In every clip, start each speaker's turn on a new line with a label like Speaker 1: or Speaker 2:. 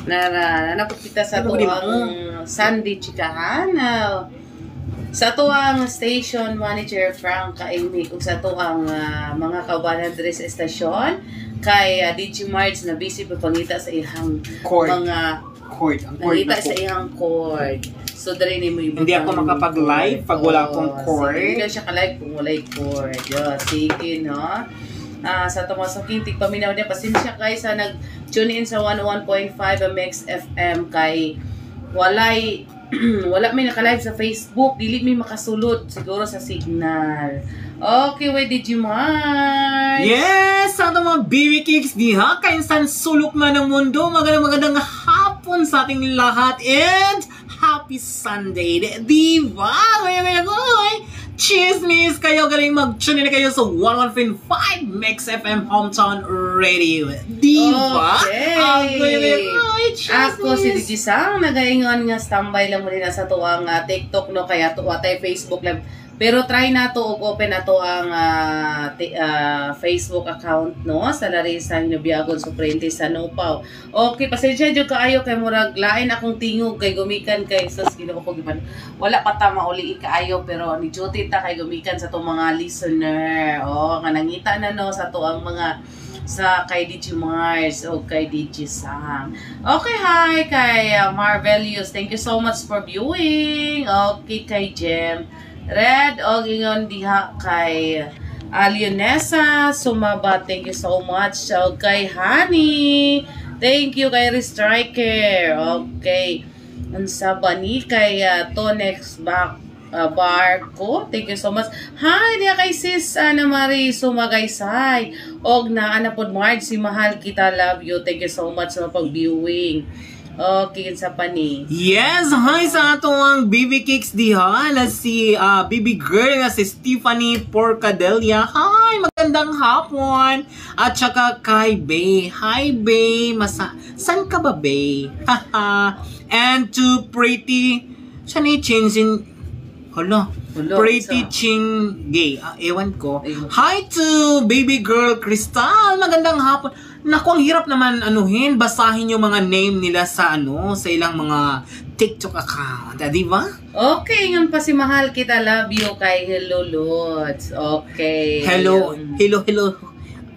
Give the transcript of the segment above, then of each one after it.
Speaker 1: Nanapot kita sa tuwang Sunday chikahan. Sa tuwang station manager Frank Kaimi kung sa tuwang mga kaubanan diri sa estasyon kay DJ Mards na busy pagpangita sa ihang mga cord. Nangita sa ihang cord. So dali ni mo
Speaker 2: hindi ako makapag-live pag wala akong cord.
Speaker 1: Hindi na siya ka-live kung wala cord. Sige, no? Sa Tomasoking, tigpaminaw niya. Pasensya kay sa nag-tune in sa 101.5 MX FM kay wala may naka-live sa Facebook. Dili may makasulod. Siguro sa signal. Okay, wait, did you mind?
Speaker 2: Yes! Sa mga BB Kicks diha, kainsan sulok man ng mundo. Magandang hapon sa ating lahat. And happy Sunday. Diba? Goy! Chismis kayo, galing mag-tune in kayo sa 101.5 Mix FM Hometown Radio. Diba?
Speaker 1: Okay. Ako si DJ Sang, nagaingon nga standby lang muli na sa tuwang TikTok, no? Kaya tuwa tayo Facebook Live. Pero try na to, open na to ang Facebook account, no? Sa Larissa Hinobiagon Suprente sa Nupaw. Okay, pasensya dyan kaayo kay murag lain akong tingog kay gumikan kay sus Ginoo ko giban. Wala pa ta mauli kaayo pero ni duty ta kay gumikan sa tong mga listener. Nga nangita na no sa to ang mga sa kay DJ Mars o kay DJ Sam. Okay, hi kay Marvelius. Thank you so much for viewing. Okay, kay Jem Red o ingon diha kay Alionesa Sumaba, thank you so much. So kay Honey, thank you kay Restriker. Okay, unsa ba ni kay Tonex Barco, thank you so much. Hi diha kay sis Ana Marie Sumagaysay og naa na pod Marge si mahal kita, love you, thank you so much sa pag-viewing. Okay, sa pani.
Speaker 2: Yes, hi sa atong BB Kicks diha na si BB girl na si Stephanie Porcadelia. Hi, magandang hapon. At saka kay Bay. Hi Bay, san ka ba Bay? And to Pretty Shani Chinsin. Hala. Pretty Ching Gay. Ewan ko. Hi to baby girl Crystal. Magandang hapon. Naku, ang hirap naman anuhin, basahin yung mga name nila sa sa ilang mga TikTok account. Di ba?
Speaker 1: Okay, yun pa si mahal kita, love you kay Hello Lods. Okay.
Speaker 2: Hello.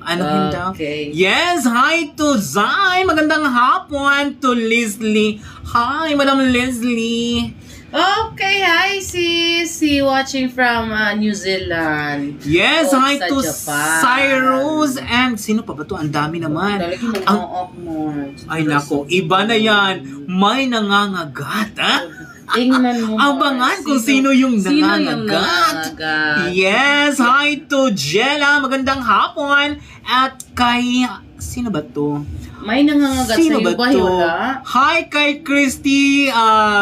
Speaker 2: Ano daw?
Speaker 1: Okay.
Speaker 2: Yes, hi to Zai. Magandang hapon to Leslie. Hi, Madam Leslie.
Speaker 1: Okay, hi sis. Watching from New Zealand.
Speaker 2: Yes, hi to
Speaker 1: Japan.
Speaker 2: Cyrus and sino pa ba to? Ang dami naman. Ay nako, iba na yan. May nangangagat, ha?
Speaker 1: Tingnan mo.
Speaker 2: Abangan kung sino yung nangangagat. Yes, hi to Jella. Magandang hapon. At kay sino ba to?
Speaker 1: May nangangagat sa iyo ba? Wala?
Speaker 2: Hi kay Christy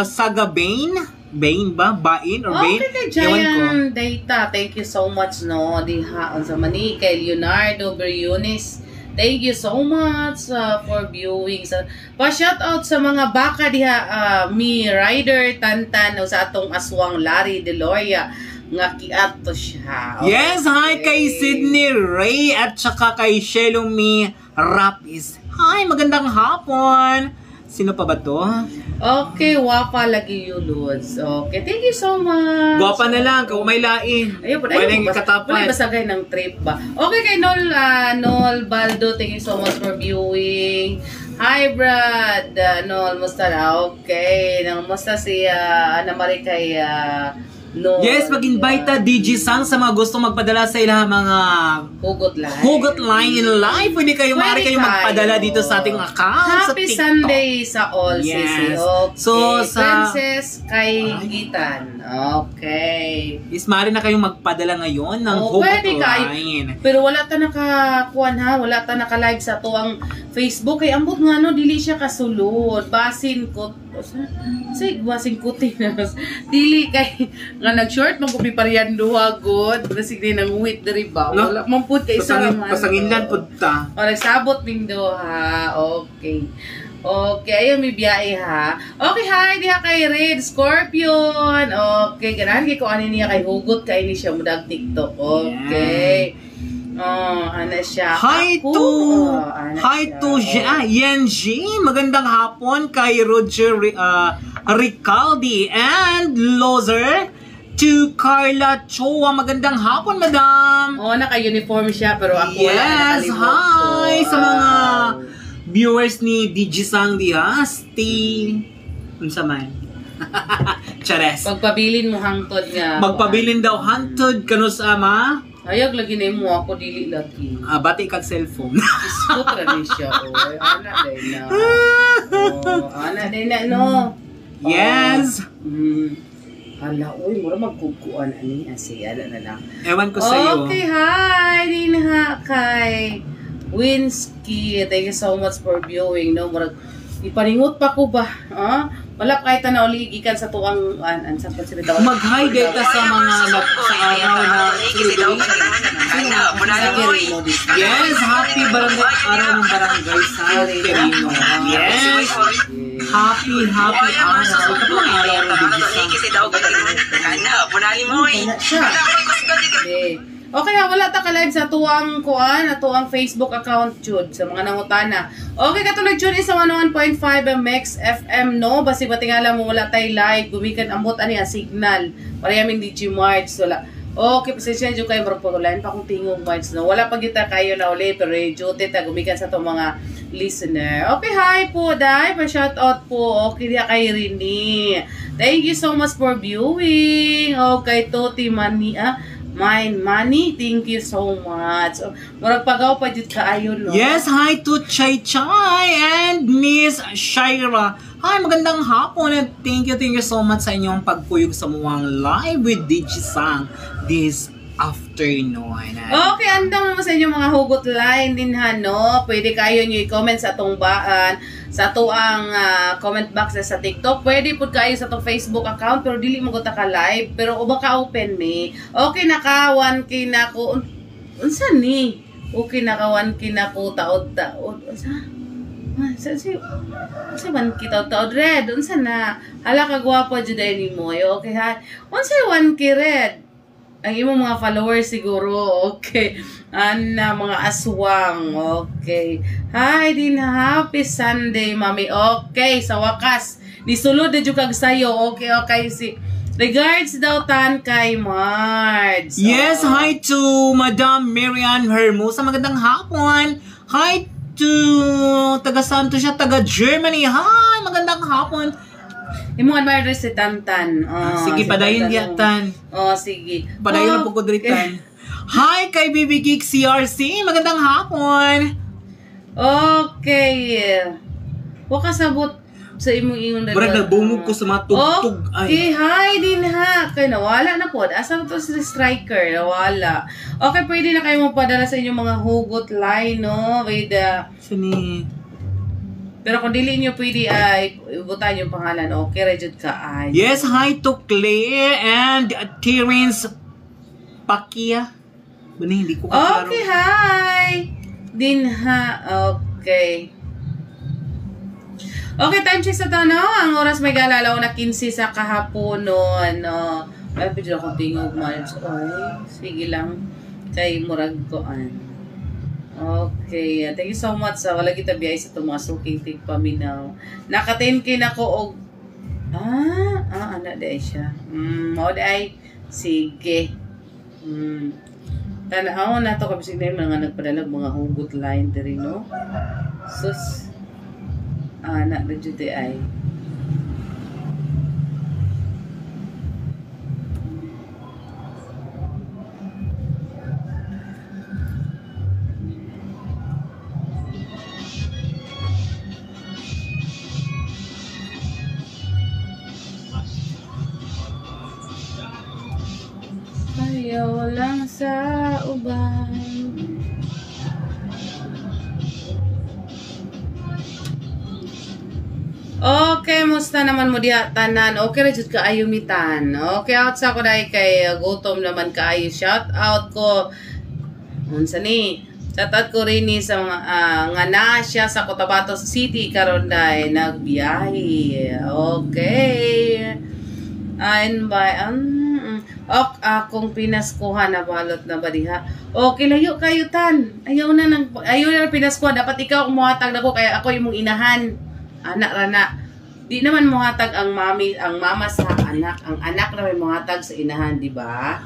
Speaker 2: Sagabane. Bain ba? Bain or Bain?
Speaker 1: Okay, Giant Data. Thank you so much, no? Diha, sa mani kay Leonardo Beriones. Thank you so much for viewing. Pa-shoutout sa mga baka diha, mi Rider Tantan o sa atong aswang Larry Deloria nga kiato siya. Okay.
Speaker 2: Yes, hi kay Sydney Ray at saka kay Shelumi Rapis. Hi, magandang hapon. Sino pa ba to?
Speaker 1: Okay, wapa lagi Yulods. Okay, thank you so much.
Speaker 2: Gwapa na lang, kung may lain. Walang ikatapan.
Speaker 1: Wala basagay ng trip ba? Okay, kay Nol Baldo, thank you so much for viewing. Hi, Brad. Nol, musta na? Okay, musta si Ana Marie kay No,
Speaker 2: yes, mag-invite DJ Sang sa mga gustong magpadala sa ilang mga hugot line in live. Pwede kayong magpadala dito sa ating account
Speaker 1: Happy
Speaker 2: sa
Speaker 1: Sunday sa all,
Speaker 2: yes.
Speaker 1: Okay.
Speaker 2: So, sa
Speaker 1: Princess kay Gitan. Okay.
Speaker 2: Is maaari na kayong magpadala ngayon ng hugot line.
Speaker 1: Pero wala ta nakakuan ha, wala ta naka-live sa tuwang Facebook kay ambot nga no dili siya kasulod. Basin ko basin ko dili kay nga nag-short man ko piparian duha god basig ni nang wait diri ba wala man pud kay isa man
Speaker 2: pasanginlan pud ta
Speaker 1: o nagsabot ming duha. Okay, ayun may biyahe ha. Okay, hi diha kay Red Scorpion. Okay, ganahan kay ko ani niya kay hugot kay ni siya mudag TikTok. Okay, Oh, ana siya.
Speaker 2: Hi
Speaker 1: Ako,
Speaker 2: to
Speaker 1: ana
Speaker 2: Hi
Speaker 1: siya.
Speaker 2: to Yenji. Magandang hapon kay Roger Ricaldi and Lozer to Carla Choa. Magandang hapon, madam.
Speaker 1: Oh, naka-uniform siya pero ako wala
Speaker 2: Yes,
Speaker 1: nakalimot
Speaker 2: hi
Speaker 1: ko.
Speaker 2: sa mga viewers ni Digisang Diasti. Unsa man? Chares.
Speaker 1: Pagpabilin mo hangtod nga.
Speaker 2: Magpabilin daw hantod kano sa ama.
Speaker 1: Ayag lagi na mo ako dili lagi.
Speaker 2: Bati kag cellphone.
Speaker 1: Isko ni siya. Oy, ana day na. Oh, ana day na no.
Speaker 2: Yes.
Speaker 1: Hala, uy, mura magkukuan ani asi ala na lang.
Speaker 2: Ewan ko sa iyo.
Speaker 1: Okay, hi din ha kay Winsky. Thank you so much for viewing. No, murag ipaningot pa ko ba? Wala kahit na uli gikan sa tuwang sa pasilita.
Speaker 2: Mag-hi data sa mga sa araw na Yes, happy barangay araw ng barangay sa Quirino. Yes. Happy araw. Ito po ang araw ng Digisang.
Speaker 1: Okay, wala ta ka live sa tuwang tuwang Facebook account jud sa mga nangutana. Okay, katulad jud sa 101.5 MX FM no, basi batingala mo wala tay live, gumikan ambot ani ang signal. Parehas Digimarts wala. Okay, pasensya jud kay line pa kung tingog Marts no. Wala pa kita kayo na uli pero jud ta gumikan sa to mga listener. Okay, hi po dai, pa shout out po. Okay dia kay Rini. Thank you so much for viewing. Okay, Toti Mani Mine Money, thank you so much. Murag pagaw pa jud kaayo no.
Speaker 2: Yes, hi to Chai Chai and Miss Shaira. Hi, magandang hapon and thank you so much sa inyong pagpuyog sa muwang live with Digisang this afternoon.
Speaker 1: Okay, andam naman sa inyong mga hugot line din ha no. Pwede kayo nyo i-comment sa atong sa tuang comment box sa TikTok. Pwede po kayo sa atong Facebook account pero dili mo ka live pero uba ka open me. Okay, naka 1K na ko. Unsa ni? Okay, naka 1K na ko taod-taod. Unsa? Sa 1K taod-taod red. Unsa na? Hala ka gwapo jud ni mo. Okay ha. Unsa 1K red? Ang imong mga followers siguro, okay. Mga aswang, okay. Hi din, happy Sunday, mami. Okay, sa wakas. Nisulod na jud kag sayo. Okay. Regards daw tan kay Marge.
Speaker 2: Yes, hi to Madam Marian Hermosa. Magandang hapon. Hi to taga Santo siya, taga Germany. Hi, magandang hapon.
Speaker 1: Imong admire si Tantan.
Speaker 2: Sige, padayon diya tan.
Speaker 1: Sige.
Speaker 2: Padayon na po ko dritan. Hi kay BB Geek CRC. Magandang hapon.
Speaker 1: Okay. Waka sabot sa imong ingon na.
Speaker 2: Brad, nagbungog ko sa mga tugtog.
Speaker 1: Okay, hi din ha. Kaya nawala na po. Asa to si striker? Nawala. Okay, pwede na kayo magpadala sa inyong mga hugot line, no? With
Speaker 2: Sini.
Speaker 1: pero kung dili nyo pwede ay ibutan yung pangalan. Okay, rejud ka ay.
Speaker 2: Yes, hi to Claire and Terence Pakia. Bani, hindi ko kaklaro.
Speaker 1: Okay, hi. Din ha. Okay. Okay, time check sa to, no? Ang oras may galalaw na 15 sa kahapon, no? Ay, pwede akong tingog, Marge. Ay, sige lang. Kay murag ko, Okay, thank you so much sa wala kita biyay sa itong mga suking tigpaminaw. Naka-10K na ko og ana day siya. Day. Sige. Tanaw na to kabisig na yung mga nagpadalag mga hugot line diri no. Sus. Ana na jud ay. Ayaw lang sa uban. Okay, musta naman mo diha tanan? Okay ra jud ka ayo mitan. Okay, out sa ko dai kay gutom naman kaayo. Shout out ko unsa ni? Shout out ko rin ni sa mga nga na siya sa Cotabato City karon dai nagbiyahe. Okay. And by Ok, akong pinaskuhan na balot na ba diha? Okay, layo kayo tan. Ayaw na pinaskuhan. Dapat ikaw ang muhatag nako kaya ako yung mong inahan. Anak rana. Di naman muhatag ang mama sa anak. Ang anak na may muhatag sa inahan, di ba?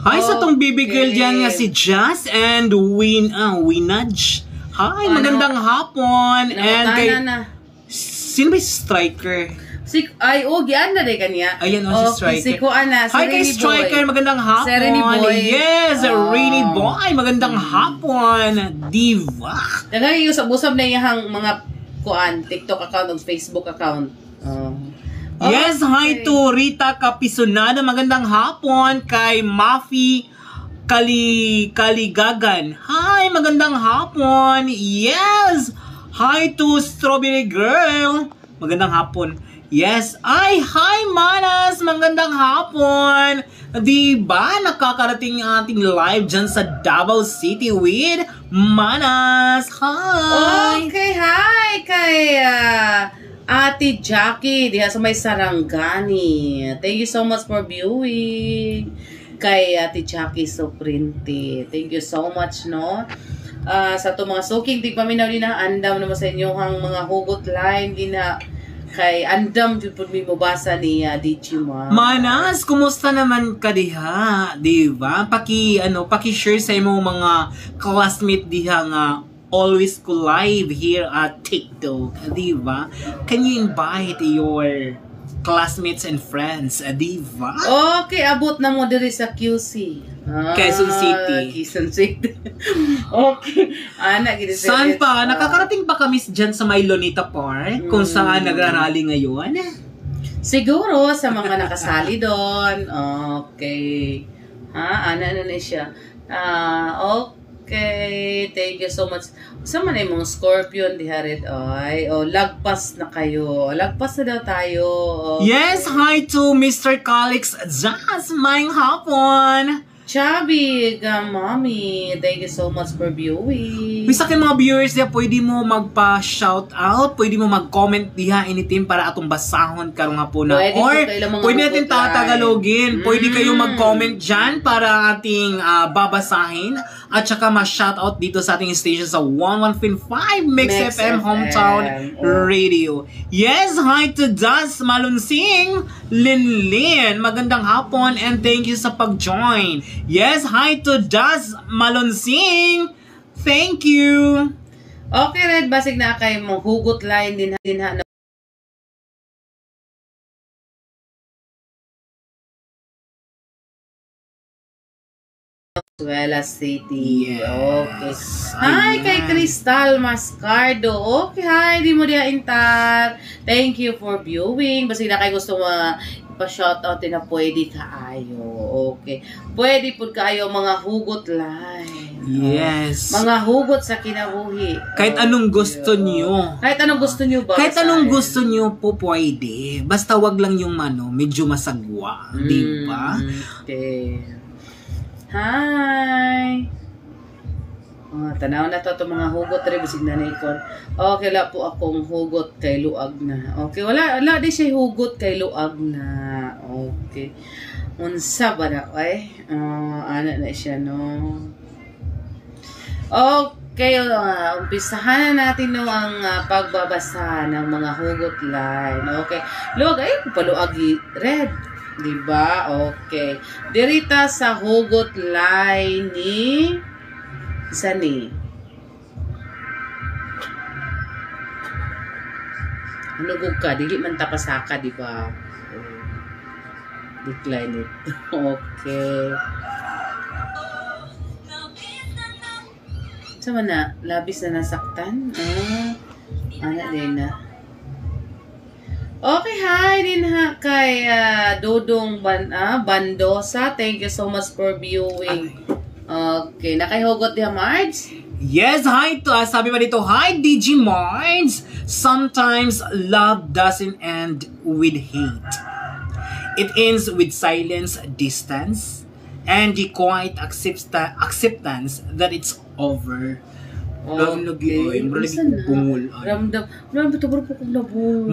Speaker 2: Hi sa tong baby girl dyan nga si Jazz and Winaj. Hi, magandang hapon. And kay... Sino ba yung striker?
Speaker 1: Gian na rin kanya.
Speaker 2: Ayan o si striker.
Speaker 1: Si Kuana, si
Speaker 2: hi kay striker, magandang hapon.
Speaker 1: Si Rainy Boy.
Speaker 2: Yes, Rainy Boy. Magandang hapon. Diva.
Speaker 1: Dagay yung usab na yung mga TikTok account o Facebook account.
Speaker 2: Yes, hi to Rita Capisonada. Magandang hapon kay Mafi Kaligagan. Hi, magandang hapon. Yes. Hi to Strawberry Girl. Magandang hapon. Yes. Hi Manas. Magandang hapon. Diba nakakarating ang ating live dyan sa Davao City with Manas. Hi.
Speaker 1: Okay, hi kay Ate Jackie diha sa may Sarangani. Thank you so much for viewing. Kay Ate Jackie Soprinti. Thank you so much, no? Sa ito mga soking, di paminaw din na andam naman sa inyong mga hugot line, din na kay andam dyan po may mabasa ni Digimon.
Speaker 2: Manas, kumusta naman ka diha? Diba? Paki-share sa imong mga classmate diha nga always ko live here at TikTok. Diba? Can you invite your classmates and friends, diva?
Speaker 1: Okay, abot na mo diri sa QC.
Speaker 2: Quezon City.
Speaker 1: Quezon City. Okay.
Speaker 2: Saan pa? Nakakarating pa kami dyan sa may Lonita Park? Kung saan nagrarally ngayon?
Speaker 1: Siguro sa mga nakasali doon. Okay. Ano na siya? Okay. Thank you so much. Sa man ay mga Scorpion diharit ay lagpas na kayo. Lagpas na daw tayo. Okay.
Speaker 2: Yes, hi to Mr. Calix Jazz. Maing hapon.
Speaker 1: Chubby, Mami, thank you so much for viewing.
Speaker 2: Bisa kay mga viewers diya, pwede mo magpa-shoutout, pwede mo mag-comment diha anything para atong basahon karon nga po na. Pwede natin tatagalogin. Pwede kayo mag-comment dyan para ating babasahin at saka ma-shoutout dito sa ating station sa 11.5 Mix FM Hometown Radio. Yes, hi to Daz Malunsing, Linlin. Magandang hapon and thank you sa pag-join. Yes, hi to Daz Malonsing. Thank you.
Speaker 1: Okay, Red, basig na kay mong hugot line din ha. Venezuela City.
Speaker 2: Yes.
Speaker 1: Okay. Hi kay Crystal Mascardo. Okay, hi, di mo diha intar. Thank you for viewing. Basig na kay gusto mo pa-shoutout na pwede kaayo. Okay. Pwede po kaayo mga hugot line.
Speaker 2: Yes.
Speaker 1: Mga hugot sa kinabuhi.
Speaker 2: Kahit anong gusto niyo.
Speaker 1: Kahit anong gusto niyo ba?
Speaker 2: Kahit anong gusto niyo po pwede. Basta wag lang yung medyo masagwa. Di ba?
Speaker 1: Okay. Hi! Tanaw na to mga hugot rin. Bisig na ikon. Okay, wala po akong hugot kay luag na. Okay, wala di siya hugot kay luag na. Okay. Unsa ba na? Ay, ano na siya, no? Okay, umpisahan na natin no, ang pagbabasa ng mga hugot line. Okay. Luag, ay, paluag red. Diba? Okay. Dirita sa hugot line ni Sani. Nugog ka, dili man tapasaka, diba? Decline it. Okay. Sama na, labis na nasaktan. Ano din na. Okay, hi din ha kay Dodong Bandosa. Thank you so much for viewing. Okay, nakaihugot diha, Marge?
Speaker 2: Yes, hi to sabi pa dito, hi DG Marge. Sometimes love doesn't end with hate. It ends with silence, distance, and the quiet acceptance that it's over.
Speaker 1: Okay. Ramdam ito bro po kong labong.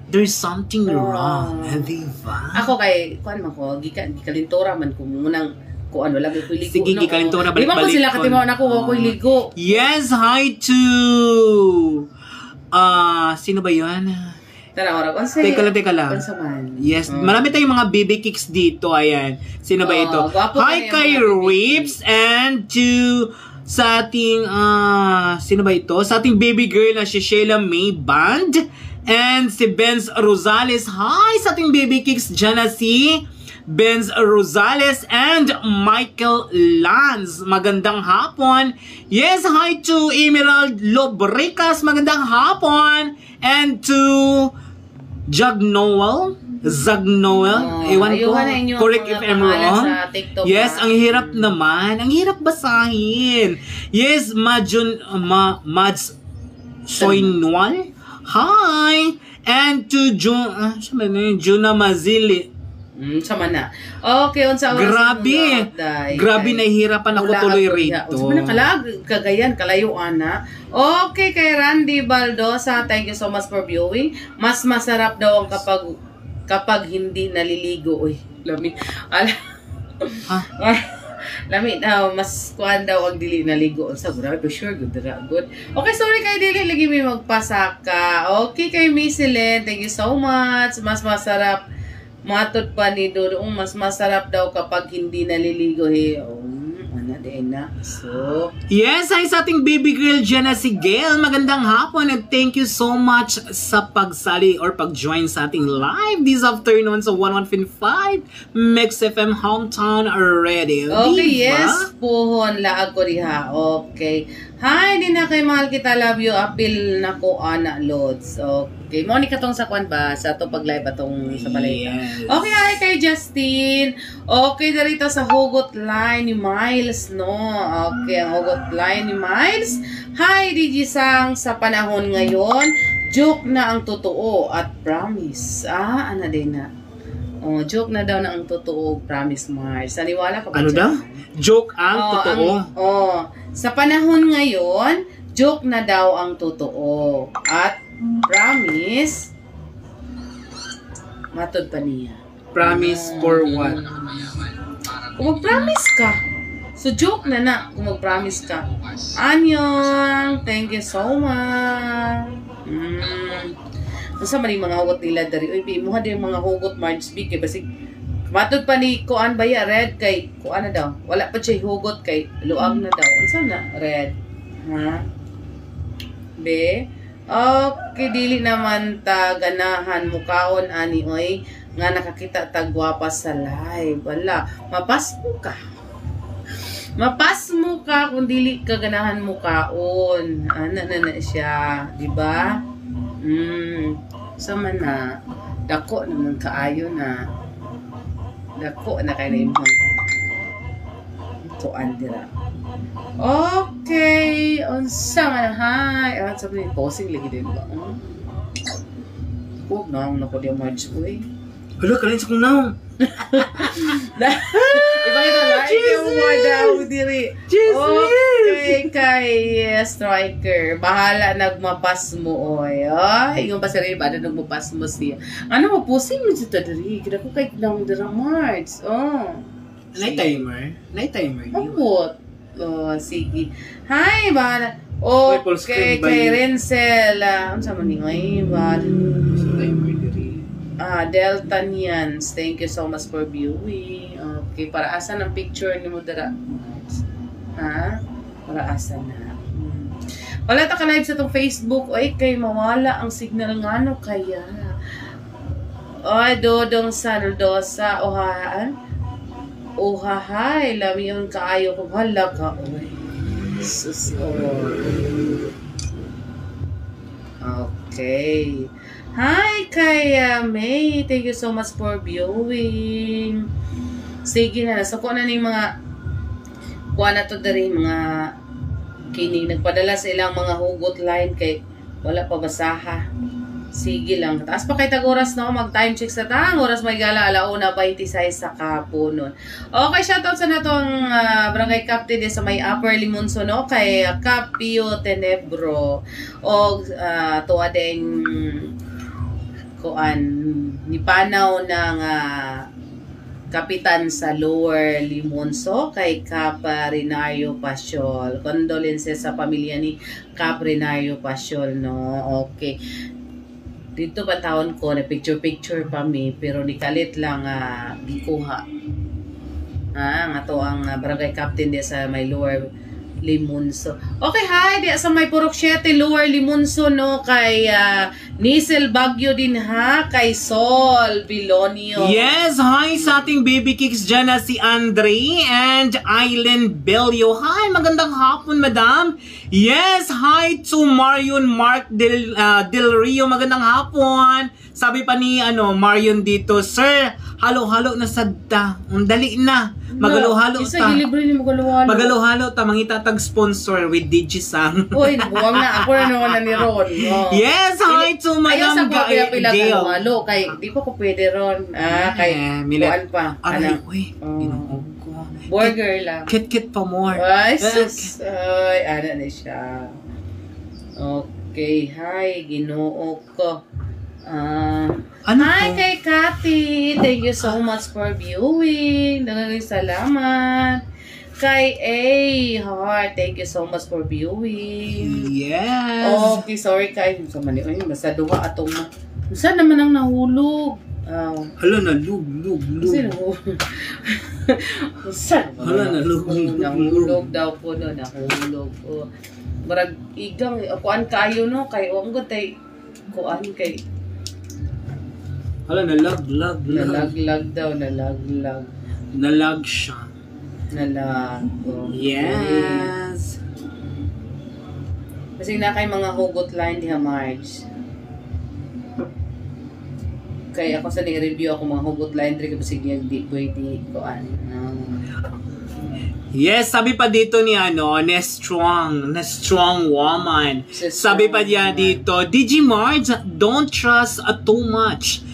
Speaker 2: there's something
Speaker 1: Oh.
Speaker 2: wrong. Diba?
Speaker 1: Ako kay kuan man ko gikalintura man ko munang ko ano lagi ko ligo.
Speaker 2: Sige, gikalintura,
Speaker 1: Di ba ko
Speaker 2: balik-balik
Speaker 1: sila
Speaker 2: ko.
Speaker 1: katimaw na ko ligo.
Speaker 2: Yes, hi to... sino ba yun?
Speaker 1: Tara, ora.
Speaker 2: Teka lang.
Speaker 1: Unsa man?
Speaker 2: Yes, marami tayong mga BB Kicks dito. Ayan. Sino ba ito?
Speaker 1: Gwapo
Speaker 2: Hi
Speaker 1: kayo,
Speaker 2: kay
Speaker 1: mga BB
Speaker 2: Rips and to sa ating, sino ba ito? Sa ating baby girl na si Sheila May Band and si Benz Rosales. Hi sa ating BB Kicks dyan na si Benz Rosales and Michael Lanz. Magandang hapon. Yes, hi to Emerald Lobrecas. Magandang hapon. And to Zag Noel. Ewan ko. Correct if I'm wrong. Yes, ang hirap naman. Ang hirap basahin. Yes, Mads Soinwal. Hi. And to Juna Mazili.
Speaker 1: Sama na. Okay, unsa oras?
Speaker 2: Grabe nahihirapan ako tuloy rito.
Speaker 1: Sama na kagayan, kalayo ana. Okay, kay Randy Baldosa, thank you so much for viewing. Mas masarap daw ang kapag hindi naliligo. Uy, lami. Lami daw, mas kuan daw ang dili naligo. Unsa grabe, sure good. Okay, sorry kay dili lagi may magpasaka. Okay, kay Missy-Len, thank you so much. Mas masarap. Matod pa ni Dudong, mas masarap daw kapag hindi naliligo. Ano din na. So,
Speaker 2: yes, ay sa ating baby girl dyan na si Gail. Magandang hapon and thank you so much sa pagsali or pag-join sa ating live this afternoon sa 101.5 Mix FM Hometown Radio.
Speaker 1: Okay,
Speaker 2: diba?
Speaker 1: yes. Puhon laag ko diha. Okay. Hi, di na kay mahal kita, love you. Apil na ko, ana, Lods. Okay. Monica tong sa kwan ba? Sa to pag-live atong sa balay.
Speaker 2: Yes.
Speaker 1: Okay, hi kay Justin. Okay, darito sa hugot line ni Miles, no? Okay, ang hugot line ni Miles. Hi, DJ Sang, sa panahon ngayon, joke na ang totoo at promise. Ano din na? Joke na daw na ang totoo, promise, Mars. Saniwala ka ba
Speaker 2: ano
Speaker 1: dyan?
Speaker 2: daw? Joke ang totoo?
Speaker 1: Sa panahon ngayon, joke na daw ang totoo. At promise, matod pa niya.
Speaker 2: Promise for what?
Speaker 1: Kung mag-promise ka, so joke na kung mag-promise ka. Anyong, thank you so much. Sa maning mga hugot nila dari. Uy, muha din mga hugot Marge B kay basig matod pa ni kuan baya red kay kuan na daw. Wala pa siya hugot kay luag na daw. Unsa na red? Ha? Be? Okay, dili naman ta ganahan mukaon ani oy nga nakakita ta gwapa sa live. Wala, mapasmo ka. Mapasmo ka kung dili ka ganahan mukaon. Ana na siya, di ba? Sama na dako naman kaayo na dako na kay na imong tuan dira. Okay, unsa man hi. Sabi ni posing lagi din ba? Huwag na ako di Marge uy.
Speaker 2: Hala, kalin sa kong naong.
Speaker 1: Iba ito lang. Ikaw mo daw diri. Okay, kay Striker. Bahala nagmapas mo oy. Ay, yung pasari ba na nagmapas mo siya. Ano mo, pusing mo siya diri. Kaya ko kay nang dira Marge.
Speaker 2: Night timer? Night timer yun.
Speaker 1: Abot. Sige. Hi, bahala. Okay, kay Renzel. Ano sa maningoy? Bahala.
Speaker 2: Timer diri.
Speaker 1: Delta Nians, thank you so much for viewing. Okay, para asan ang picture ni mo dara? Ha? Para asan na? Wala ta ka live sa tong Facebook. Oy, kay mawala ang signal ngano kaya. Oy, Dodong Saldosa, ohahay, lamiyon kaayo kung hala ka. Oy. Sus, Okay. Hi, kay May. Thank you so much for viewing. Sige na. So, kung ano yung mga kuha na to dari mga kining nagpadala sa ilang mga hugot line kay wala pa basaha. Sige lang. Taas pa kay tagoras na mag-time check sa tang. Oras may gala, 1:26 sa kapunon. Okay, shoutout sa natong barangay captain sa may Upper Limonso, no? Kay Capio Tenebro. O tuwa din kuan ni panaw ng kapitan sa Lower Limonso kay Caprinario Pasiol. Condolences sa pamilya ni Caprinario Pasiol, no? Okay. Dito ba taon ko na picture pa mi pero nikalit lang gikuha. Nga to ang barangay captain di sa may Lower Limonso. Okay, hi, di sa may Purok 7 Lower Limonso, no, kay Nisel Bagyo din ha, kay Sol Bilonio.
Speaker 2: Yes, hi sa ating baby kicks dyan na si Andre and Aileen Belio. Hi, magandang hapon, madam. Yes, hi to Marion Mark Del Rio. Magandang hapon. Sabi pa ni Marion dito, sir, halo-halo na sadta. Dali na. Magalo-halo ta.
Speaker 1: Isa gilibre ni magalo-halo.
Speaker 2: Magalo-halo ta, mangitatag sponsor with Digisang.
Speaker 1: Uy, nabuwang na. Ako na naman na ni Ron. Oh.
Speaker 2: Yes, hi to
Speaker 1: Ayaw
Speaker 2: Madam
Speaker 1: sa mga pila
Speaker 2: Gail.
Speaker 1: halo kay di pa ko pwede ron. Kay kuan pa.
Speaker 2: Aray, uy, ginoo ko.
Speaker 1: Burger lang.
Speaker 2: Kit pa more.
Speaker 1: Ay, sus. Ay, ano na siya. Okay, hi, ginoo ko. Hi kay Cathy. Thank you so much for viewing. Daghang salamat. Kay Heart, thank you so much for viewing.
Speaker 2: Yes.
Speaker 1: Okay, sorry kay sa mali. Ay, basta duha atong saan naman ang nahulog?
Speaker 2: Hala na lug.
Speaker 1: Sino? Saan?
Speaker 2: Hala na lug.
Speaker 1: Nahulog daw po no, nahulog. Barag igang kuan kayo no kay gud tay kuan kay
Speaker 2: Hala nalag.
Speaker 1: nalaglag daw.
Speaker 2: Nalag siya.
Speaker 1: Okay.
Speaker 2: Yes.
Speaker 1: Kasi na kay mga hugot line diha Marge. Kaya ako sa ni-review ako mga hugot line diri kasi di pwede kuan.
Speaker 2: Yes, sabi pa dito ni na strong woman. Sabi pa niya dito, Digimarge, don't trust too much.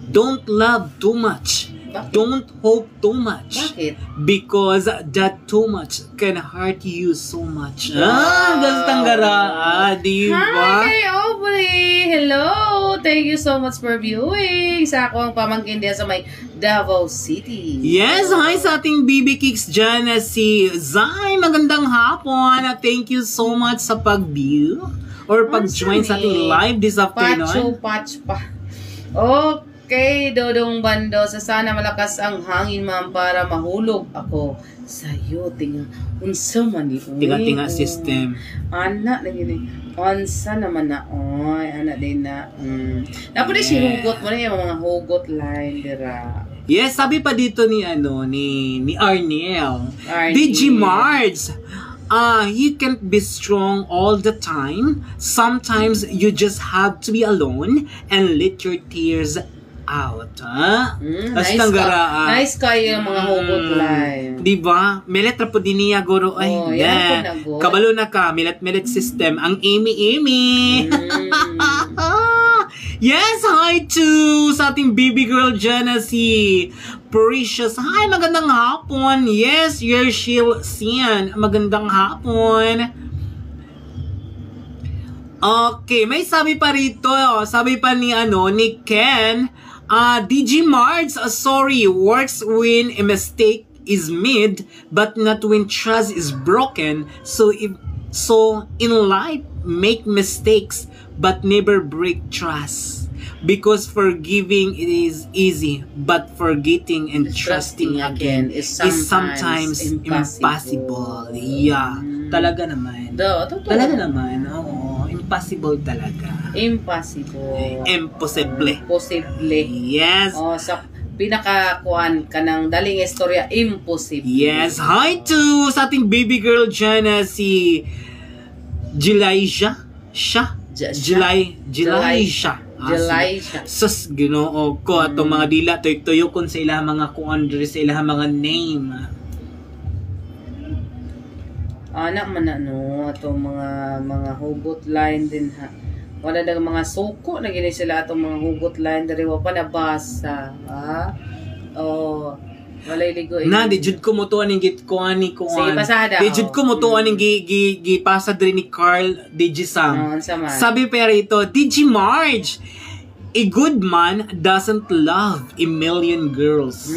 Speaker 2: Don't love too much.
Speaker 1: Bakit?
Speaker 2: Don't hope too much.
Speaker 1: Bakit?
Speaker 2: Because that too much can hurt you so much. That's tanggara. Di
Speaker 1: Hi
Speaker 2: ba?
Speaker 1: kay Aubrey! Hello! Thank you so much for viewing sa akong pamangkin diya sa may Davao City.
Speaker 2: Yes, hi sa ating BB Kicks dyan na si Zay. Magandang hapon. Thank you so much sa pag-view or pag-join sa ating live this afternoon.
Speaker 1: Patch pa. Okay, Dodong Bando. Sa sana malakas ang hangin, ma'am, para mahulog ako sa'yo. Unsa man ni
Speaker 2: Tinga-tinga system.
Speaker 1: Anak na gini. Unsa naman na. Oy, anak din na. Dapat si hugot mo na yung mga hugot line dira.
Speaker 2: Yes, sabi pa dito ni ni Arnel. Digimarge. You can't be strong all the time. Sometimes you just have to be alone and let your tears out.
Speaker 1: Nice ka. Nice kayo yung mga hugot line.
Speaker 2: Diba? Melet ra po din niya, guro. Ay, kabalo na ka. Melet system. Ang Amy. Yes, hi to sa ating baby girl dyan na si Precious. Hi, magandang hapon. Yes, Yershil Sian. Magandang hapon. Okay, may sabi pa rito. Sabi pa ni Ken. Digimarge, sorry, works when a mistake is made, but not when trust is broken. So in life, make mistakes, but never break trust. Because forgiving is easy, but forgetting and trusting again is sometimes impossible. Yeah, talaga naman. Talaga naman, oo. Impossible talaga.
Speaker 1: Impossible.
Speaker 2: Impossible.
Speaker 1: Impossible.
Speaker 2: Yes.
Speaker 1: Sa pinakakuan ka ng daling istorya, impossible.
Speaker 2: Yes. Hi to sa ating baby girl dyan na si Jilaisha. Jilaisha. Sus, ginoo ko. Atong mga dila, tuyo kon sa ilang mga kuan sa ilang mga name.
Speaker 1: Anak man atong mga hugot line din ha. Wala na mga suko na gini sila atong mga hugot line dari wa pa nabasa ha. Walay ligo.
Speaker 2: Di jud ko motuan ning gitkuan ni kuan.
Speaker 1: Sige, pasada.
Speaker 2: Di jud ko motuan ning gipasa diri ni Carl Digisang.
Speaker 1: Sabi
Speaker 2: pa rito, Digimarge, A good man doesn't love a million girls.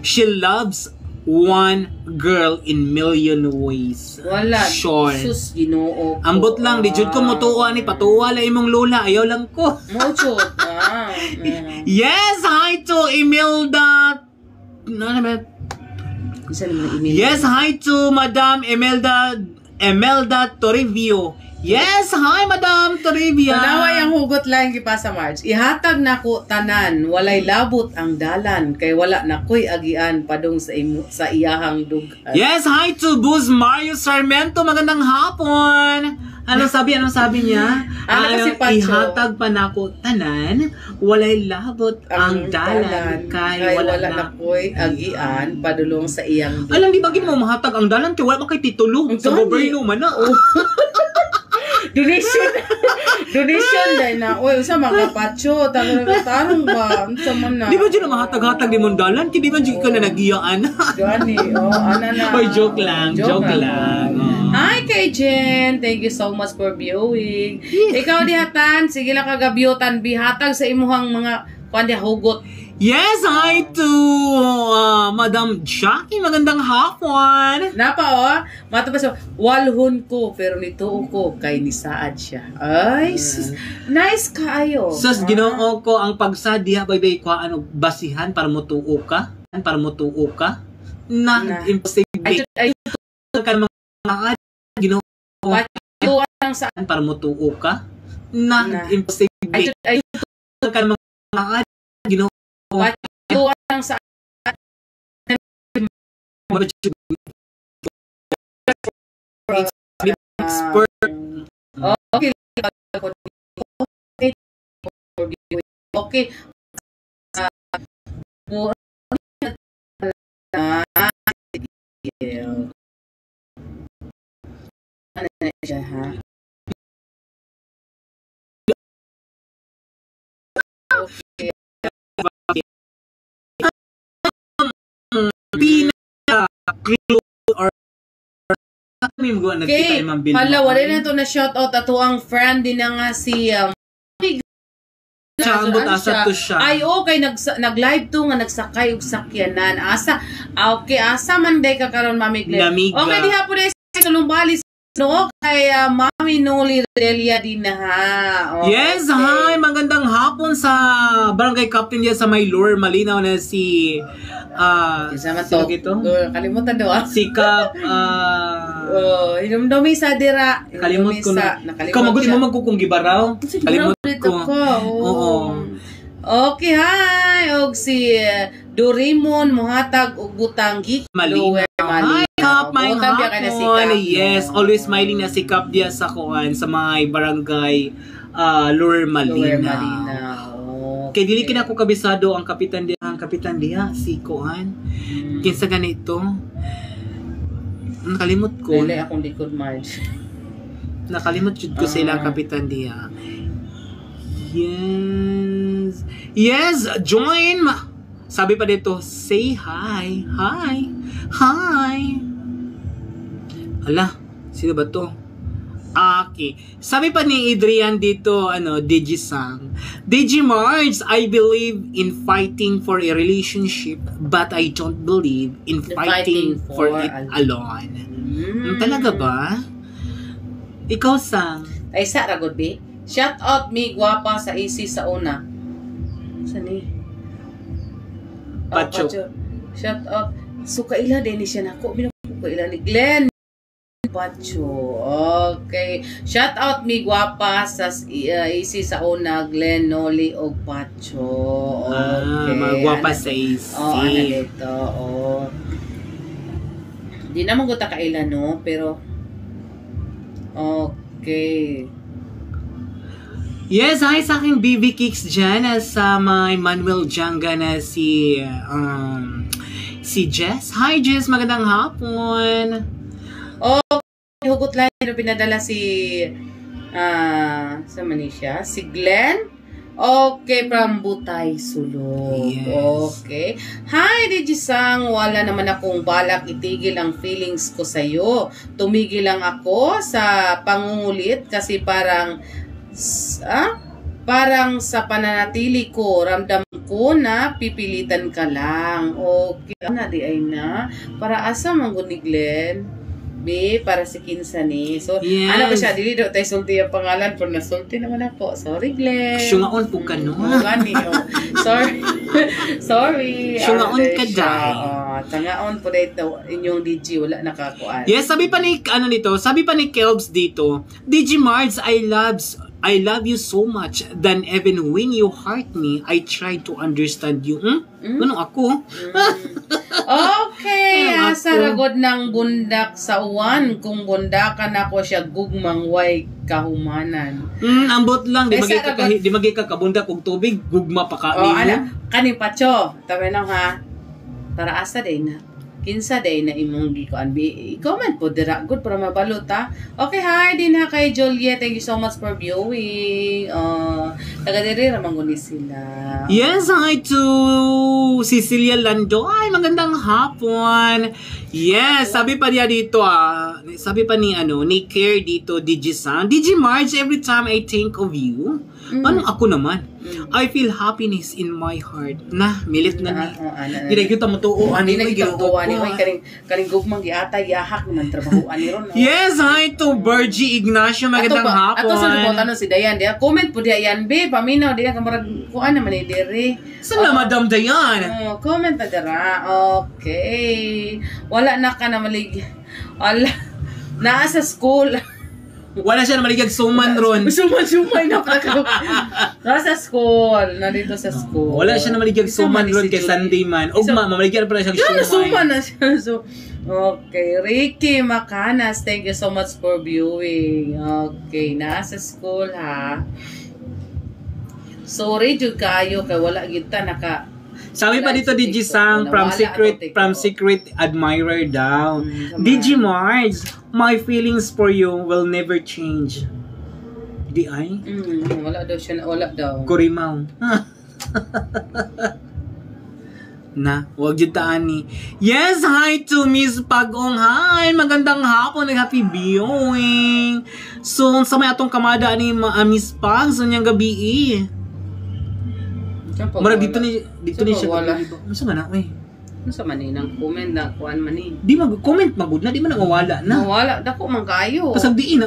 Speaker 2: She loves one girl in million ways.
Speaker 1: Wala.
Speaker 2: Sure.
Speaker 1: Sus, Ginoo ko.
Speaker 2: Ambot lang, di jud ko motuwa ni patuwa la imong lola, ayaw lang ko.
Speaker 1: Mochot.
Speaker 2: Yes, hi to Imelda. Ano naman?
Speaker 1: Isa naman email.
Speaker 2: Yes, hi to Madam Imelda Toribio. Yes, hi Madam Toribio.
Speaker 1: Panaway ang hugot lang gipasa March. Ihatag nako tanan, walay labot ang dalan kay wala nakoy agian padung sa iyahang dugan.
Speaker 2: Yes, hi to Buz Mario Sarmiento. Magandang hapon. Anong sabi niya?
Speaker 1: Kasi Pacho,
Speaker 2: ihatag pa nako tanan, walay labot ang dalan kay wala
Speaker 1: nakoy agian padulong sa iyang dugan.
Speaker 2: Alam di ba mo mahatag ang dalan kay wala makay titulo sa gobyerno man na.
Speaker 1: Donation dahil na. Uy, usa mga Pacho. Tanong ba? Unsa man na?
Speaker 2: Di ba dyan mahatag-hatag di mong dalan? Kaya di ba dyan ka na nagiyaan?
Speaker 1: Gani. Ana na.
Speaker 2: Oy, joke lang.
Speaker 1: Hi kay Jen. Thank you so much for viewing. Ikaw dihatan. Sige lang kagabyutan. Bihatag sa imuhang mga kundi hugot.
Speaker 2: Yes, hi to Madam Jackie. Magandang hapon.
Speaker 1: Napa matapos walhon ko pero nito ko kay ni Saad siya. Ay, nice kaayo.
Speaker 2: Sus, Ginoo ko ang pagsad diha bay ko ano basihan para motuo ka? Na imposible.
Speaker 1: Ay
Speaker 2: Kan mga Ginoo
Speaker 1: ang saan
Speaker 2: para motuo ka? Na imposible.
Speaker 1: Ay
Speaker 2: Kan mga Ginoo
Speaker 1: ang saan
Speaker 2: expert.
Speaker 1: Okay. Okay. Ano na siya, ha? Okay. Okay, hala, wala na ito na shoutout ato ang friend din na nga si Ay, okay, nag-live to nga nagsakay og sakyanan. Okay, asa man day ka karon Mami Glenn. Okay, diha po day sa Lumbali no kay Mami Noli Delia din na ha. Okay.
Speaker 2: Yes, hi, magandang hapon sa Barangay Captain diya sa Maylor, malinaw na si
Speaker 1: sino gito? Kalimutan daw.
Speaker 2: Si Cap
Speaker 1: hinumdumi sa dira.
Speaker 2: Kalimot ko na. Ikaw magulit mo magkukong gibaraw. Kalimot ko. Oo.
Speaker 1: Okay, hi. Og si Dorimon muhatag og butang geek.
Speaker 2: Malinaw. Hi, Cap, may hapon. Yes, always smiling na si Cap diya sa kuan sa mga barangay Lower Malinaw. Kay dili kina ko kabisado ang kapitan diha si Kuan. Kinsa ganito? Nakalimot ko.
Speaker 1: Dili akong likod Marge.
Speaker 2: Nakalimot jud ko sila ang kapitan diha. Yes. Yes, join. Sabi pa dito, say hi. Hi. Hala, sino ba to? Okay. Sabi pa ni Adrian dito, Digi-sang. Digi-Marge, I believe in fighting for a relationship, but I don't believe in fighting for it alone. Talaga ba? Ikaw, Sang.
Speaker 1: Ay, sa ragod, be. Shout out me, gwapa sa AC sa una. Saan eh?
Speaker 2: Pacho.
Speaker 1: Shout out. So, kaila din siya na ako. Kaila ni Glenn. Pacho. Okay. Shout out mi gwapa sa AC sa una, Glenn, Noli o Pacho. Okay.
Speaker 2: Mga gwapa sa AC.
Speaker 1: Ano dito? Di naman ko takailan, no? Pero okay.
Speaker 2: Yes, hi sa aking BB Kicks dyan sa may Manuel Janga na si Jess. Hi Jess, magandang hapon.
Speaker 1: Hugot lang yung pinadala si sa Manisha, si Glenn. Okay, from Butay, Sulog.
Speaker 2: Yes.
Speaker 1: Okay. Hi, Digi-sang. Wala naman akong balak itigil ang feelings ko sa'yo. Tumigil lang ako sa pangungulit kasi parang Parang sa pananatili ko, ramdam ko na pipilitan ka lang. Okay. Na di ay na. Para asa manggod ni Glenn? Be, para si Kinsa ni. So,
Speaker 2: Yes.
Speaker 1: ano ba siya? Dili daw tayo sulti ang pangalan. Pero nasulti naman ako. Sorry, Glenn.
Speaker 2: Syungaon po ka no.
Speaker 1: Gani, oh. Sorry. Sorry.
Speaker 2: Syungaon ka
Speaker 1: siya.
Speaker 2: dahil.
Speaker 1: Tangaon po dito. Inyong DJ, wala nakakuan.
Speaker 2: Yes, sabi pa ni Kelbs dito, Digimards, I love you so much. Then even when you hurt me, I try to understand you. Ano ako?
Speaker 1: Okay,
Speaker 2: Ako.
Speaker 1: asa ragod ng bundak sa uwan. Kung bundakan ako siya, gugmang way kahumanan.
Speaker 2: Ambot lang. Di
Speaker 1: Eh,
Speaker 2: magi
Speaker 1: sa
Speaker 2: ka, di magi ka kabundak og tubig, gugma pa ka.
Speaker 1: O, ana, kani pacho. Tabi lang ha. Para asa day na. Kinsa day na imong gikuan. I-comment po dira. Good para mabalot ha. Okay, hi din ha kay Juliet. Thank you so much for viewing. Taga-diri ramang guni sila.
Speaker 2: Yes, hi to Cecilia Lando. Ay, magandang hapon. Yes, sabi pa niya dito sabi pa ni Care dito, Digimarge, every time I think of you, anong ako naman? I feel happiness in my heart. Milit na ni. Hindi kita matuuan.
Speaker 1: Hindi na kita matuuan ni. Karing gugmang giatay, gihahak naman trabahoan ni Ron.
Speaker 2: Yes, hi to Bergie Ignacio. Magandang hapon.
Speaker 1: Ato sa libutan si Dayan. Comment po diya yan, be. Paminaw diya. Kamarag kuan naman ni Diri.
Speaker 2: Saan na Madam Dayan?
Speaker 1: Comment na dira. Okay. Wala na ka na malig. Wala. Naa sa school.
Speaker 2: Wala siya na maligag suman ron.
Speaker 1: Sumay na pala ka. Nasa school. Nandito sa school.
Speaker 2: Wala siya na maligag suman ron kay Sunday man. Ugma, mamaligyan pala siya
Speaker 1: suman.
Speaker 2: suman.
Speaker 1: Na siya. So, okay. Ricky Macanas, thank you so much for viewing. Okay. Nasa school ha. Sorry jud kayo kay wala gyud ta naka.
Speaker 2: Sabi pa dito Digisang from secret admirer daw. Digimards, my feelings for you will never change. Di ay?
Speaker 1: Wala daw siya, wala daw.
Speaker 2: Kurimaw. Wag yun taan ni. Yes, hi to Miss Pagong. Hi, magandang hapon. Happy viewing. So, sa may atong kamada ni Miss Pag, so niyang gabi Mara dito ni siya
Speaker 1: wala.
Speaker 2: Masa man na,
Speaker 1: Masa man ni nang comment na kuan man ni.
Speaker 2: Di mag-comment magud na, di man nangawala na.
Speaker 1: Wala dako man kayo.
Speaker 2: Pasagdiin na,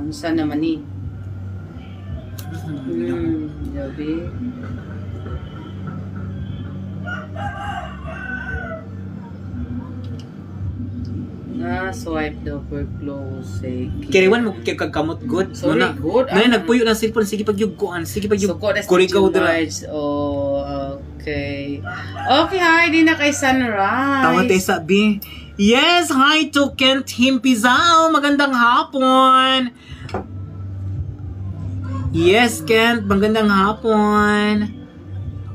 Speaker 1: Masa naman ni. Gabi. Swipe daw for close.
Speaker 2: Kiriwan mo kay kagkamot good.
Speaker 1: Sorry, good.
Speaker 2: Nagpuyo ng cellphone, sige pagyugkuan, sige pagyug. Kurigaw dira.
Speaker 1: Okay. Okay, hi din na kay Sunrise.
Speaker 2: Tawag tayo sabi. Yes, hi to Kent Himpizao. Magandang hapon. Yes, Kent, magandang hapon.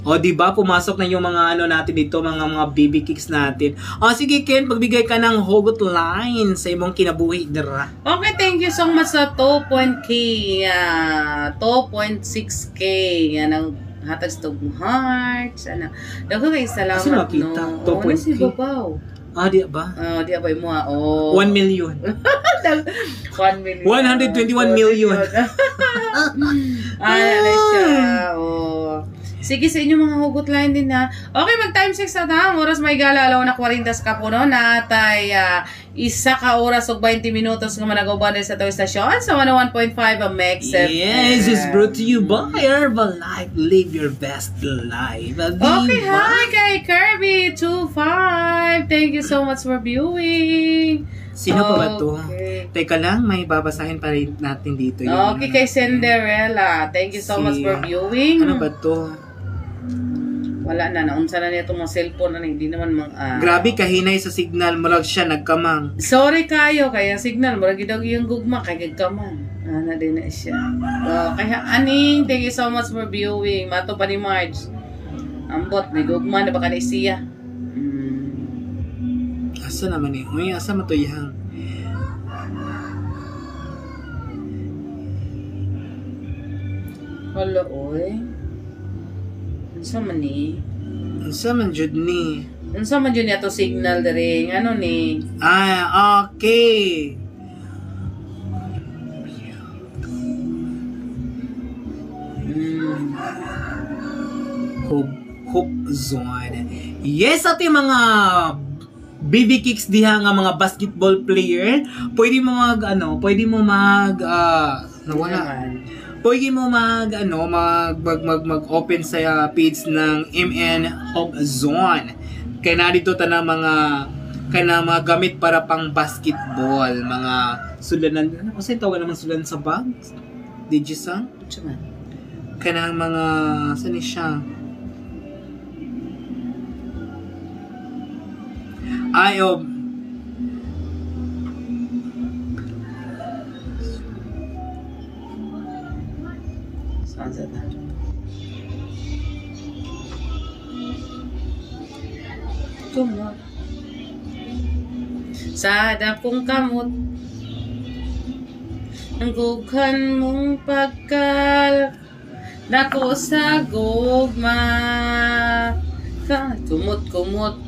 Speaker 2: Diba, pumasok na yung mga natin dito, mga baby kicks natin. Sige, Ken, pagbigay ka ng hugot line sa imong kinabuhi, dira.
Speaker 1: Okay, thank you so much sa 2.6K. Ang hatag sa hearts. Dago kayo salamat.
Speaker 2: Kasi makita, 2.k.
Speaker 1: Si Babaw.
Speaker 2: Di ba?
Speaker 1: Di ba mo?
Speaker 2: 1 million.
Speaker 1: 1 million.
Speaker 2: 121 million.
Speaker 1: Siya. Sige sa inyo mga hugot line din ha. Okay, mag time 6 na ta. Oras may gala, alaw na 40 ka po no. Natay isa ka oras o 20 minutos nga managaw sa ito istasyon sa 101.5 ang Mex FM.
Speaker 2: Yes, it's brought to you by Herbalife. Live your best life.
Speaker 1: Okay, hi kay Kirby25. Thank you so much for viewing.
Speaker 2: Sino pa ba to? Teka lang, may babasahin pa rin natin dito.
Speaker 1: Okay, kay Cinderella. Thank you so much for viewing.
Speaker 2: Ano ba to?
Speaker 1: Wala na, naunsa na niya itong mga cellphone na hindi naman
Speaker 2: Grabe, kahinay sa signal, murag siya nagkamang.
Speaker 1: Sorry kayo, kaya signal, murag daw yung gugma, kaya gagkamang. Na din na siya. Kaya Aning, thank you so much for viewing. Mato pa ni Marge. Ambot, may gugma na baka na siya.
Speaker 2: Asa naman eh? Uy, asa matuyahang?
Speaker 1: Hala, oy. Unsa man ni?
Speaker 2: Unsa man jud ni?
Speaker 1: Unsa man jud niya to signal dere? Ano ni?
Speaker 2: Okay. Hook Zone. Yes, ating mga BB Kicks diha nga mga basketball player, pwede mo mag-open sa page ng MN Hook Zone. Kaya narito tanang mga gamit para pang basketball, mga sulanan, kasi tawag naman sulanan sa bag? Digisang? Kaya mga, saan siya?
Speaker 1: Saan sa ta? Kumot. Sa dakong kamot, ang gughan mong pagkal, dako sa gugma, kumot.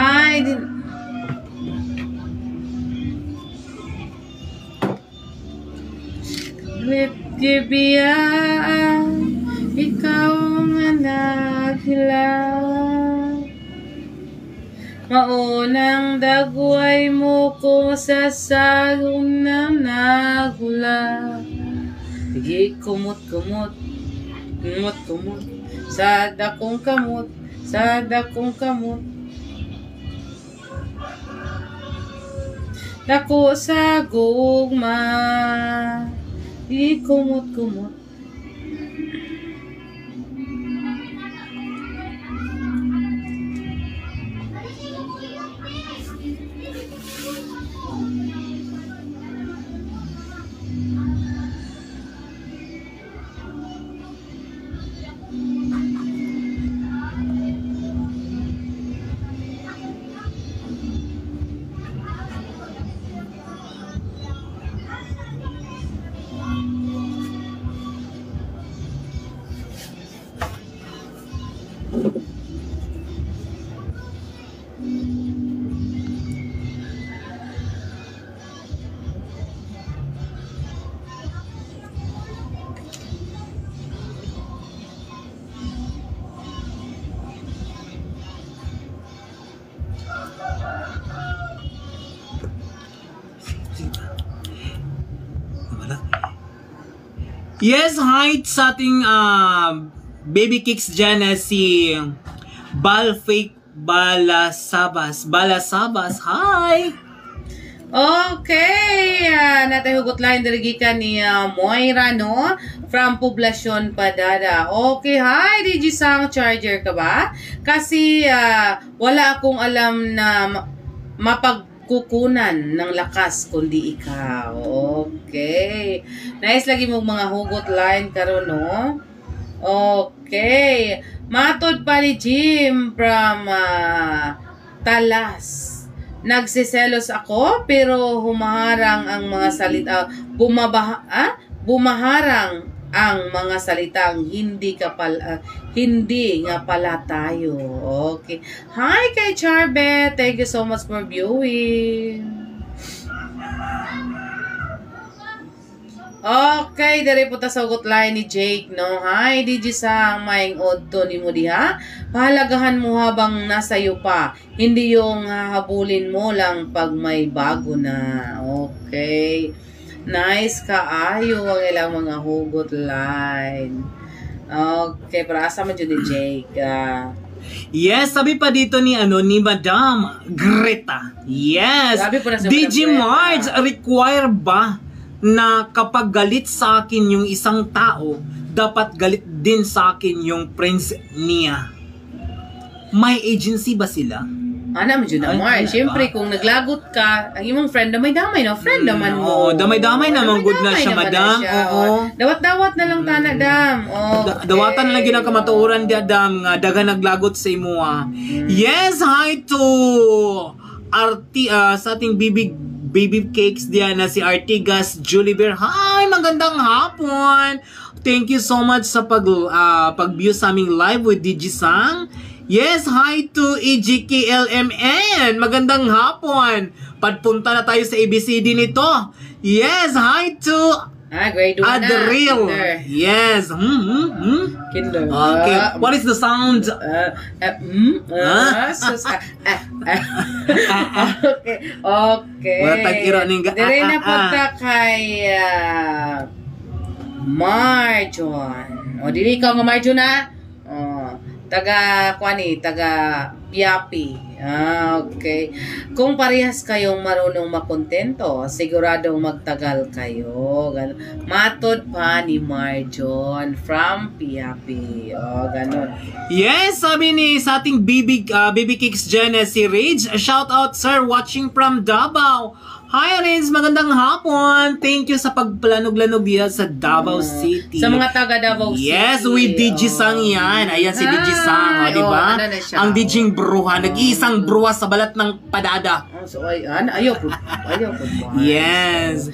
Speaker 1: Ay, din. With gibiyaan, ikaw ang naghilang. Maunang dagway mo ko sa sagong na nagula. Sige, kumot. Sa dakong kamot. Dako sa gugma, kumot.
Speaker 2: Yes, hi sa ating baby kicks dyan na si Balasabas, hi!
Speaker 1: Okay, natay hugot line dirigikan ni Moira, no? From Poblacion Padada. Okay, hi, Digisang, charger ka ba? Kasi wala akong alam na mapagkukunan ng lakas kundi ikaw. Okay. Nice lagi mo mga hugot line karon, no? Okay. Matod pa ni Jim from Talas. Nagsiselos ako pero humaharang ang mga salita, bumaharang ang mga salitang hindi nga pala tayo. Okay. Hi kay Charbet. Thank you so much for viewing. Okay, dere po ta sa hugot line ni Jake, no? Hi, DJ sang maing odto ni mo diha. Pahalagahan mo habang nasa iyo pa. Hindi yung habulin mo lang pag may bago na. Okay. Nice kaayo ang ilang mga hugot line. Okay, para asa man dyan ni Jake.
Speaker 2: Yes, sabi pa dito ni Madam Greta. Yes.
Speaker 1: Sabi po na si
Speaker 2: DJ
Speaker 1: Madam
Speaker 2: Marge, require ba na kapag galit sa akin yung isang tao, dapat galit din sa akin yung friends niya? May agency ba sila?
Speaker 1: Ano mo dyan naman? Siyempre, kung naglagot ka, ang imong friend, damay-damay, no? Friend naman mo.
Speaker 2: Oo, damay-damay naman, good na siya, madam. Oo.
Speaker 1: Dawat-dawat na lang tana, dam.
Speaker 2: Dawatan na lang ginagkamatuuran di, dam, nga daga naglagot sa imo, Yes, hi to sa ating baby cakes diyan na si Artigas Juliver. Hi, magandang hapon. Thank you so much sa pag-view sa aming live with Digisang. Yes, hi to EGKLMN. Magandang hapon. Padpunta na tayo sa ABCD nito. Yes, hi to
Speaker 1: grade 1 na.
Speaker 2: Adril.
Speaker 1: Kinder.
Speaker 2: Yes.
Speaker 1: Kinder.
Speaker 2: Okay. What is the sound?
Speaker 1: Okay.
Speaker 2: Wala tag-iro ning
Speaker 1: Dire na punta kay Marjon. O, dili ka nga Marjon na? Taga Piapi. Okay. Kung parehas kayong marunong makontento, siguradong magtagal kayo. Ganun. Matod pa ni Marjon from Piapi. Ganun.
Speaker 2: Yes, sabi ni sa ating BB Kicks dyan si Rage. Shout out sir, watching from Davao. Hi Rage, magandang hapon. Thank you sa pagplanog-lanog diyan sa Davao City.
Speaker 1: Sa mga taga Davao City.
Speaker 2: Yes, with DJ Sang yan. Ayan si DJ Sang, di ba?
Speaker 1: Ano na siya?
Speaker 2: Ang DJ bruha, nag-iisang bruha sa balat ng padada.
Speaker 1: So ayaw po.
Speaker 2: Yes.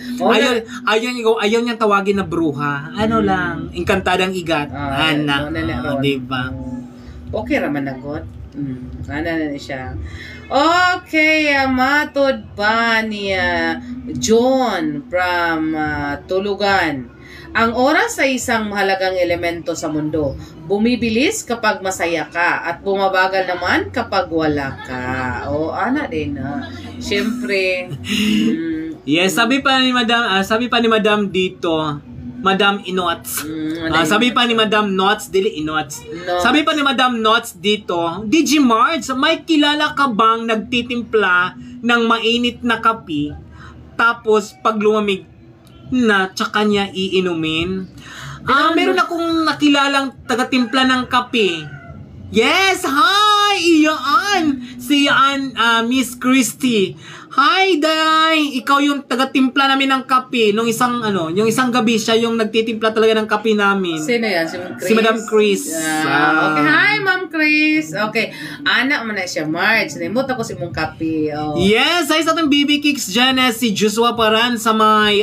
Speaker 2: Ayaw niyang tawagin na bruha. Ano lang, inkantadang igat. Di ba?
Speaker 1: Okay raman nagot. Ano na siya. Okay, matod pa ni John from Tulugan. Ang oras ay isang mahalagang elemento sa mundo. Bumibilis kapag masaya ka at bumabagal naman kapag wala ka. Ana din Siyempre.
Speaker 2: Yes, sabi pa ni Madam dito, Madam Inots. Sabi pa ni Madam Nots, dili Inots. Sabi pa ni Madam Nots dito, DJ Marge, may kilala ka bang nagtitimpla ng mainit na kape, tapos pag lumamig na, tsaka niya iinumin? Meron akong nakilalang taga-timpla ng kape. Yes, hi! Iyaan! Si Miss Christy. Hi, Day! Ikaw yung taga-timpla namin ng kape. Yung isang gabi, siya yung nagtitimpla talaga ng kape namin.
Speaker 1: Sino yan? Si Ma'am Chris?
Speaker 2: Si Madam Chris.
Speaker 1: Okay, hi, Ma'am Chris. Okay, anak mo na siya, Marge. Naimot ako si mong kape.
Speaker 2: Yes, ay sa ating BB Kicks dyan, si Joshua Paran sa may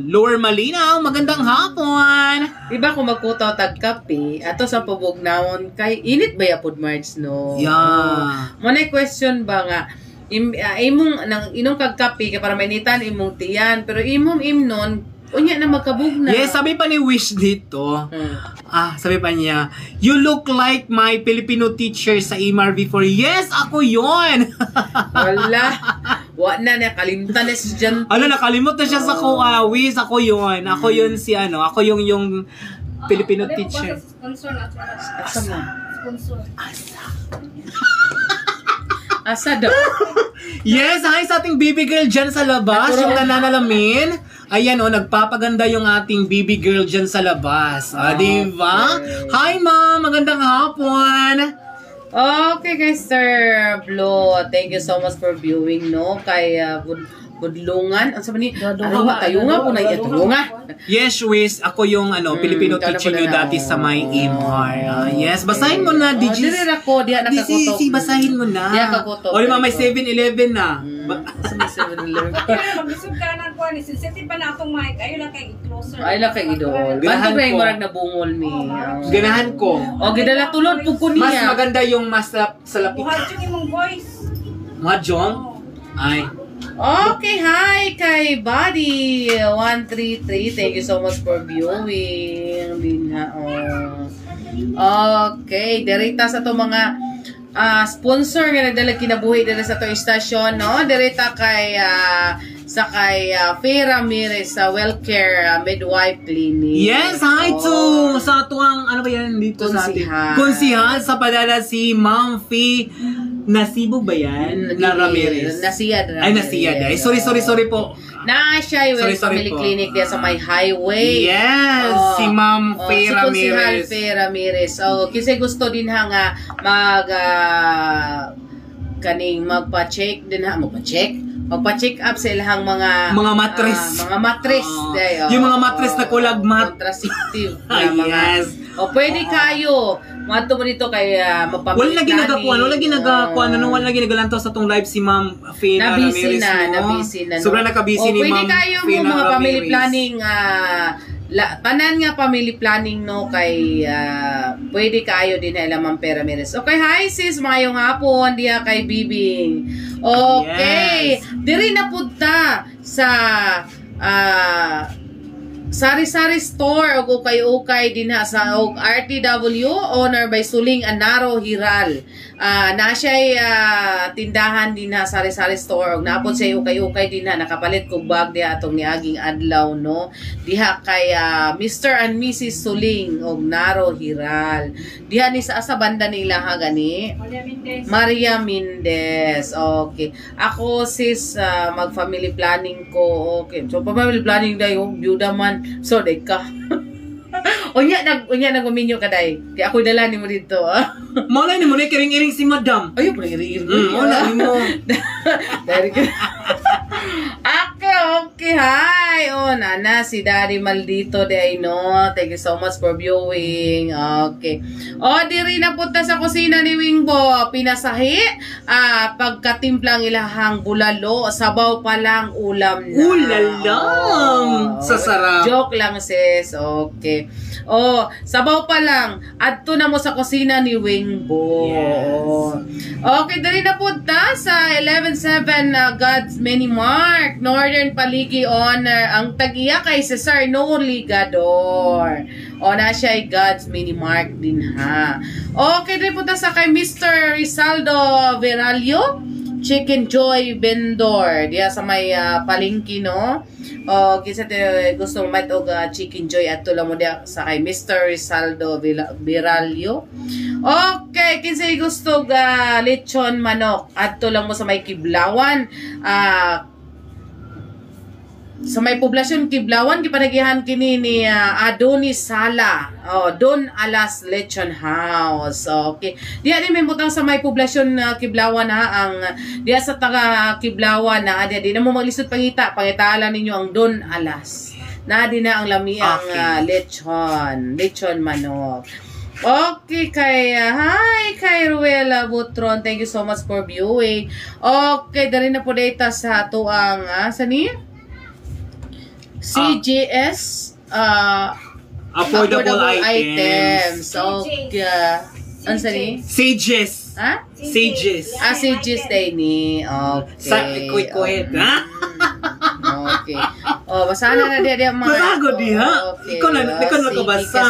Speaker 2: Lower Malinaw. Magandang hapon.
Speaker 1: Diba kung magkutaw tag-kape, ato sa pabugnaon, kay init ba yapod, Marge, no?
Speaker 2: Yeah.
Speaker 1: Muna question ba nga, inong kagkape kay para mainitan imong tiyan, pero imnon unya na magkabugna.
Speaker 2: Yes, sabi pa ni Wish dito. Sabi pa niya, you look like my Filipino teacher sa EMAR before. Yes, ako yon.
Speaker 1: Wala na kalimtan na si Jan.
Speaker 2: Nakalimot na siya sa Wish, ako yon. Ako yon ako yung Filipino teacher.
Speaker 1: Asa mo? Asa daw?
Speaker 2: Yes, hi sa ating baby girl dyan sa labas, yung nananalamin. Ayan nagpapaganda yung ating baby girl dyan sa labas. Diba? Hi ma'am, magandang hapon.
Speaker 1: Okay guys, Sir Blo, thank you so much for viewing, no? Kay Budlungan, ang sabi ni, tayo nga po na tulungan.
Speaker 2: Yes, Wiz, ako yung Filipino teacher nyo dati sa may EMAR. Yes, basahin mo na, DJ.
Speaker 1: Dire ako, diya nakakutok.
Speaker 2: Basahin mo na.
Speaker 1: Diya nakakutok.
Speaker 2: O, may 7-Eleven na.
Speaker 1: Sa may 7-Eleven.
Speaker 3: Mag-isog ka na ko, sensitive pa na itong mic. Ayaw lang kay i-closer.
Speaker 1: Ayaw lang kay idol. Ba't ba yung marag nabungol ni?
Speaker 2: Ganahan ko.
Speaker 1: Gidala tulod po ko niya.
Speaker 2: Mas maganda yung mas sa lapit.
Speaker 3: Buhat yung imong voice.
Speaker 2: Mahadjong? Ay.
Speaker 1: Okay, hi kay Buddy133. Thank you so much for viewing. Okay, direkta sa to mga sponsor nga nagdala kinabuhi dito sa to istasyon, no? Direkta kay Faye Ramirez sa Wellcare Midwife Clinic.
Speaker 2: Yes, hi to sa tuwang ano ba yan dito sa atin? Konsihal sa padala si Ma'am Faye Nasibo ba yan? Na Ramirez.
Speaker 1: Nasiyad.
Speaker 2: Ay, Nasiyad. Ay, sorry po.
Speaker 1: Na siya yung Family Clinic diya sa may highway.
Speaker 2: Yes, si Ma'am Faye Ramirez.
Speaker 1: Si Faye Ramirez. Kasi gusto din nga magpa-check din magpa-check up sa ilang mga mattress.
Speaker 2: Yung mga mattress na kulag
Speaker 1: contraceptive na mga. Pwede kayo. Mato mo dito kay
Speaker 2: Wala
Speaker 1: mapamili
Speaker 2: ginagakuan. Wala ginagalantaw sa tong live si Ma'am Faye Ramirez.
Speaker 1: Nabisi na.
Speaker 2: Sobrang nakabisi ni Ma'am
Speaker 1: Pwede kayo mo mga family planning tanan nga family planning, no, kay pwede kaayo din na ilamang pera Miris. Okay, hi sis, mayong hapon diha kay Bibing. Okay, diri na punta sa Sari-sari store og ukay-ukay din ha sa og RTW owner by Suling Anaro Hiral. Na siya tindahan din ha sari-sari store og naapod siya ukay-ukay din ha nakapalit kog bag diha atong niaging adlaw no. Diha kay Mr. and Mrs. Suling og Naro Hiral. Diha ni sa banda nila ha gani. Maria Mendez. Okay. Ako sis mag-family planning ko. Okay. So family planning dayo byuda man. So, day ka. unya nag-uminyo ka, day. Kaya ako dala ni mo dito.
Speaker 2: Malay ni mo na kiring-iring si madam.
Speaker 1: Ayun, iring-iring.
Speaker 2: Wala ni mo.
Speaker 1: Dari ka. Okay, hi. Nana, si Daddy Maldito day, no? Thank you so much for viewing. Okay. Diri na punta sa kusina ni Wingbo. Pinasahi. Pagkatimplang ilahang bulalo. Sabaw pa lang, ulam na.
Speaker 2: Ulalang! Sasarap.
Speaker 1: Joke lang, sis. Okay. Sabaw pa lang. Adto na mo sa kusina ni Wingbo.
Speaker 2: Yes.
Speaker 1: Okay, diri na punta sa 11-7 God's Mini Mark. Northern Paligi Honor. Ang tagiya kay Cesar No Ligador. Na siya ay God's Mini Mark din ha. Okay, diri punta sa kay Mr. Rizaldo Veralio. Chicken Joy Vendor. Diya sa may palengke no. Kisa gusto mo mat og Chicken Joy at lang mo diya sa kay Mr. Rizaldo Veralio. Okay, kinsa gusto lechon manok at lang mo sa may Kiblawan. Sa may poblasyon Kiblawan gipanagihan kini ni Adonis Sala. Don Alas Lechon House. Okay. Diya ni may butang sa may poblasyon Kiblawan ha ang diya sa taga Kiblawan na diya di na mo maglisod pangitaalan ninyo ang Don Alas. Na di na ang lami ang lechon manok. Okay, hi kay Ruela Butron. Thank you so much for viewing. Okay, dali na po data sa ato ang sani? CGS
Speaker 2: affordable items.
Speaker 1: Okay. Ano sani?
Speaker 2: Sages.
Speaker 1: Ha?
Speaker 2: Sages.
Speaker 1: Sages day ni. Okay.
Speaker 2: Sa kuit-kuit. Ha?
Speaker 1: Okay. Basahan na dia mga.
Speaker 2: Basago diha. Ikaw na kabasa.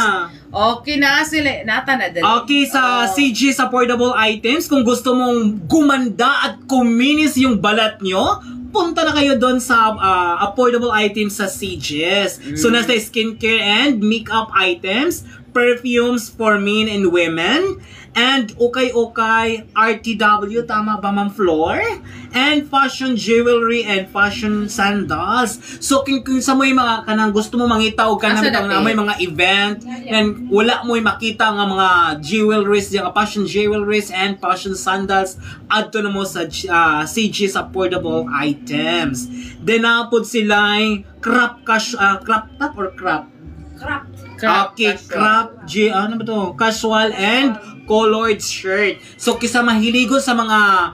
Speaker 1: Okay na sila. Nata na dali.
Speaker 2: Okay, sa CGS affordable items, kung gusto mong gumanda at kuminis yung balat nyo, punta na kayo doon sa affordable items sa CGS. So, nasa skincare and makeup items, perfumes for men and women, and ukay-ukay RTW, tama ba ma'am Floor? And fashion jewelry and fashion sandals. So, kung sa mo yung mga kanang gusto mo mangita o kanang may mga event, and wala mo yung makita nga mga jewelries, yung fashion jewelries and fashion sandals, adto na mo sa CG's affordable items. Then, napod sila crop top or crop? Okay, crop, ano ba to? Casual and colored shirt. So, kisa mahiligo sa mga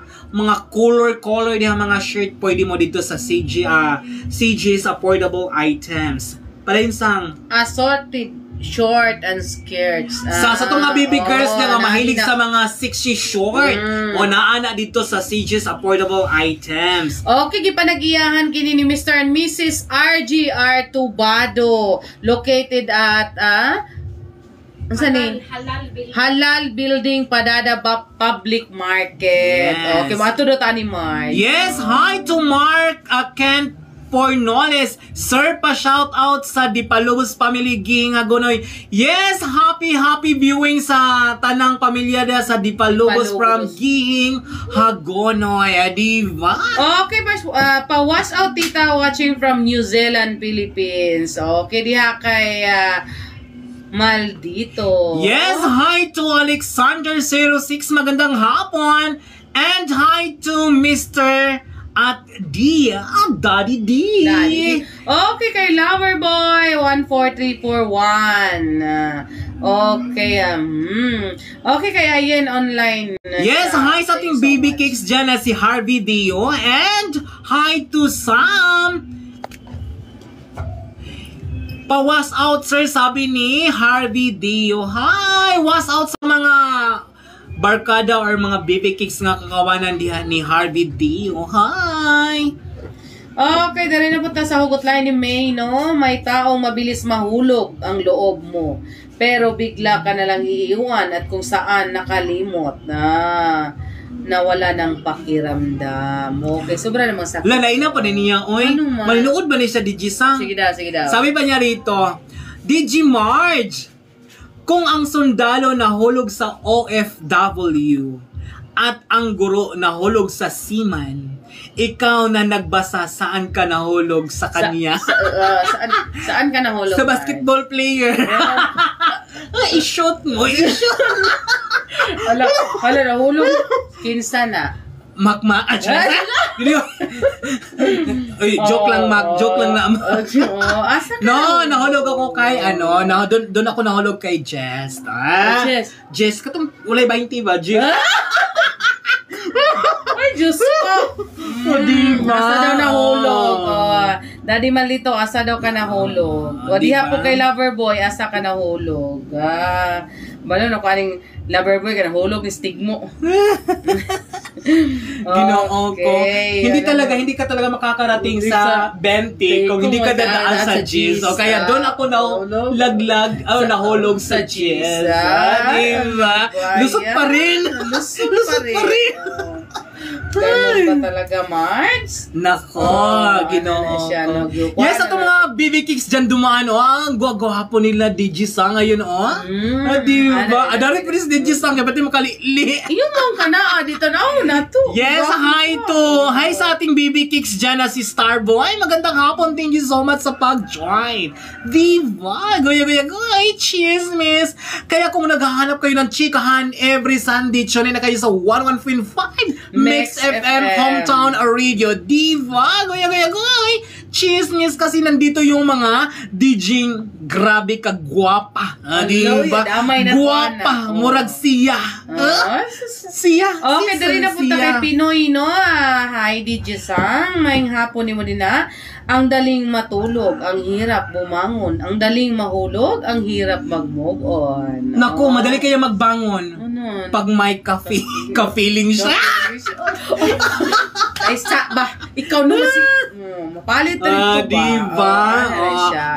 Speaker 2: color diha mga shirt, pwede mo dito sa CG's affordable items. Palain sang
Speaker 1: assorted short and skirts.
Speaker 2: Sa itong mga baby girls na mahilig sa mga sexy short, o naana dito sa CG's affordable items.
Speaker 1: Okay, gipanagiyahan kini ni Mr. and Mrs. RGR Tubado, located at Halal Building, Padada Public Market.
Speaker 2: Yes.
Speaker 1: Okay, matudot ani Mark.
Speaker 2: Yes, hi to Mark Kent Pornoles. Sir, pa-shout out sa Dipalubos family Gingagonoy. Yes, happy viewing sa tanang pamilya da sa Dipalubos from Gihing Hagonoy. Diba?
Speaker 1: Okay, pa-wash out tita watching from New Zealand, Philippines. Okay, diha kay Maldito.
Speaker 2: Yes, hi to Alexander06. Magandang hapon. And hi to Mr. at Daddy D.
Speaker 1: Okay, kay Loverboy 14341. Okay, okay, kay Ayen online.
Speaker 2: Yes, hi sa ating baby cakes dyan na si Harvey Dio. And hi to Sam. Pawas out, sir, sabi ni Harvey Dio. Hi! Hi, what's out sa mga barkada or mga BB Kicks nga kakawanan diha ni Harvey D. Oh, hi!
Speaker 1: Okay, dali na punta sa hugot line ni May, no? May taong mabilis mahulog ang loob mo. Pero bigla ka na lang iiwan at kung saan nakalimot na nawala ng pakiramdam. Okay, sobra namang sakit.
Speaker 2: Lalay na pa rin niya, oy.
Speaker 1: Ano man?
Speaker 2: Malinood ba niya sa Digisang?
Speaker 1: Sige daw.
Speaker 2: Sabi pa niya rito, Digi Marge, kung ang sundalo nahulog sa OFW at ang guro nahulog sa seaman, ikaw na nagbasa saan ka nahulog sa kanya?
Speaker 1: Saan ka nahulog?
Speaker 2: Sa basketball player. I-shoot mo.
Speaker 1: Hala, nahulog. Kinsa na.
Speaker 2: Makma. Uy, joke lang, Mac. Joke lang na.
Speaker 1: Asa ka?
Speaker 2: No, nahulog ako kay, doon ako nahulog kay Jess.
Speaker 1: Jess?
Speaker 2: Jess, katong ulay 20 ba? Jess?
Speaker 1: Ay, Diyos ko.
Speaker 2: O, diba?
Speaker 1: Asa daw nahulog. Daddy Malito, asa daw ka nahulog. O, diha po kay Loverboy, asa ka nahulog. Balo na ko aning Loverboy ka nahulog ni Stigmo.
Speaker 2: Ginoo ko. Hindi ka talaga makakarating sa 20 kung hindi ka dadaan sa G's. O kaya doon ako nahulog sa G's. Diba? Lusot pa rin.
Speaker 1: Ganun ba talaga, Marge?
Speaker 2: Nako, Ginoo ko. Yes,
Speaker 1: Ano
Speaker 2: ato mga BB Kicks dyan dumaan, ang gwapo nila Digisa ngayon, diba? Adari pa rin si Digisa, ba't yung makalili?
Speaker 1: Yung mga ka na, dito na to.
Speaker 2: Yes, hi sa ating BB Kicks dyan na si Starboy. Magandang hapon, thank you so much sa pag-join. Diba? Goy, chismis. Kaya kung naghahanap kayo ng chikahan every Sunday, tune na kayo sa 101.5 Mix FM Hometown Radio. Diba? Goy. Chismis kasi nandito yung mga DJing grabe ka guwapa. Diba? Guwapa. Murag siya. Siya.
Speaker 1: Okay, dali na punta kay Pinoy, no? Hi, DJ Sang. Maing hapon ni mo din na. Ang daling matulog, ang hirap bumangon. Ang daling mahulog, ang hirap mag-move on.
Speaker 2: Naku, madali kaya magbangon.
Speaker 1: Ano?
Speaker 2: Pag may ka-feeling siya.
Speaker 1: Ay, ba? Ikaw naman si... mapalit na rin ko ba?
Speaker 2: Diba?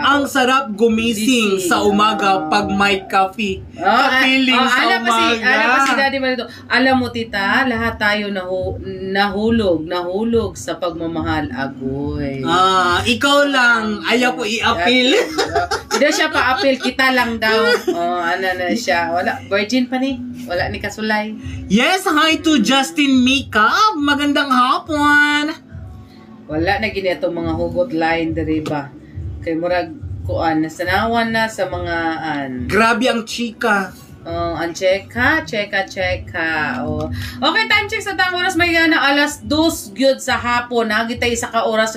Speaker 2: Ang sarap gumising sa umaga pag may coffee. Ka-feeling sa umaga.
Speaker 1: Alam pa si Daddy Marito. Alam mo, tita, lahat tayo nahulog sa pagmamahal. Agoy.
Speaker 2: Ikaw lang. Ayaw ko i-appeal.
Speaker 1: Hindi siya pa-appeal. Kita lang daw. Ano na siya. Wala. Virgin pa ni. Wala ni kasulay.
Speaker 2: Yes, hi to Justin Mika. Magandang hapon.
Speaker 1: Wala na gini itong mga hugot line diri ba. Kay murag kuan nasanawan na sa mga
Speaker 2: Grabe ang chika.
Speaker 1: Ang cheka. Okay, time check sa tang oras may na alas 2 gyud sa hapon. Nagitay isa ka oras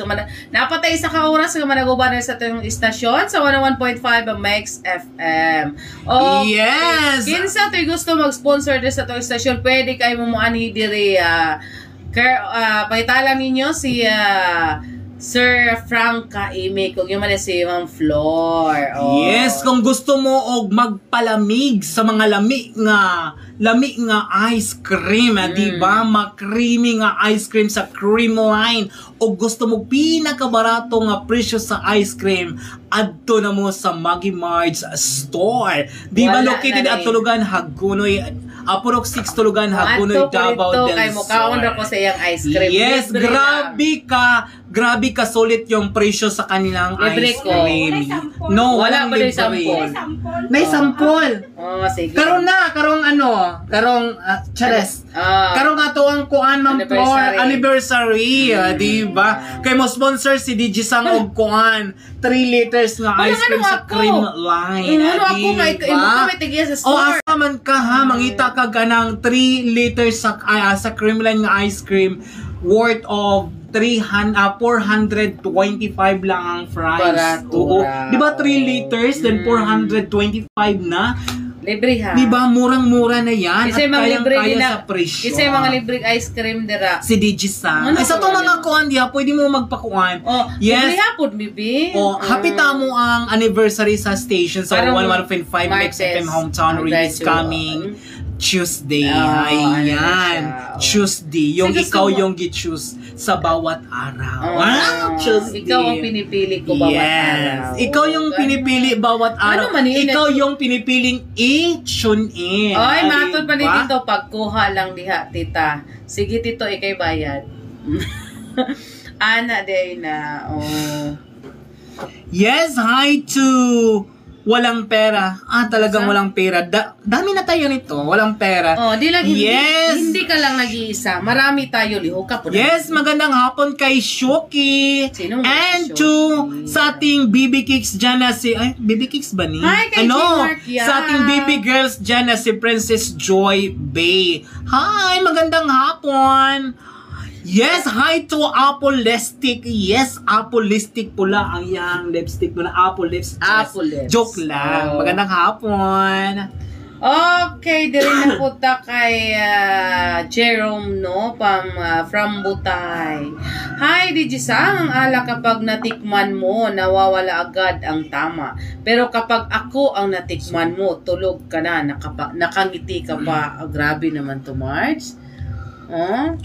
Speaker 1: napatay isa ka oras nga managuban sa atong istasyon sa 101.5 Mix FM.
Speaker 2: Yes.
Speaker 1: Kinsa toy gusto mag-sponsor din sa atong istasyon, pwede kay mo moani diri pakitalan ninyo si Sir Frank Kaime kung yung si Ma'am Flor.
Speaker 2: Yes, kung gusto mo og magpalamig sa mga lami nga ice cream, diba? Ma-creamy nga ice cream sa Cream Line o gusto mo pinakabarato nga presyo sa ice cream, adto na mo sa Maggie Marge Store. Diba? Located at Tulugan, Hagunoy, Purok 6 Tulugan, Hagunoy, Davao del Sur.
Speaker 1: Kay mukaon ra ko sa iyang ice cream.
Speaker 2: Yes, grabe ka sulit yung presyo sa kanilang ice cream. No,
Speaker 1: wala ba yung sample?
Speaker 2: May sample.
Speaker 1: Sige.
Speaker 2: Karong chares. Karong ato ang kuan Ma'am Flor anniversary, di ba? Kay mo sponsor si DJ Sang og kuan 3 liters nga ice cream sa Cream Line.
Speaker 1: Ako may tigiya sa store.
Speaker 2: Asaman ka ha, mangita ka ganang 3 liters sa Cream Line nga ice cream worth of 425 lang ang price.
Speaker 1: Barato.
Speaker 2: Di ba 3 liters then 425 na?
Speaker 1: Libre ha.
Speaker 2: Di ba? Murang-mura na yan.
Speaker 1: Kasi
Speaker 2: At
Speaker 1: mga libre
Speaker 2: kayang-kaya
Speaker 1: din
Speaker 2: sa presyo.
Speaker 1: Kasi mga libre ice cream dira.
Speaker 2: Si Digi-san.
Speaker 1: Ano
Speaker 2: Ay, sa
Speaker 1: po
Speaker 2: itong
Speaker 1: yan?
Speaker 2: mga kuhan diha, pwede mo magpakuhan.
Speaker 1: Oh,
Speaker 2: Yes.
Speaker 1: libre hapon, bibi.
Speaker 2: O, hapita mo ang anniversary sa station sa
Speaker 1: Parang
Speaker 2: 101.5 Mix
Speaker 1: Martes.
Speaker 2: FM Hometown
Speaker 1: Ang
Speaker 2: release
Speaker 1: graduate.
Speaker 2: coming Tuesday.
Speaker 1: Oh, ano
Speaker 2: Ayan.
Speaker 1: siya. Oh.
Speaker 2: Tuesday. Yung
Speaker 1: Sige,
Speaker 2: ikaw
Speaker 1: gusto mo-
Speaker 2: yung gi-choose sa bawat araw.
Speaker 1: Oh,
Speaker 2: Tuesday.
Speaker 1: ikaw ang pinipili ko bawat araw.
Speaker 2: Ikaw yung pinipili bawat araw.
Speaker 1: Ano man yun?
Speaker 2: Ikaw yung pinipiling i-tune in.
Speaker 1: Ay, matod pa ni
Speaker 2: Diba?
Speaker 1: dito, pagkuha lang diha, tita. Sige, tito, ikay bayad. Ana, day na. Oh.
Speaker 2: Yes, hi to walang pera. Talagang walang pera. Dami na tayo nito. Walang pera.
Speaker 1: Oh, di lang,
Speaker 2: Yes.
Speaker 1: hindi ka lang nag-iisa. Marami tayo, liho ka po.
Speaker 2: Yes, magandang hapon kay Shoki.
Speaker 1: Sino
Speaker 2: And
Speaker 1: si
Speaker 2: to
Speaker 1: Shoki?
Speaker 2: sa ating BB Kicks dyan na si... Ay, BB Kicks ba ni?
Speaker 1: Hi, kay G-Mark yan.
Speaker 2: Sa ating BB Girls dyan na si Princess Joy Bay. Hi, magandang hapon. Yes, hi to Apple Lipstick. Yes, Apple Lipstick pula ang yang lipstick mo na Apple Lips.
Speaker 1: Apple Lips.
Speaker 2: Joke lang.
Speaker 1: Oh.
Speaker 2: Magandang hapon.
Speaker 1: Okay, diri na po ta kay Jerome, no? From Butay. Hi, Digi-san. Ang ala kapag natikman mo, nawawala agad ang tama. Pero kapag ako ang natikman mo, tulog ka na, nakangiti ka pa. Grabe naman to, Marge. Oh?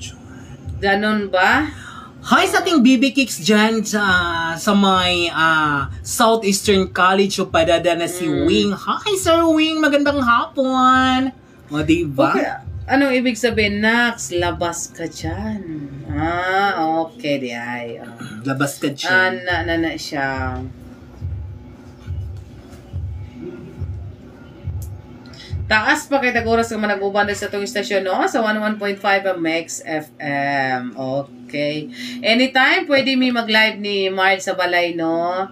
Speaker 1: Ganon ba?
Speaker 2: Hi sa ating BB Kicks dyan sa may Southeastern College o padada na si Wing. Hi, Sir Wing. Magandang hapon. O, diba?
Speaker 1: Okay. Anong ibig sabihin, Nax? Labas ka dyan. Okay, di ay.
Speaker 2: Labas ka dyan.
Speaker 1: Na siya. Taas pa kay Taguras kung manag-ubanda sa itong istasyon, no? Sa 101.5 ang Mix FM. Okay. Anytime, pwede mi mag-live ni Marge sa balay, no?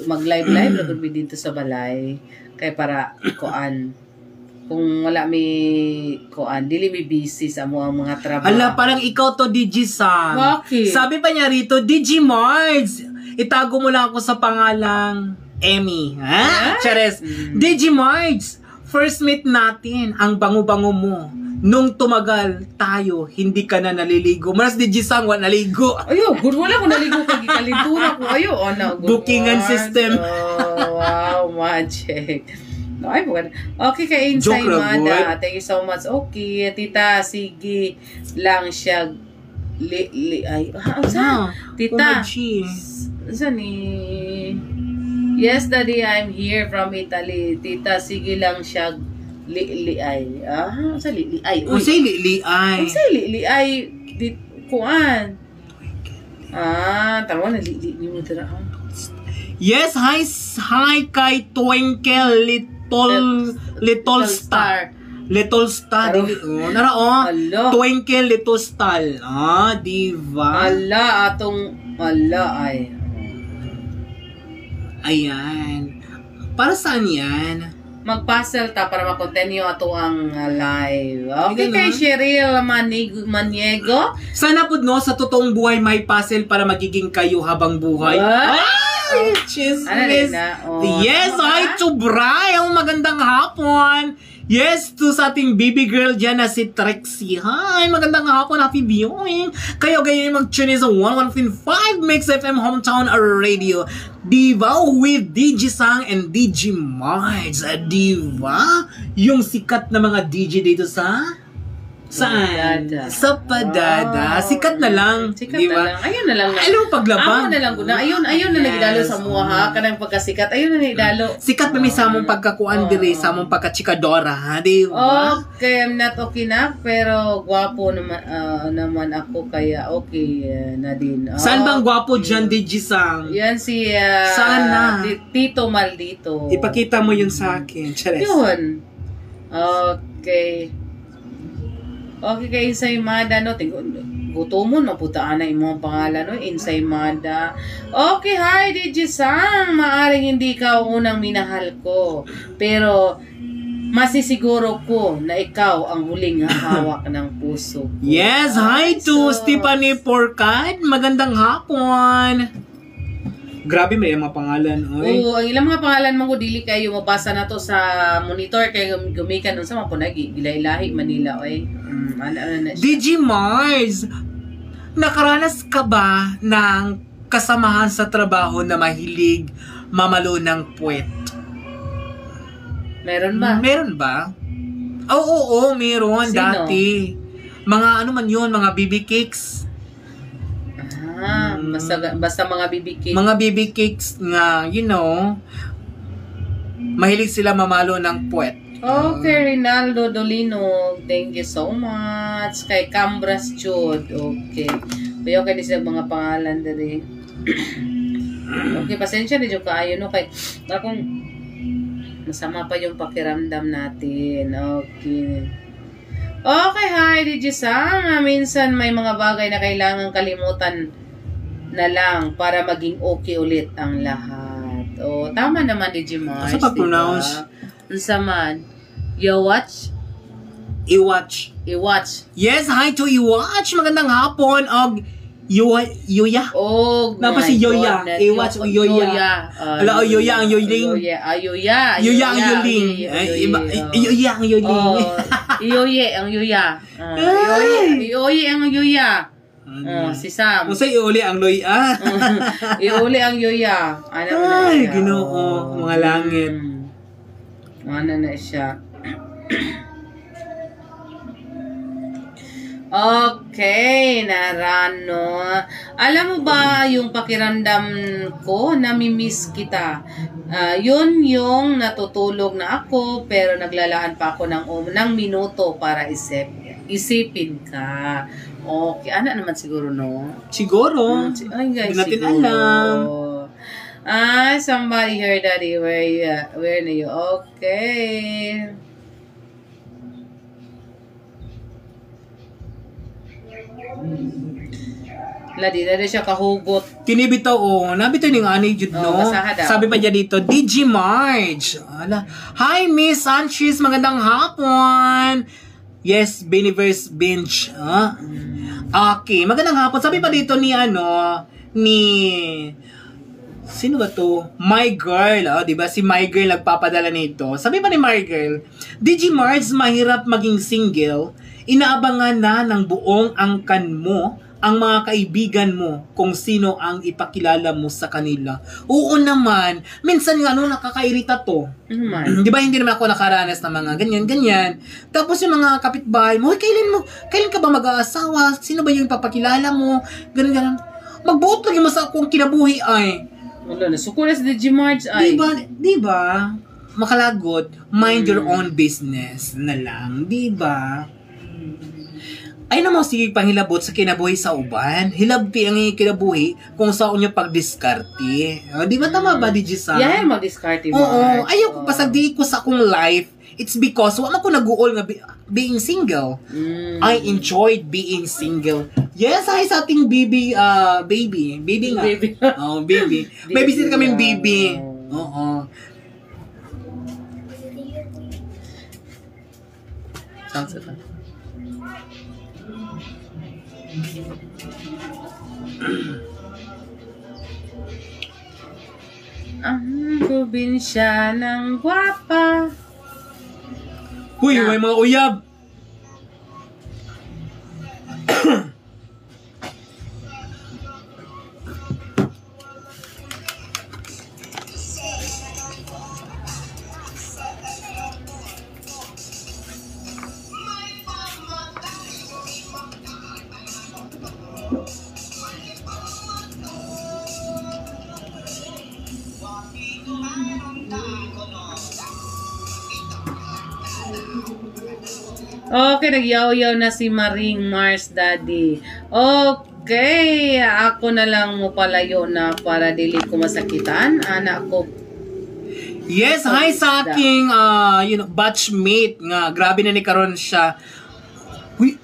Speaker 1: Mag-live na kung dito sa balay. Kaya para kuan. Kung wala mi kuan, dili mi busy sa mga trabaho.
Speaker 2: Ala, parang ikaw to, Digi-san.
Speaker 1: Bakit?
Speaker 2: Sabi pa niya rito, Digi-Marge. Itago mo lang ako sa pangalang Emmy. Ha? Chares. Digi-Marge. First meet natin, ang bango-bango mo. Nung tumagal tayo, hindi ka na naliligo. Maras di Jisang, wala naligo.
Speaker 1: Ayo, good wala ko naligo kag kalintura ko. Ayo, good
Speaker 2: Bookingan
Speaker 1: one.
Speaker 2: system.
Speaker 1: Oh, wow, magic. No, ay, bukan. Okay, kay Insay
Speaker 2: Joke lang,
Speaker 1: Mada. Thank you so much. Okay, tita, sige lang siya. Tita. Saan ni? Yes, Daddy, I'm here from Italy. Tita, sige lang siya liay. Sa liay.
Speaker 2: O say liay.
Speaker 1: Sa liay. Kuan. Tarawa na li mo tira.
Speaker 2: Yes, hi kay Twinkle Little Star. Little Star. Nara
Speaker 1: Ala.
Speaker 2: Twinkle Little Star. Diba?
Speaker 1: Ala, ay.
Speaker 2: Ayan. Para saan yan?
Speaker 1: Mag-puzzle ta para ma-continue ato ang live. Okay,
Speaker 2: Ay,
Speaker 1: kay
Speaker 2: ganun.
Speaker 1: Cheryl Maniego.
Speaker 2: Sana po no, sa totoong buhay may puzzle para magiging kayo habang buhay.
Speaker 1: What?
Speaker 2: Ay, chismis.
Speaker 1: Ano rin na?
Speaker 2: Yes, hi to Bri. Ang magandang hapon. Yes, to sa ating baby girl dyan na si Trixie. Hi, magandang hapon. Happy viewing. Kayo ganyan mag-tune in sa 101.5 Mix FM Hometown Radio. Diva with DJ Sang and DJ Marge. Diva? Yung sikat na mga DJ dito sa... Saan?
Speaker 1: Padada.
Speaker 2: Sa Padada. Sikat na lang.
Speaker 1: Sikat
Speaker 2: diba?
Speaker 1: na lang. Ayun na lang.
Speaker 2: Alam mo paglabang.
Speaker 1: Amo na lang guna. Ayun na
Speaker 2: Yes.
Speaker 1: nagidalo sa muha ha. Kanang pagkasikat. Ayun na nagidalo.
Speaker 2: Sikat pa mi sa mong pagkakuan dire, sa mong pagkachikadora, ha? Diba?
Speaker 1: Okay, I'm not okay na. Pero gwapo naman ako. Kaya okay na din.
Speaker 2: Saan bang gwapo dyan, Digi-sang?
Speaker 1: Yan si
Speaker 2: Saan na?
Speaker 1: Tito Maldito.
Speaker 2: Ipakita mo yun sa akin. Chares.
Speaker 1: Yun. Okay. Okay kay Insay Mada, no? Gutomon, maputaan na imong pangalan, no? Insay Mada. Okay, hi, Digi-san. Maaring hindi ka ang unang minahal ko. Pero, masisiguro ko na ikaw ang huling hahawak ng puso ko.
Speaker 2: Yes, hi to
Speaker 1: So,
Speaker 2: Stephanie Porcad. Magandang hapon. Grabe may mga pangalan, oy.
Speaker 1: Oo, ang ilang mga pangalan mo ko dili kayo mabasa na to sa monitor kay gumikan sa mga punagi gilay-lahi Manila oy. Ano na siya.
Speaker 2: Digimars, nakaranas ka ba ng kasamahan sa trabaho na mahilig mamalo ng puwet?
Speaker 1: Meron ba?
Speaker 2: Meron ba? Oo, meron.
Speaker 1: Sino?
Speaker 2: Dati. Mga ano man yun, mga BB cakes.
Speaker 1: Basta mga BB cake.
Speaker 2: Mga BB cakes nga, you know, mahilig sila mamalo ng puwet.
Speaker 1: Okay, Rinaldo Dolino. Thank you so much. Kay Cambras Jude. Okay. Pero okay din sila mga pangalan dali. Okay, pasensya na dyan kaayo no. Kay akong masama pa yung pakiramdam natin. Okay. Okay, hi, Digi-san. Minsan may mga bagay na kailangan kalimutan na lang para maging okay ulit ang lahat. Oh, tama naman, Digimars.
Speaker 2: Sa pag-pronounce?
Speaker 1: Unsa man? You watch?
Speaker 2: I-watch.
Speaker 1: I-watch.
Speaker 2: Yes, hi to i-watch. Magandang hapon. Og Yuya.
Speaker 1: Oh,
Speaker 2: Napa si Yoya. I-watch o Yoya. Ala, o Yoya ang Yoyling.
Speaker 1: Yoya
Speaker 2: Yoya ang Yoyling. Yoya ang Yoyling.
Speaker 1: Yoye ang Yoya. Yoye ang Yoya. Si Sam.
Speaker 2: Kung sa iuli ang Loya.
Speaker 1: Iuli ang Yoya.
Speaker 2: Ay, Ginoo. Mga langit.
Speaker 1: Ano na siya. Okay, Narano. Alam mo ba yung pakiramdam ko, namimiss kita? Yun yung natutulog na ako pero naglalaan pa ako ng minuto para isipin ka. Okay, ano naman siguro, no?
Speaker 2: Siguro.
Speaker 1: Ay, guys,
Speaker 2: Hindi natin
Speaker 1: siguro.
Speaker 2: alam.
Speaker 1: Somebody heard daddy. Where na you? Okay. Ladi na rin siya kahugot.
Speaker 2: Kinibitaw nabitaw ni nga ani jud no.
Speaker 1: basaha daw.
Speaker 2: Sabi pa niya dito, Digimarge. Ala. Hi Miss Sanchez, magandang hapon. Yes, Beniverse Binge. Okay, magandang hapon. Sabi pa dito ni sino ba to? My Girl, 'di ba? Si My Girl nagpapadala nito. Sabi pa ni My Girl, Digimarge, mahirap maging single. Inaabangan na ng buong angkan mo ang mga kaibigan mo kung sino ang ipakilala mo sa kanila. Oo naman, minsan nga nakakairita to. Di ba hindi naman ako nakaranas ng mga ganyan. Tapos yung mga kapitbahay mo, kailan ka ba mag-aasawa? Sino ba yung ipapakilala mo? Ganun. Magbuot lagi mo sa akong kinabuhi ay.
Speaker 1: Wala na, sukulas na Digimarge ay.
Speaker 2: Di ba? Makalagot, mind your own business na lang. Di ba? Ay naman sige panghilabot sa kinabuhi sa uban. Hilabti ang kinabuhi kung saan niya pagdiskarte. Di ba tama ba, Digi-san?
Speaker 1: Yeah, mag-diskarte mo.
Speaker 2: Oo. Ayaw ko pasagdi ko sa akong life. It's because wala ko nag-uol nga being single. I enjoyed being single. Yes, ay sa ating baby nga. Baby. Oh, baby. May visit kaming baby. Oo.
Speaker 1: Sounds good. Ang probinsya ng gwapa.
Speaker 2: Huy, may mga uyab.
Speaker 1: Okay, nagyaw-yaw na si Maring Mars Daddy. Okay, ako na lang mo palayo na para dili ko masakitan. Anak ko.
Speaker 2: Yes, hi sa aking batchmate nga. Grabe na ni karon siya. Huy.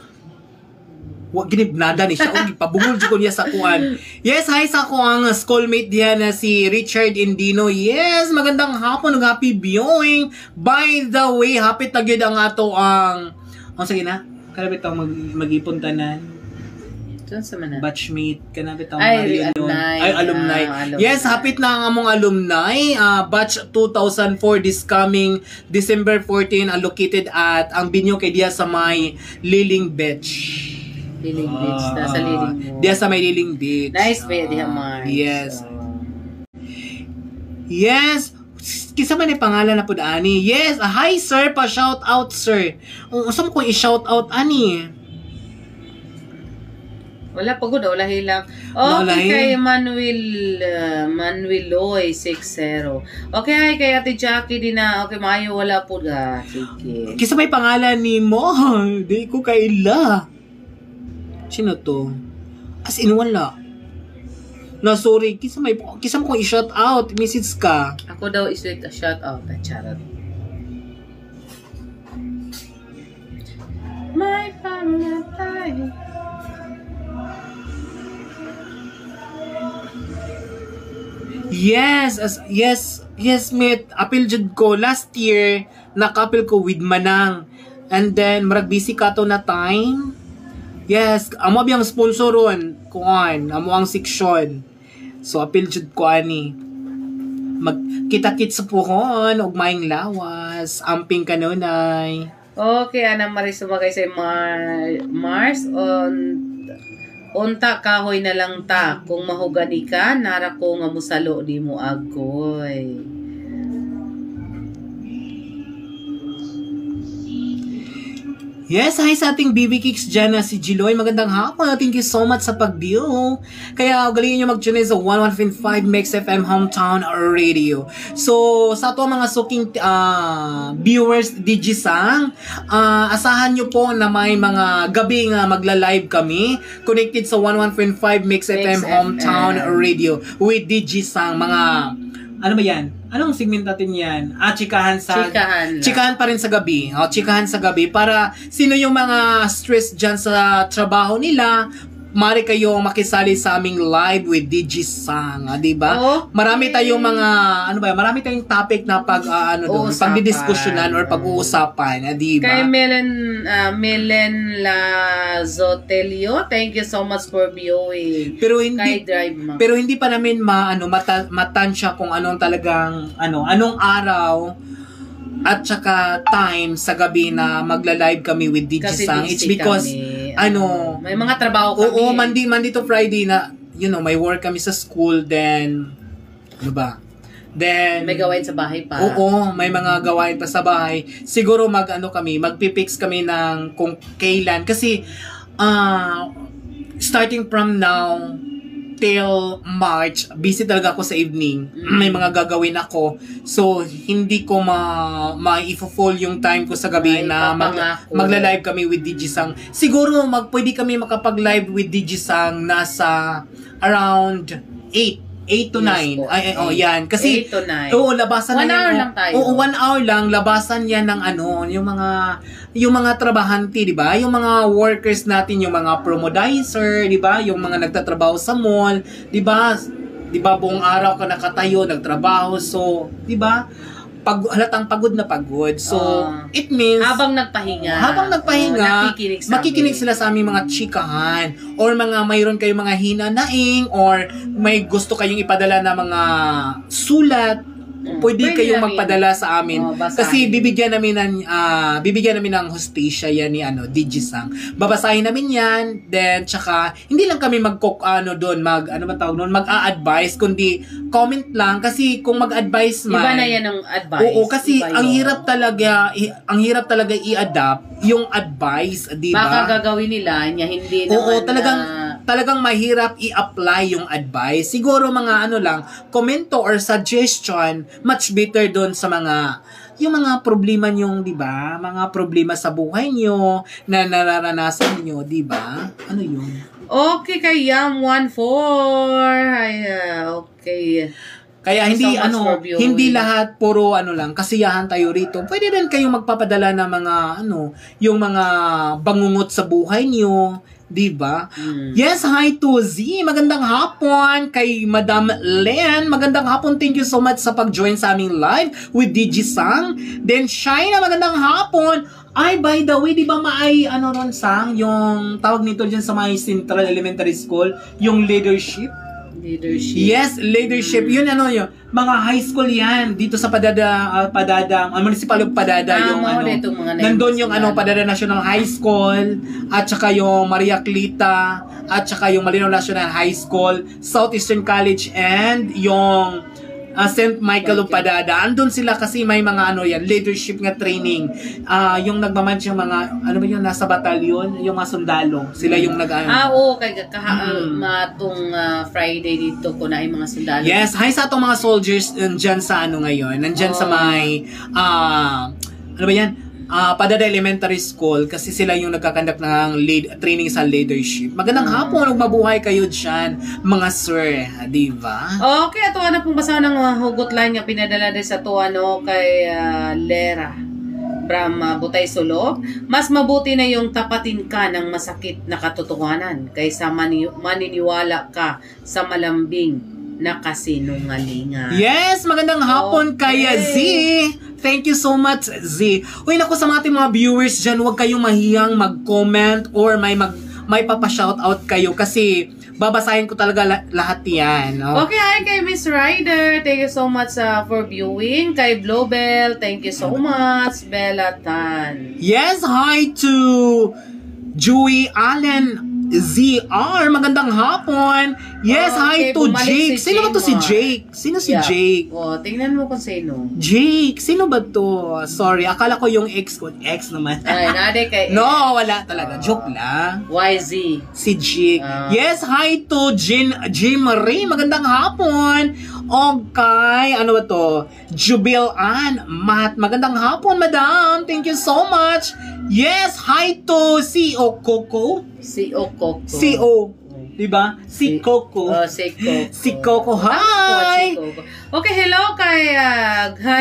Speaker 2: Wag ginibnada ni siya. Pabungol jud ko niya sa kuan. Yes, hi sa ako ang schoolmate diyan na si Richard Indino. Yes, magandang hapon, happy viewing. By the way, happy tagyod ang ato ang sige na. Kalabit ang mag-ipon tanan.
Speaker 1: Diyan sa mana.
Speaker 2: Batchmate ka na bitaw
Speaker 1: Ay,
Speaker 2: mga reunion.
Speaker 1: alumni.
Speaker 2: Ay, alumni.
Speaker 1: Alumni.
Speaker 2: Yes, hapit na ang among alumni. Batch 2004 this coming December 14 located at ang binyo kay diya sa may Liling Beach.
Speaker 1: Liling Beach. Nasa Liling mo.
Speaker 2: Diya sa may Liling Beach.
Speaker 1: Nice ba diha, Mars?
Speaker 2: Yes. Yes. Kisa man yung pangalan na po ani. Yes. Hi sir, pa shout out sir. Usa mo ko i-shout out ani.
Speaker 1: Wala pagod, wala hilang.
Speaker 2: Wala
Speaker 1: Okay, kay Manueloy 60. Okay, hi kay Ate Jackie din na. Okay, maayo wala po ga. Sige.
Speaker 2: Kisa may pangalan ni mo. Di ko kaila. Sino to? As in wala. No, sorry. Kisa mo kong i-shout out. Message ka.
Speaker 1: Ako daw is a shout out. Charot. My family.
Speaker 2: Yes, mate. Apil jud ko last year, nakapil ko with Manang. And then marag busy ka to na time. Yes, amo biyang sponsor ron kuan, amo ang section. So apil jud ko ani. Magkita-kit sa puhon ug maing lawas, amping kanunay.
Speaker 1: Okay, Ana Marie sumagay sa Mars on unta kahoy na lang ta. Kung mahugani ka, nara ko nga musalo di mo agoy.
Speaker 2: Yes, hi sa ating BB Kicks dyan na si Jiloy. Magandang hapon. Thank you so much sa pag-view. Kaya galingan nyo mag-tune sa 101.5 Mix FM Hometown Radio. So, sa ito mga suking viewers, Digisang, asahan nyo po na may mga gabi nga magla-live kami connected sa 101.5 Mix FM Hometown Radio with Digisang. Mga, ano ba yan? Anong segment natin yan? Chikahan pa rin sa gabi. Chikahan sa gabi. Para sino yung mga stress dyan sa trabaho nila, mari kayo makisali sa aming live with DJ Sang, di ba?
Speaker 1: Okay.
Speaker 2: Marami tayong mga marami tayong topic na pagdidiskusyonan or pag-uusapan, di ba?
Speaker 1: Kay Melen Lazotelio, thank you so much for viewing. Pero hindi pa namin matansya kung anong talagang anong araw at saka time sa gabi na magla-live kami with DJ Sang. It's because may mga trabaho kami.
Speaker 2: Oo, Monday to Friday na, may work kami sa school, then, Then,
Speaker 1: may gawain sa bahay pa.
Speaker 2: Oo, may mga gawain pa sa bahay. Siguro magpipix kami ng kung kailan. Kasi, starting from now, till March, busy talaga ako sa evening. May mga gagawin ako. So, hindi ko ma-i-full yung time ko sa gabi na magla-live kami with Digisang. Siguro, pwede kami makapag-live with Digisang nasa around 8 to 9. Yan. Kasi,
Speaker 1: 8 to 9.
Speaker 2: Oo, labasan
Speaker 1: 1 hour lang tayo.
Speaker 2: Oo, 1 hour lang. Labasan yan ng yung mga trabahante, di ba? Yung mga workers natin, yung mga promodizer, di ba? Yung mga nagtatrabaho sa mall, di ba? Di ba, buong araw ka nakatayo, nagtrabaho. So, di ba? Halatang pagod na pagod. So, it means
Speaker 1: habang nagpahinga,
Speaker 2: makikinig sila sa aming mga chikahan or mayroon kayong mga hinanaing or may gusto kayong ipadala na mga sulat. Pwede kayong magpadala sa amin kasi bibigyan namin ng hostesya yan ni Digisang. Babasahin namin yan, then tsaka hindi lang kami mag-a-advise kundi comment lang kasi kung mag-advise man
Speaker 1: iba na yan ang advice.
Speaker 2: Oo, kasi ang hirap talaga i-adapt yung advice, di ba?
Speaker 1: Baka gagawin nila niya hindi naman.
Speaker 2: Oo, talagang mahirap i-apply yung advice. Siguro mga komento or suggestion, much better doon sa yung mga problema nyo, di ba? Mga problema sa buhay nyo na nararanasan nyo, di ba? Ano yun?
Speaker 1: Okay, kay Yam14. Okay.
Speaker 2: Kaya hindi lahat puro lang kasiyahan tayo rito. Pwede rin kayong magpapadala ng mga yung mga bangungot sa buhay niyo, Diba? Yes, hi to Z. Magandang hapon kay Madam Len. Magandang hapon. Thank you so much sa pag-join sa aming live with Digi-sang. Then, Shaina, magandang hapon. Ay, by the way, di ba maay, ano ron, Sang? Yung tawag nito dyan sa may Central Elementary School, yung leadership.
Speaker 1: Leadership.
Speaker 2: Yes, leadership. Yun ano yun. Mga high school yan. Dito sa Padadang, Municipal of Padada. Yung ano. Nandun yung ano, Padada National High School. At saka yung Maria Clita. At saka yung Malinaw National High School. Southeastern College. And yung St. Michael of Padada. Andun sila kasi may mga ano yan, leadership nga training. Yung nagmamanch yung mga, ano ba yun, nasa batalyon, yung mga sundalo. Sila yung
Speaker 1: oo, kay matong Friday dito ko na yung mga sundalo.
Speaker 2: Yes, hi sa atong mga soldiers nandyan sa ano ngayon. Nandyan sa may, ano ba yan? Padada Elementary School kasi sila yung nagkakandak ng training sa leadership. Magandang hapon, mabuhay kayo dyan, mga sir, di ba?
Speaker 1: Okay, ato na pong basa ng hugot line nga pinadala din sa to ano kay Lera from Butay Sulok. Mas mabuti na yung tapatin ka ng masakit na katotohanan kaysa maniniwala ka sa malambing na kasinungalingan.
Speaker 2: Yes, magandang hapon kay Z. Thank you so much, Z. Uy, naku sa mga ating mga viewers dyan, huwag kayong mahiyang mag-comment or may papa-shoutout kayo kasi babasahin ko talaga lahat yan. No?
Speaker 1: Okay, hi kay Miss Ryder. Thank you so much for viewing. Kay Blowbell, thank you so much. Bella Tan.
Speaker 2: Yes, hi to Joey Allen ZR. Magandang hapon. Yes, hi to Jake. Sino ba to si Jake? Sino si Jake?
Speaker 1: Tingnan mo kung sino.
Speaker 2: Jake, sino ba to? Sorry, akala ko yung ex ko. Ex naman.
Speaker 1: Ay, nade kay
Speaker 2: No, wala talaga. Joke lang.
Speaker 1: YZ.
Speaker 2: Si Jake. Yes, hi to Jim Marie. Magandang hapon. Okay, ano ba to? Jubil Ann Matt. Magandang hapon, madam. Thank you so much. Yes, hi to CO Coco.
Speaker 1: CO Coco.
Speaker 2: CO. Diba? Si Coco.
Speaker 1: Si Coco.
Speaker 2: Si Coco, hi!
Speaker 1: Okay, hello kay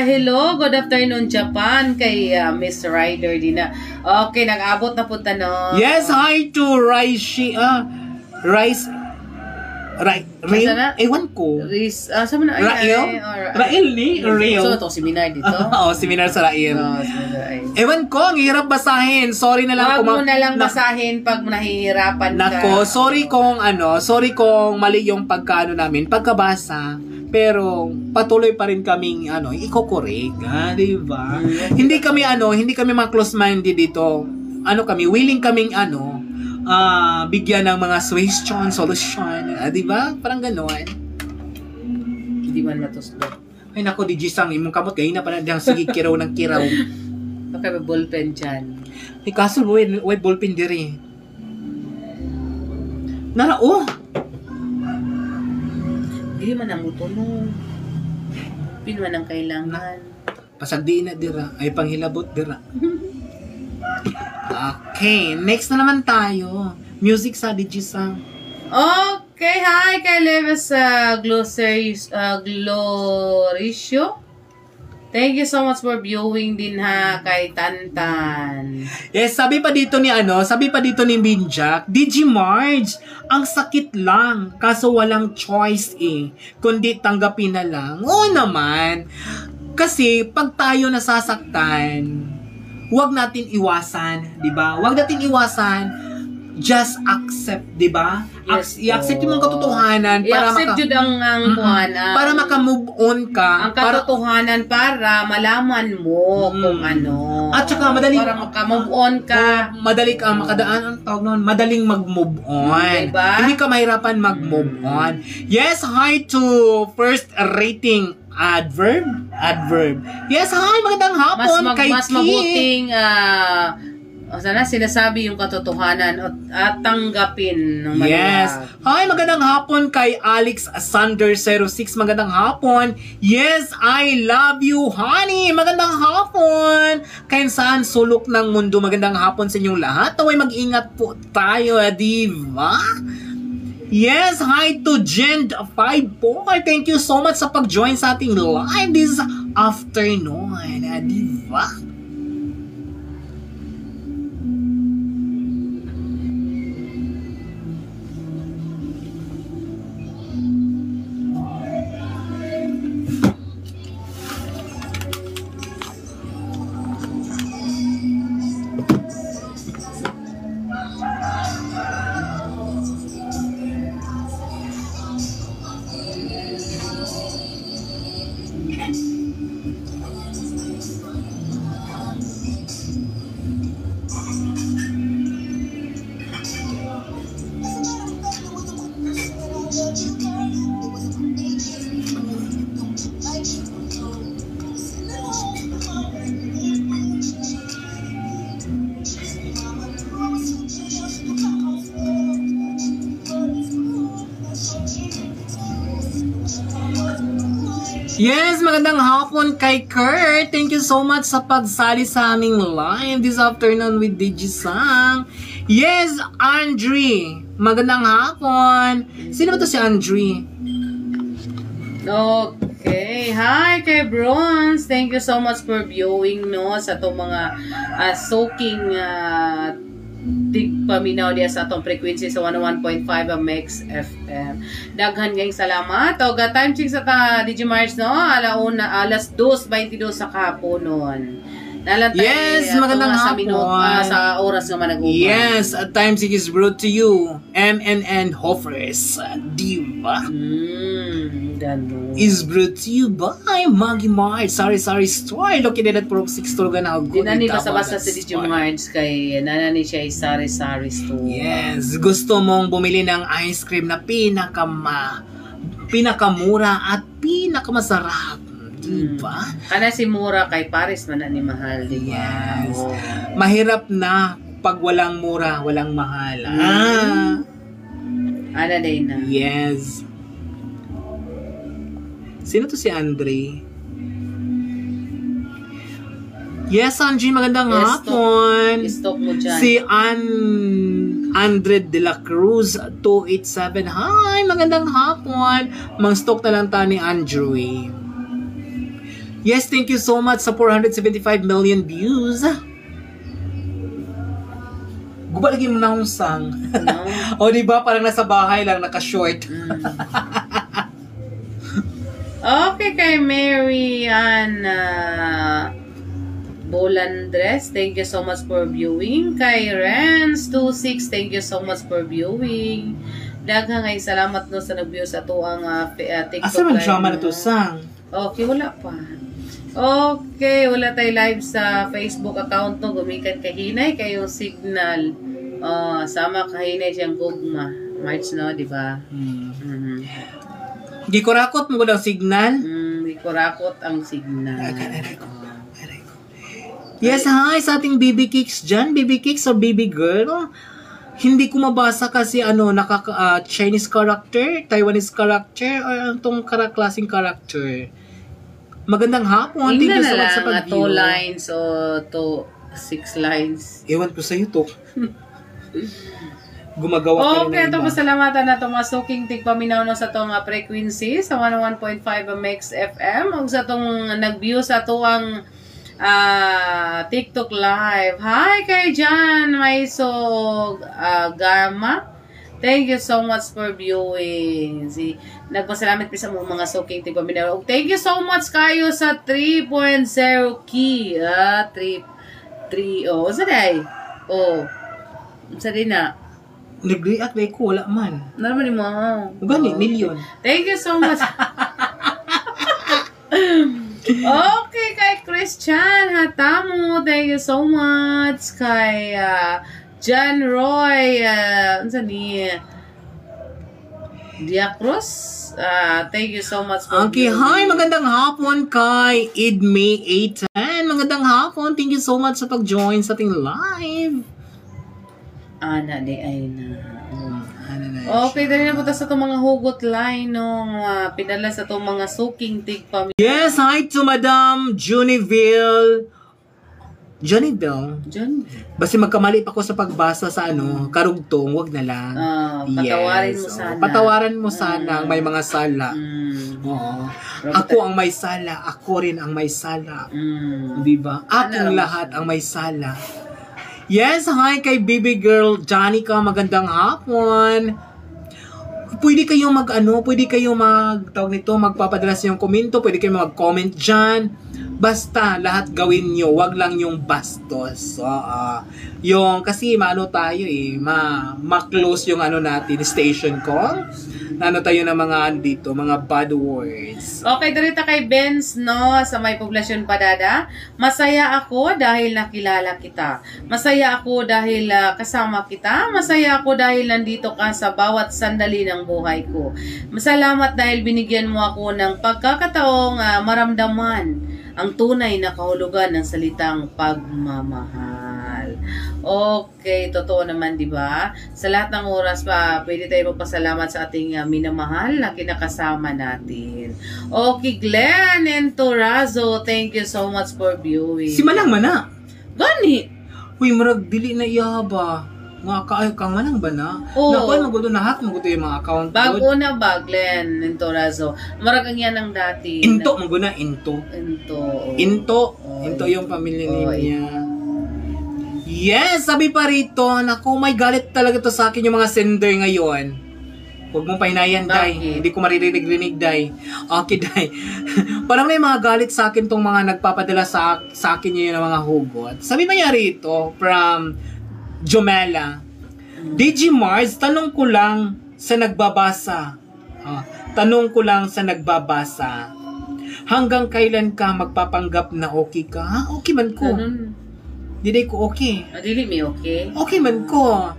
Speaker 1: hello, good afternoon Japan kay Miss Ryder din na. Okay, nag-abot na punta no.
Speaker 2: Yes, hi to Rice Rail? Ewan ko.
Speaker 1: Saan mo na?
Speaker 2: Rail ni? Rail.
Speaker 1: So, ito si Minar dito?
Speaker 2: Oo, si Minar sa Rail. Ewan ko, ang hirap basahin. Sorry na lang.
Speaker 1: Huwag mo na lang basahin pag nahihirapan ka.
Speaker 2: Nako, sorry kung mali yung pagkaano namin, pagkabasa. Pero patuloy pa rin kaming iko-correct, di ba? Hindi kami mga close-minded dito. Willing kaming bigyan ng mga solution, di ba? Parang gano'n.
Speaker 1: Hindi man matuslo.
Speaker 2: Ay nako, Digi-sang, imong kamot kayo na pa na diyang sige kiraw ng kiraw.
Speaker 1: Okay, may ballpen dyan.
Speaker 2: Ay kaso, wait ballpen diri.
Speaker 1: Hindi man ang utunong. Pin man ang kailangan.
Speaker 2: Pasagdiin na dira. Ay panghilabot dira. Okay, next na naman tayo. Music sa Digi-sang.
Speaker 1: Okay, hi kay Leves Gloricio. Thank you so much for viewing din ha kay Tantan.
Speaker 2: Yes, sabi pa dito ni Binjak, Digimarge, ang sakit lang kaso walang choice kundi tanggapin na lang. Oo naman. Kasi pag tayo nasasaktan, huwag natin iwasan, 'di ba? Huwag natin iwasan. Just accept, 'di ba?
Speaker 1: Yes,
Speaker 2: I-accept yung katotohanan para
Speaker 1: i-accept ang kuhanan.
Speaker 2: Para maka-move on ka.
Speaker 1: Ang katotohanan para malaman mo kung ano.
Speaker 2: At saka
Speaker 1: para maka-move on ka.
Speaker 2: Madali ka makadaan ang tawag noon, madaling mag-move on.
Speaker 1: Diba?
Speaker 2: Hindi ka mahirapan mag-move on. Yes, hi to first rating adverb. Yes, hi, magandang hapon kay
Speaker 1: Mas mabuting sinasabi yung katotohanan at tanggapin ng maliwag.
Speaker 2: Yes. Hi, magandang hapon kay Alex Sander 06. Magandang hapon. Yes, I love you, honey. Magandang hapon. Kaya saan sulok ng mundo. Magandang hapon sa inyong lahat. Taway mag-ingat po tayo, di ba? Yes, hi to Gen54. Thank you so much sa pag-join sa ating live this afternoon, di ba? Yes, magandang hapon kay Kurt. Thank you so much sa pagsali sa aming live this afternoon with Digisang. Yes, Andre. Magandang hapon. Sino ba to si Andre?
Speaker 1: Okay. Hi kay Bronze. Thank you so much for viewing no sa itong mga soaking tigpaminaw diya sa atong frequency sa 101.5 MX FM. Daghan ngayong salamat. O time check sa Digimars no, alas 2:22 sa kahaponon.
Speaker 2: Yes, magandang hapon.
Speaker 1: Sa oras nga manag-uman.
Speaker 2: Yes, at times it is brought to you MNN Hoffers, diba?
Speaker 1: Gano.
Speaker 2: Is brought to you by Maggie Mart, Sari-Sari Store, located at Purok 6 Tulugan na
Speaker 1: Di na ni basta-basta si Digimarts kay nanani siya ay Sari-Sari Store.
Speaker 2: Yes, gusto mong bumili ng ice cream na pinakamura at pinakamasarap. Diba?
Speaker 1: Kana si mura kay Paris man ni mahal, diba?
Speaker 2: Yes.
Speaker 1: Oh.
Speaker 2: Mahirap na pag walang mura, walang mahal.
Speaker 1: Ana day na.
Speaker 2: Yes. Sino to si Andre? Yes, Angie, magandang hapon.
Speaker 1: Stop mo dyan.
Speaker 2: Si Andre de la Cruz 287. Hi, magandang hapon. Mang-stock na lang tayo ni Andrew. Yes, thank you so much sa 475 million views. Guba lagi mo na akong sang.
Speaker 1: No?
Speaker 2: O diba, parang nasa bahay lang, naka-short.
Speaker 1: Okay, kay Mariana Bolandres, thank you so much for viewing. Kay Renz26, thank you so much for viewing. Daghang ay salamat no sa nag-view sa tuang TikTok.
Speaker 2: Asa man drama na to, sang?
Speaker 1: Okay, wala pa. Okay, wala tayo live sa Facebook account no. Gumikan kahinay kayo signal. Sama kahinay siyang gugma. March no, di ba?
Speaker 2: Di ko rakot mo lang signal?
Speaker 1: Di ko rakot ang signal.
Speaker 2: Yes, hi sa ating BB Kicks dyan. BB Kicks or BB Girl. Hindi ko mabasa kasi Chinese character, Taiwanese character, or itong klaseng character. Magandang hapon. Thank you so much sa pag-view.
Speaker 1: 2 lines o 6 lines.
Speaker 2: Ewan ko sa'yo to. Gumagawa ka
Speaker 1: okay,
Speaker 2: rin
Speaker 1: ito
Speaker 2: na iba.
Speaker 1: pasalamatan na itong mga suking tigpaminaw no sa itong frequency sa 101.5 MX FM o sa itong nag-view sa tuwang TikTok live. Hi kay Jan Maiso Gama. Thank you so much for viewing. Nagpasalamat sa mga suking tigpaminaw. Thank you so much kayo sa 3.0 key. 3 sa day. Sa din na.
Speaker 2: Nag-react like ko, wala man.
Speaker 1: Naman mo.
Speaker 2: Gani, million.
Speaker 1: Thank you so much. Okay, kay Christian Hatamo. Thank you so much. Kay John Roy. Ano ni? Diacruz. Thank you so much for
Speaker 2: Okay, hi, magandang hapon kay Idmay 810. Magandang hapon. Thank you so much sa pag-join sa ating live.
Speaker 1: Ana de ay na. Okay, dali na po sa itong mga hugot line nung pinala sa itong mga suking tigpam.
Speaker 2: Yes, hi to Madam Juniville. Juniville?
Speaker 1: John?
Speaker 2: Basta magkamali pa ako sa pagbasa sa karugtong, wag na lang.
Speaker 1: Patawarin mo sana.
Speaker 2: Patawaran mo sana ang may mga sala. Oo. Ako ang may sala, ako rin ang may sala. Diba? Aking lahat ang may sala. Yes, hi kay baby girl Janica, magandang hapon. Pwede kayong magpapadala sa yung komento, pwede kayong mag-comment dyan. Basta, lahat gawin nyo, wag lang yung bastos. Kasi tayo ma-close yung natin, station call. Tayo ng mga bad words.
Speaker 1: Okay, darita kay Benz, no, sa may poblasyon Padada. Masaya ako dahil nakilala kita. Masaya ako dahil kasama kita. Masaya ako dahil nandito ka sa bawat sandali ng buhay ko. Masalamat dahil binigyan mo ako ng pagkakataong maramdaman ang tunay na kahulugan ng salitang pagmamahal. Okay, totoo naman, di ba? Sa lahat ng oras pa, pwede tayo magpasalamat sa ating minamahal na kinakasama natin. Okay, Glenn and Torazo, thank you so much for viewing.
Speaker 2: Si Manang Mana.
Speaker 1: Gani?
Speaker 2: Uy, murag dili na iya ba? Mga kaay kang Manang ba na?
Speaker 1: Oo.
Speaker 2: Nakuha, maguto na hack, maguto yung mga account.
Speaker 1: Bago na ba, Glenn and Torazo? Marag ang yan ang dati.
Speaker 2: Into, maguna, Into.
Speaker 1: Into.
Speaker 2: Into yung pamilya
Speaker 1: Oo,
Speaker 2: niya. Yes, sabi pa rito, naku, may galit talaga to sa akin yung mga sender ngayon. Huwag mong pahinayan, Day.
Speaker 1: Bakit?
Speaker 2: Hindi ko maririnig, Day. Okay, Day. Parang may mga galit sa akin tong mga nagpapadala sa akin yung mga hugot. Sabi pa niya rito, from Jomela, Digimars, tanong ko lang sa nagbabasa. Tanong ko lang sa nagbabasa. Hanggang kailan ka magpapanggap na okay ka? Okay man ko. Diday ko okay.
Speaker 1: Dili mi okay?
Speaker 2: Okay man ko.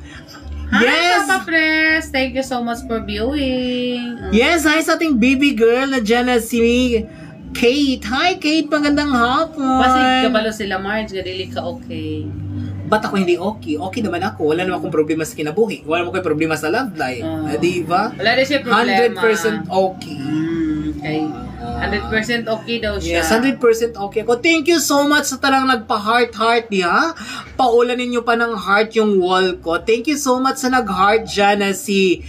Speaker 1: Hi,
Speaker 2: Yes!
Speaker 1: Papa Press! Thank you so much for viewing.
Speaker 2: Yes, hi sa ating baby girl na dyan na si Kate. Hi, Kate. Magandang hapon.
Speaker 1: Kasi kabalo sila, Marge, dili ka okay.
Speaker 2: Ba't ako hindi okay? Okay naman ako. Wala naman akong problema sa kinabuhi. Wala naman akong problema sa love life. Di ba?
Speaker 1: Wala na siya problema.
Speaker 2: 100% okay.
Speaker 1: Okay. 100% okay daw siya.
Speaker 2: Yes, 100% okay ako. Thank you so much sa talang nagpa-heart-heart niya. Paulanin nyo pa ng heart yung wall ko. Thank you so much sa nag-heart dyan na si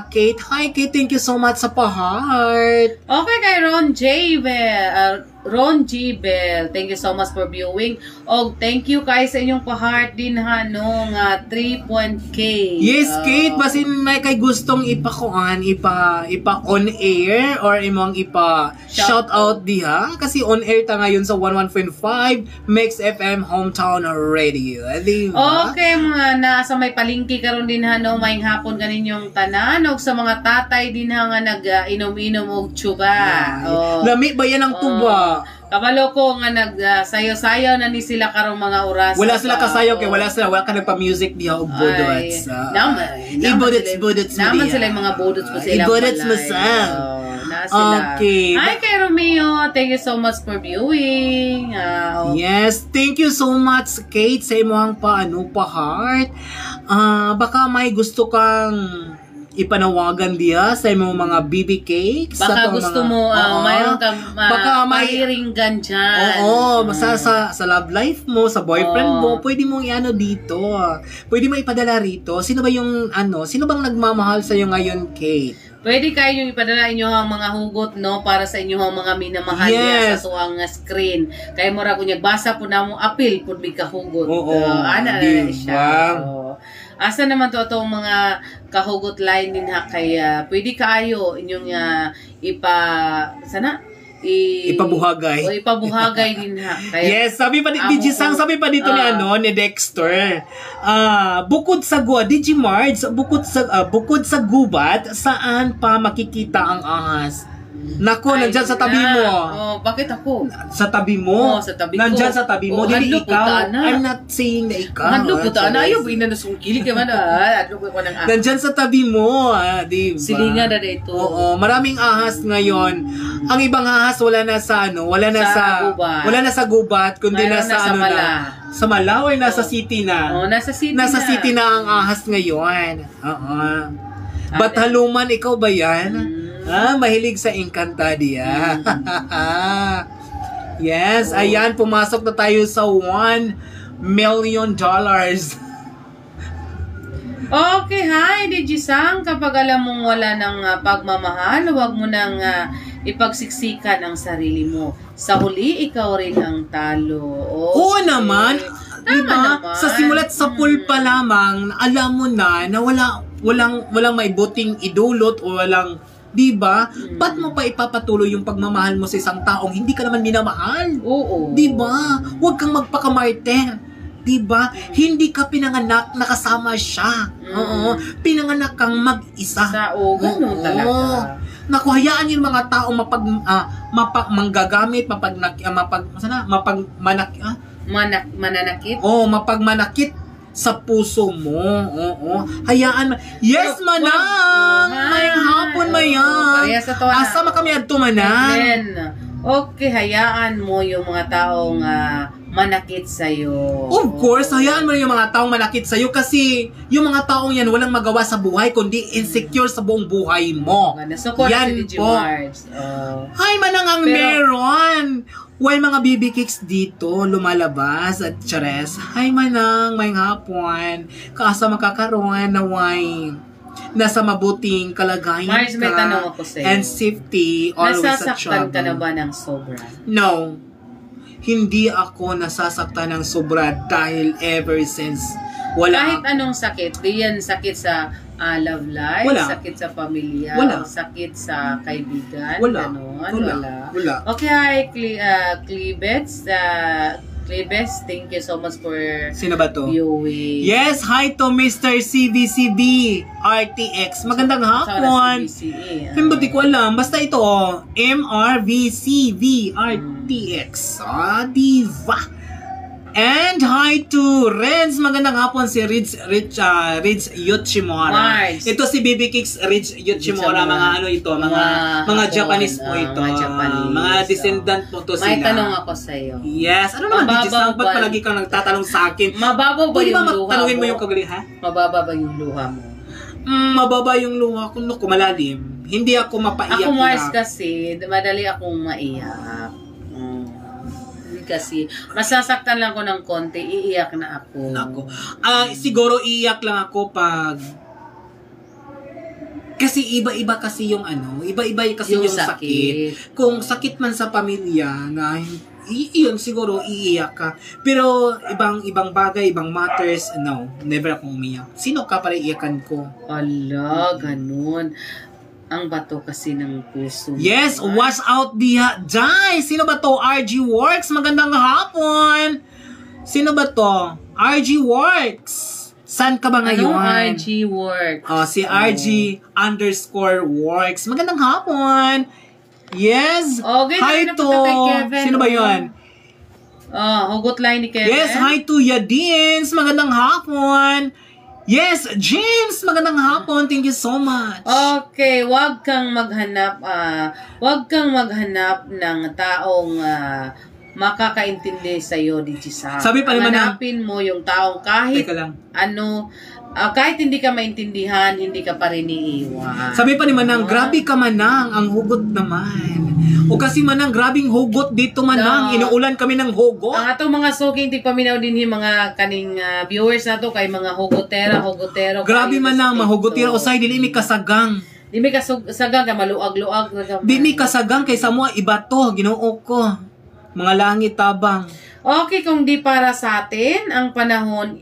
Speaker 2: Kate. Hi, Kate. Thank you so much sa pa-heart.
Speaker 1: Okay, kay Ron J. Bell. Ron G. Bell. Thank you so much for viewing. O, thank you kay sa inyong pa-heart din ha, nung 3.k.
Speaker 2: Yes, Kate. Basin may kay gustong ipa-on air or imong shout out diha. Kasi on air ta ngayon sa 11.5 Mix FM Hometown Radio. Diba?
Speaker 1: Okay, mga nasa may palingki karon din ha, no, maing hapon kaninyong tanan. O sa mga tatay din ha nga nag-inom-inom og tsuba.
Speaker 2: Lami ba yan ang tuba?
Speaker 1: Kabalo ko nga nagsayo-sayo na ni sila karong mga oras.
Speaker 2: Wala sila kasayaw kay wala ka nagpa-music diha og budots. Budots
Speaker 1: naman sila yung mga budots po sila.
Speaker 2: Budots mo sa. Okay.
Speaker 1: Hi kay Romeo. Thank you so much for viewing.
Speaker 2: Yes, thank you so much, Kate, sa imong pa-heart. Baka may gusto kang ipanawagan diya sa imong mga BB cakes.
Speaker 1: Baka gusto mo, mayroon kang pairinggan dyan.
Speaker 2: Oo, sa love life mo, sa boyfriend mo, pwede mong iano dito. Pwede mo ipadala rito. Sino bang nagmamahal sa'yo ngayon, Kate?
Speaker 1: Pwede kayo ipadala inyo ang mga hugot, no, para sa inyo ang mga minamahal niya sa tuwang screen. Kaya mo ra kunya basa po na mo apil pud mi kahugot. Ana na siya. Asa naman to atong mga kahugot line din ha, kaya pwede kayo inyong
Speaker 2: ipabuhagay.
Speaker 1: O ipabuhagay din ha. Kaya,
Speaker 2: yes, sabi pa dito ni Dexter. Bukod sa Digimarts, bukod sa gubat, saan pa makikita ang ahas? Nako, nandyan sa tabi mo.
Speaker 1: Bakit ako?
Speaker 2: Sa tabi mo.
Speaker 1: Sa tabi ko.
Speaker 2: Nandyan sa tabi mo. Dili ikaw. I'm not saying na ikaw.
Speaker 1: Hadlo po na. Ayaw, inanasungkili ka man. Hadlo po ko ng ahas.
Speaker 2: Nandyan sa tabi mo. Diba?
Speaker 1: Silingan na dito.
Speaker 2: Oo, maraming ahas ngayon. Ang ibang ahas wala na sa gubat, kundi nasa sa Malaw ay nasa city na.
Speaker 1: Nasa
Speaker 2: city na ang ahas ngayon. Bataluman, ikaw ba yan? Mahilig sa Encantadia. Yes, ayan, pumasok na tayo sa $1 million.
Speaker 1: Okay, hi, Digi-sang. Kapag alam mong wala ng pagmamahal, huwag mo nang ipagsiksikan ang sarili mo. Sa huli, ikaw rin ang talo.
Speaker 2: Oo naman. Diba? Sa simulat sa pool pa lamang, alam mo na walang may buting idulot o walang, diba? Ba't mo pa ipapatuloy yung pagmamahal mo sa isang taong hindi ka naman minamahal?
Speaker 1: Oo.
Speaker 2: Diba? Huwag kang magpakamartir. Diba? Hindi ka pinanganak na kasama siya. Oo. Pinanganak kang mag-isa.
Speaker 3: Ganun talaga.
Speaker 2: Naku, hayaan yung mga tao manggagamit,
Speaker 1: mananakit.
Speaker 2: Mapagmanakit sa puso mo. Oo. Hayaan. Yes, manang! May hapon mayan.
Speaker 1: Parehas na to.
Speaker 2: Asa kami adto manang?
Speaker 1: Okay, hayaan mo yung mga taong manakit sa'yo.
Speaker 2: Of course, hayaan mo na yung mga taong manakit sa'yo kasi yung mga taong yan walang magawa sa buhay kundi insecure sa buong buhay mo.
Speaker 1: Nasupport
Speaker 2: Yan
Speaker 1: si DJ
Speaker 2: po.
Speaker 1: Mars.
Speaker 2: Hay, manang ang
Speaker 1: Pero-
Speaker 2: meron. Why mga BB Cakes dito lumalabas at chares. Hay, manang may hapon. Kaasa makakaroon na why nasa mabuting kalagayan
Speaker 1: Mars, may
Speaker 2: ka
Speaker 1: tanong ako sa'yo.
Speaker 2: and safety always at
Speaker 1: Nasasaktan ka na
Speaker 2: trouble.
Speaker 1: ba ng sobra?
Speaker 2: No. Hindi ako nasasaktan ng sobra dahil ever since
Speaker 1: Kahit
Speaker 2: wala.
Speaker 1: anong sakit, di yan sakit sa love life,
Speaker 2: Wala.
Speaker 1: sakit sa pamilya,
Speaker 2: Wala.
Speaker 1: o sakit sa kaibigan,
Speaker 2: Wala.
Speaker 1: ganon,
Speaker 2: Wala. Wala.
Speaker 1: Okay, hi, Clebets. Clebets, thank you so much for
Speaker 2: Sino ba to?
Speaker 1: viewing.
Speaker 2: Yes, hi to Mr. CVCB RTX. Magandang hapon. Hindi ko alam. Basta ito, MRVCV RTX. Diva. And hi to Renz. Magandang hapon si Rids Yoshimura.
Speaker 1: Mars.
Speaker 2: Ito si BB Cakes Rids Yoshimura. Mga ano ito, mga
Speaker 1: Hapon,
Speaker 2: Japanese po ito.
Speaker 1: mga Japanese.
Speaker 2: Mga descendant po to sila.
Speaker 1: May tanong ako sa'yo.
Speaker 2: Yes. Ano naman,
Speaker 1: Mababaw
Speaker 2: Digis? Ba't
Speaker 1: ba-
Speaker 2: palagi kang nagtatanong sa akin?
Speaker 1: Mababaw ba
Speaker 2: Pwede
Speaker 1: yung
Speaker 2: ba
Speaker 1: luha
Speaker 2: tanungin mo
Speaker 1: mo?
Speaker 2: yung kagali, ha?
Speaker 1: Mababa ba yung luha mo?
Speaker 2: Mababa yung luha ko. Naku, malalim. Hindi ako mapaiyak.
Speaker 1: Ako, Mars, kasi madali akong maiyak. Hindi kasi, masasaktan lang ko ng konti, iiyak na ako.
Speaker 2: Naku. Siguro iiyak lang ako pag... Kasi iba-iba kasi yung ano, iba-iba kasi yung sakit. Kung sakit man sa pamilya na iyon siguro iiyak ka. Pero ibang bagay, ibang matters, no, never akong umiyak. Sino ka para iiyakan ko?
Speaker 1: Ala, ganun. Ang bato kasi ng puso.
Speaker 2: Yes, wash out Jai. Sino ba to? RG Works. Magandang hapon. Sino ba to? RG Works. Saan ka ba ngayon?
Speaker 1: Anong RG work?
Speaker 2: Si RG_works. Magandang hapon. Yes.
Speaker 1: Okay,
Speaker 2: Hi
Speaker 1: na
Speaker 2: to.
Speaker 1: punta kay Kevin.
Speaker 2: Sino ba yun?
Speaker 1: Hugot line ni Kevin.
Speaker 2: Yes, hi to Yadins. Magandang hapon. Yes, James. Magandang hapon. Thank you so much.
Speaker 1: Okay, wag kang maghanap ng taong makakaintindi sa iyo, Digisa.
Speaker 2: Sabi pa naman
Speaker 1: hanapin mo yung taong kahit
Speaker 2: Teka lang.
Speaker 1: kahit hindi ka maintindihan, hindi ka pa rin iiwan.
Speaker 2: Sabi pa ni Manang, grabe ka Manang, ang hugot naman. O kasi Manang, grabing hugot dito Manang, inuulan kami ng hugot.
Speaker 1: Ang atong mga suking tigpaminaw din yung mga kaning viewers na to kay mga hugotero.
Speaker 2: Grabe Manang, mahugotira usay dili mi kasagang.
Speaker 1: Di mi kasagang ka maluag-luag.
Speaker 2: Di mi kasagang kaysa mo iba to, Ginoo ko. Mga langit tabang.
Speaker 1: Okay, kung di para sa atin ang panahon,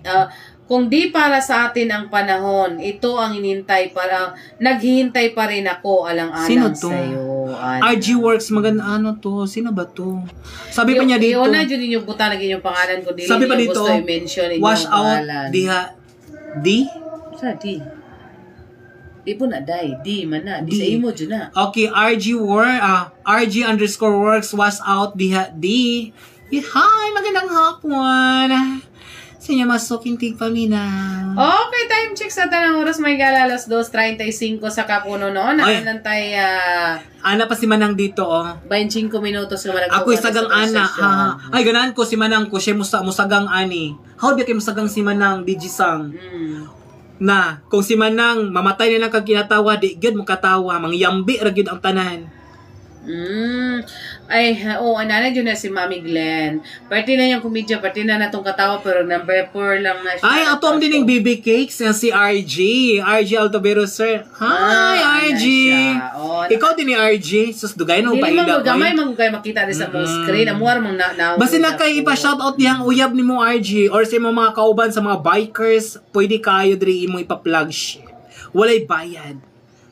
Speaker 1: ito ang hinintay para, naghihintay pa rin ako alang-alang
Speaker 2: Sino to?
Speaker 1: sa'yo.
Speaker 2: RG Works, maganda ano to? Sino ba to? Sabi pa niya dito.
Speaker 1: Iyon na dyan yung buta, naging yung pangalan ko. Dili
Speaker 2: Sabi pa
Speaker 1: niyo
Speaker 2: dito,
Speaker 1: gusto i-mention inyong
Speaker 2: wash out
Speaker 1: pangalan.
Speaker 2: di?
Speaker 1: Sa di. Di po na, di man na. Di sa
Speaker 2: Di.
Speaker 1: imo dyan na.
Speaker 2: Okay, RG_works wash out di. Hi, magandang hapon. Sinya masuking tigpamina.
Speaker 1: Okay, time check sa tanang oras. May galalas 2:35 sa kapuno noon.
Speaker 2: Ay.
Speaker 1: Nakantay
Speaker 2: Ana pa si Manang dito, oh.
Speaker 1: 25 minutos na malagpo.
Speaker 2: Ako isagang ana. Ay, ganahan ko si Manang ko. Siya musagang ani. How di kayo musagang si Manang, Digisang? Na, kung si Manang mamatay na lang kag kinatawa, di gyud mo katawa. Mangyambi ra gyud ang tanan.
Speaker 1: Anana dyan na si Mami Glenn. Party na yung komedya, party na natong katawa, pero number 4 lang na siya.
Speaker 2: Ay, ato din yung BB Cakes na si RG. RG Altobero, sir. Hi, RG. Ikaw din ni RG. Sus, dugay na
Speaker 1: Hindi
Speaker 2: upaila.
Speaker 1: man gamay man kayo makita din sa mong screen. Amuar mong na.
Speaker 2: Basta na kayo ipa-shoutout dihang uyab ni mo RG or sa mga kauban sa mga bikers, pwede kayo diri imo ipa-plug shit. Walay bayad.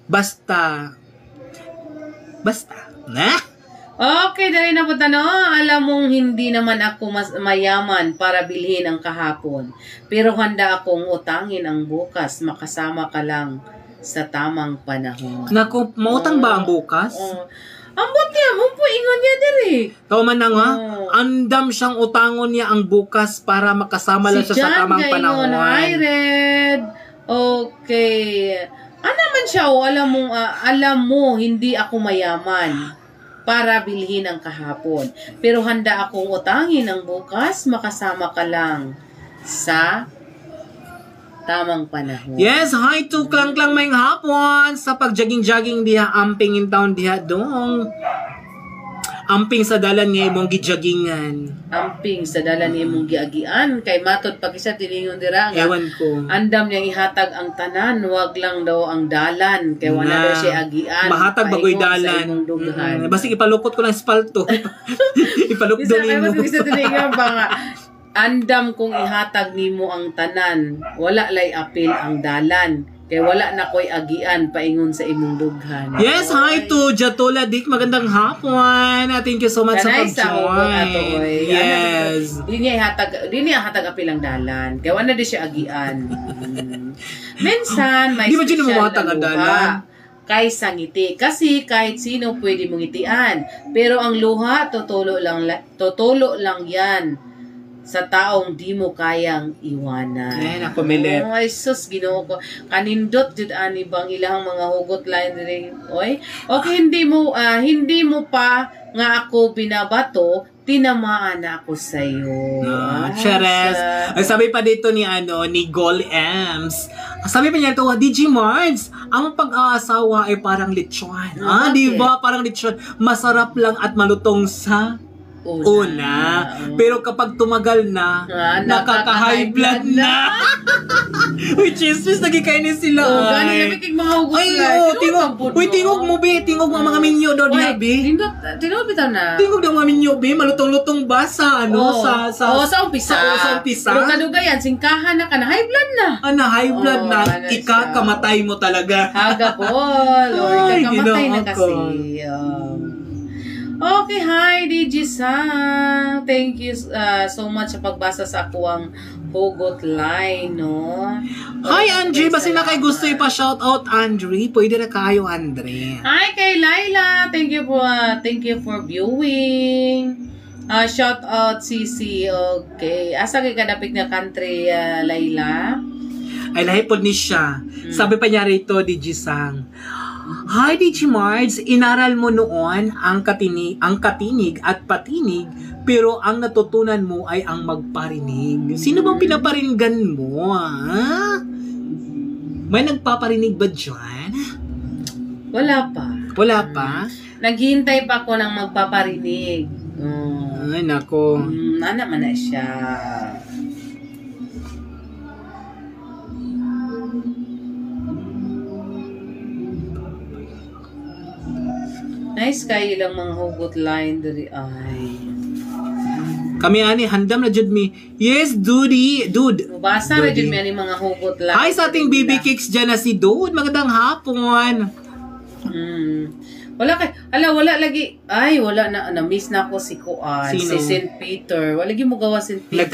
Speaker 2: Basta. Na?
Speaker 1: Okay, dali na po tanong. Alam mong hindi naman ako mas mayaman para bilhin ang kahapon. Pero handa akong utangin ang bukas. Makasama ka lang sa tamang panahon.
Speaker 2: Naku, mautang ba ang bukas?
Speaker 1: Ang buti mo po, ingon niya diri.
Speaker 2: Tao man na nga, andam siyang utangon niya ang bukas para makasama lang siya sa tamang panahon.
Speaker 1: Hi, Red. Okay. Ano naman siya, alam mo, hindi ako mayaman para bilhin ang kahapon. Pero handa akong utangin ang bukas, makasama ka lang sa tamang panahon.
Speaker 2: Yes, hi to Klang Mayng hapon sa pag-jogging-jogging diha amping in town diha dong. Amping sa dalan nga imong gijaggingan.
Speaker 1: Amping sa dalan ni imong giagian kay matod pag isa tilingon dira nga
Speaker 2: Ewan ko.
Speaker 1: andam niyang ihatag ang tanan, wag lang daw ang dalan kay wala daw siya agian.
Speaker 2: Mahatag bagoy
Speaker 1: paingon sa
Speaker 2: dalan.
Speaker 1: imong dughan.
Speaker 2: Basta ipalukot ko ng espalto. Ipalukdulin mo.
Speaker 1: Bisa tilingon ba nga andam kung ihatag nimo ang tanan, wala lay apil ang dalan. Kaya wala na ko'y agian paingon sa imong dughan.
Speaker 2: Yes, hi to Jatola Dick. Magandang hapon. Thank you so much sa
Speaker 1: Kanay sa hugot ato
Speaker 2: pag-join.
Speaker 1: oy.
Speaker 2: Yes.
Speaker 1: Di niya hatag apil ang dalan. Kaya wala di siya agian. Minsan may
Speaker 2: Di ba dyan
Speaker 1: special
Speaker 2: mamatag
Speaker 1: na
Speaker 2: ang
Speaker 1: luha
Speaker 2: dalan?
Speaker 1: kaysa ngiti. Kasi kahit sino pwede mong ngitian. Pero ang luha, tutulo lang yan sa taong di mo kayang iwanan.
Speaker 2: Ayan, ako milit.
Speaker 1: Oh, ay sus, Ginoo ko. Kanindot jud ani bang ilang mga hugot line ring. Oy. Okay, hindi mo pa nga ako binabato, tinamaan na ako sa iyo.
Speaker 2: Cheres. Ay, sabi pa dito ni Gol Ems. Sabi pa niya ito, DJ Mards, ang pag-aasawa ay parang lechon. Di ba? Parang lechon. Masarap lang at malutong sa una. Pero kapag tumagal na, nakaka-high blood na. Which is, nagkikainis sila.
Speaker 1: Gani na bigig mga hugot
Speaker 2: ay,
Speaker 1: line.
Speaker 2: tingog. Uy, tingog mo, be. Tingog mga minyo daw diha, be.
Speaker 1: Tinod bitaw na.
Speaker 2: Tingog daw mga minyo, be. Malutong-lutong ba sa,
Speaker 1: sa umpisa.
Speaker 2: Sa umpisa.
Speaker 1: Pero kadugayan, singkahan na ka na, high blood na.
Speaker 2: High blood na. Kamatay mo talaga.
Speaker 1: Hagapol.
Speaker 2: Ay,
Speaker 1: Kamatay na
Speaker 2: ginoo
Speaker 1: kasi.
Speaker 2: ko.
Speaker 1: Okay, hi DJ Sang. Thank you so much sa pagbasa sa akuang hugot line, no?
Speaker 2: Hi, Andre. Basta na kay gusto ipa-shoutout, Andre. Pwede na kayo, Andre.
Speaker 1: Hi kay Laila. Thank you for viewing. Shout out Sisi. Okay. Asa kay kadapit nga country, Laila?
Speaker 2: Ay, lahi po ni siya. Sabi pa niya rito, DJ Sang. Hi, DJ Mards. Inaral mo noon ang katinig at patinig, pero ang natutunan mo ay ang magparinig. Sino bang pinaparinggan mo, ha? May nagpaparinig ba dyan?
Speaker 1: Wala pa.
Speaker 2: Wala pa?
Speaker 1: Naghihintay pa ako ng magpaparinig.
Speaker 2: Ay, nako.
Speaker 1: Ano man na siya. Nice kayo lang mga hugot line diri ay.
Speaker 2: Kami ani handam na jud mi. Yes, dude.
Speaker 1: Mubasa ra jud mi ani mga hugot line.
Speaker 2: Hi sa ating BB Kicks dyan na si Dude. Magandang hapon.
Speaker 1: Wala lagi. Ay, wala na-miss na ako si Kuan.
Speaker 2: Sino?
Speaker 1: Si St. Peter. Wala gi mo gawa St. Peter.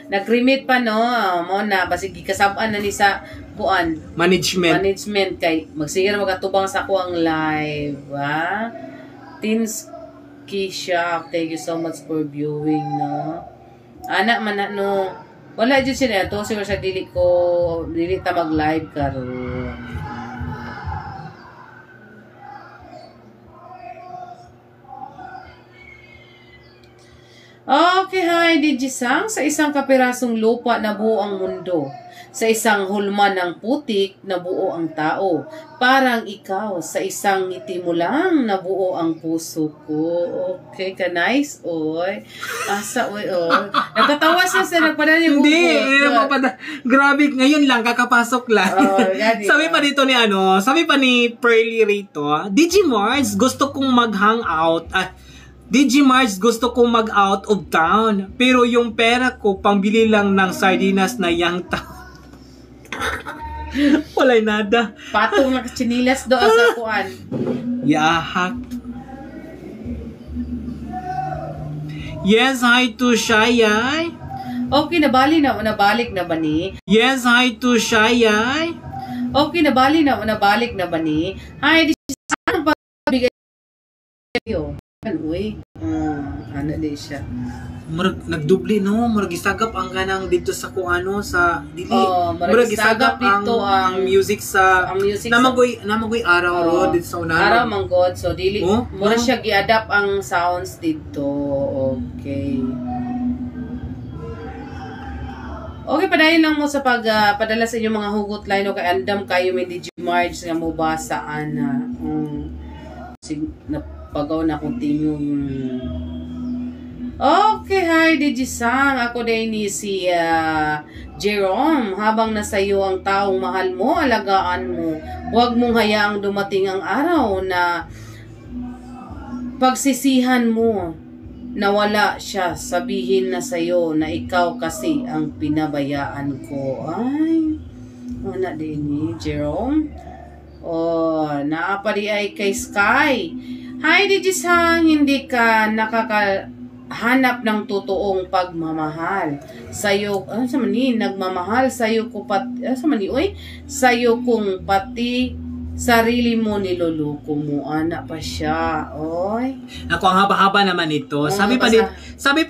Speaker 2: Nag-remit pa.
Speaker 1: No. Mo na basig gikasab-an na ni sa Kuan. Management kay magsigir magatubang sa kuang live, ha? Teens Kisha, thank you so much for viewing, no. Ana man no. Wala jud siya to siguro sa dili ta mag-live karon. Okay, hi, DJ Sang. Sa isang kapirasong lupa nabuo ang mundo. Sa isang hulma ng putik nabuo ang tao. Parang ikaw, sa isang ngiti mo lang nabuo ang puso ko. Okay ka, nice, oy. Asa, oy. Nagtatawa siya sa nagpadala yung
Speaker 2: Hindi, grabe, ngayon lang, kakapasok lang. Sabi pa ni Pearly rito, Digimars, gusto kong mag-hangout. Digimars, gusto kong mag-out of town. Pero yung pera ko, pambili lang ng sardinas na yang taon. Walay nada.
Speaker 1: Patong na chinilas do sa kuan.
Speaker 2: Yahak. Yes, hi to Shayay.
Speaker 1: Okay, nabalik na ba ni?
Speaker 2: Yes, hi to Shayay.
Speaker 1: Okay, nabalik na ba ni? Hi, ano ba bigay kayo? Uy, ano di siya.
Speaker 2: murag nagdubli no, murag isagap ang ganang dito sa kuano sa dili.
Speaker 1: Murag isagap dito ang
Speaker 2: music sa namagoy araw ro dito sa unahan.
Speaker 1: Araw manggod, so dili mura siya gi-adapt ang sounds dito. Okay. Okay, padayon lang mo sa padala sa inyong mga hugot line o kay andam kayo may Digimarge nga mo basa ana. Napagaw na akong tingong. Okay, hi Digisang. Ako din ni si Jerome. Habang nasa iyo ang taong mahal mo, alagaan mo. Huwag mong hayaang dumating ang araw na pagsisihan mo na wala siya, sabihin na sa'yo na ikaw kasi ang pinabayaan ko. Ay, wala din ni Jerome. Naapari ay kay Sky. Hi, Digisang, hindi ka nakakahanap ng totoong pagmamahal. Sa'yo, nagmamahal sa'yo ko sa'yo kung pati sarili mo niloloko mo, anak pa siya. Oy.
Speaker 2: Ako ang haba-haba naman ito. Sabi pa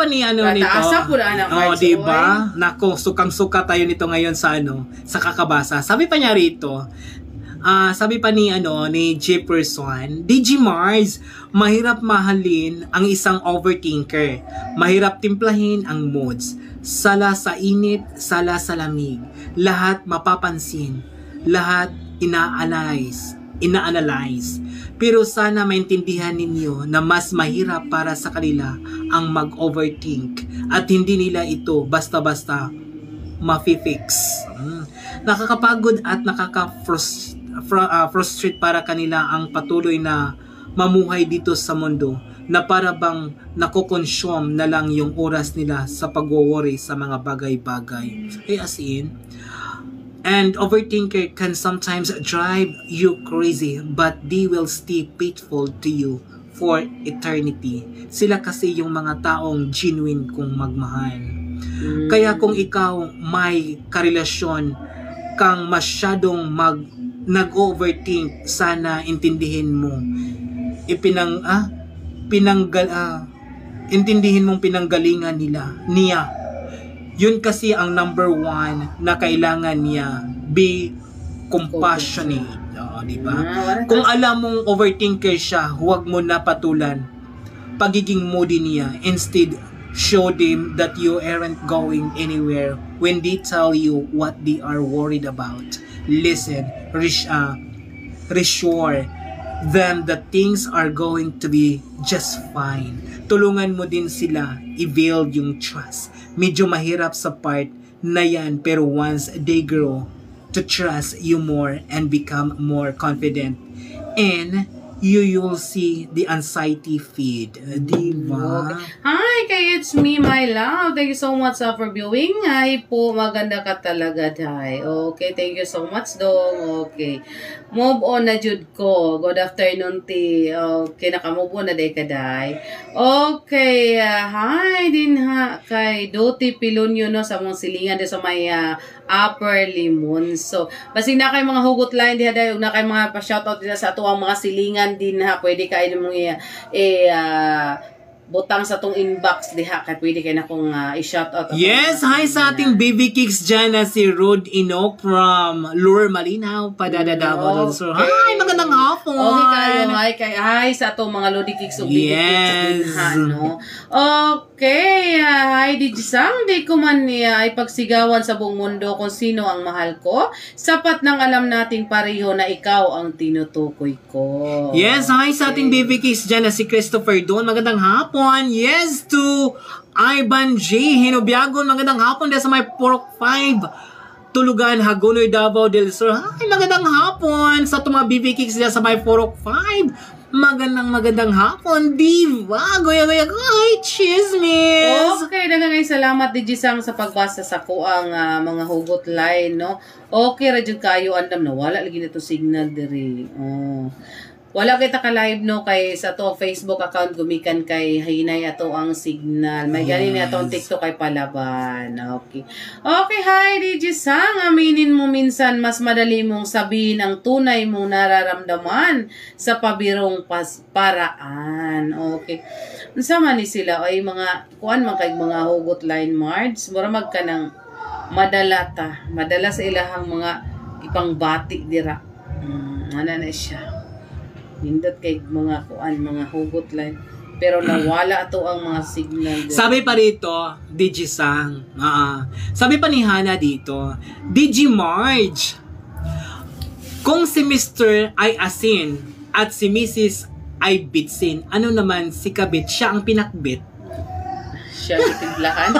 Speaker 2: ni ano nito.
Speaker 1: Taasa po na anak Marge.
Speaker 2: Di ba? Nako, sukang-suka tayo nito ngayon sa sa kakabasa. Sabi pa niya rito. Sabi pa ni Jefferson, Digimars, mahirap mahalin ang isang overthinker. Mahirap timplahin ang moods. Sala sa init, sala sa lamig. Lahat mapapansin. Lahat ina-analyze. Pero sana maintindihan ninyo na mas mahirap para sa kanila ang mag-overthink at hindi nila ito basta-basta ma-fix. Nakakapagod at nakaka-frustrate para kanila ang patuloy na mamuhay dito sa mundo na para bang nakokonsume na lang yung oras nila sa pag-worry sa mga bagay-bagay. As in, and overthinker can sometimes drive you crazy, but they will stay faithful to you for eternity. Sila kasi yung mga taong genuine kung magmahal. Kaya kung ikaw may karelasyon kang masyadong nag-overthink, sana intindihin mo. Intindihin mong pinanggalingan niya. Yun kasi ang number one na kailangan niya. Be compassionate. Diba? Kung alam mong overthinker siya, huwag mo na patulan pagiging moody niya. Instead, show them that you aren't going anywhere when they tell you what they are worried about. Listen, reassure them that things are going to be just fine. Tulungan mo din sila i-build yung trust. Medyo mahirap sa part na yan, pero once they grow to trust you more and become more confident, and you'll see the anxiety fade. Diba?
Speaker 1: Hi, kay it's me, my love. Thank you so much for viewing. Hi po, maganda ka talaga, Day. Okay, thank you so much, dong. Okay. Move on na jud ko. Good afternoon, ti. Okay, naka-move on na day ka, Day. Okay, hi din ha kay Doti Pilonyo no sa mong silingan din sa may Upper Limon. So, basi na kay mga hugot line diha day, ug na kay mga pa-shoutout din sa ato ang mga silingan din ha. Pwede ka mong butang sa tong inbox diha kay pwede kay na kong i-shoutout.
Speaker 2: Yes, hi sa ating baby kicks dyan na si Rod Inok from Lure Malinaw, Padadadabo. So, hi, magandang hapon.
Speaker 1: Okay kayo, hi sa atong mga Lodi Kicks ug baby kicks din no. Okay, hi Digisang, di ko man ipagsigawan sa buong mundo kung sino ang mahal ko. Sapat nang alam nating pareho na ikaw ang tinutukoy ko.
Speaker 2: Yes, hi sa ating baby kicks dyan na si Christopher Don. Magandang hapon. Yes to Ivan J. Hinobiagon. Magandang hapon dahil sa may Pork 5 Tulugan, Hagonoy, Davao del Sur. Hi, magandang hapon sa mga BB Kicks dahil sa may Pork 5. Magandang hapon, diva. Goya-goya, chismis.
Speaker 1: Okay, daghang salamat Digisang sa pagbasa sa kuang mga hugot line, no? Okay, radyo kayo andam na wala lagi nito signal diri. Wala kita ka-live no kay sa to Facebook account gumikan kay hinay ato ang signal. May ganin ato ang TikTok kay palaban. Okay. Okay, hi Digisang. Aminin mo minsan mas madali mong sabihin ang tunay mong nararamdaman sa pabirong paraan. Okay. unsa man ni sila ay mga kuan man kay mga hugot line mards mura mag ka ng madala sa ilahang mga ipangbati dira. Ana na siya. Nindot kay mga kuan mga hugot line pero nawala ato ang mga signal dira.
Speaker 2: Sabi pa rito, Digi-sang. Sabi pa ni Hana dito, Digi-Marge, kung si Mr. ay asin at si Mrs. ay bitsin, ano naman si Kabit? Siya ang pinakbit.
Speaker 1: Siya itiglahan.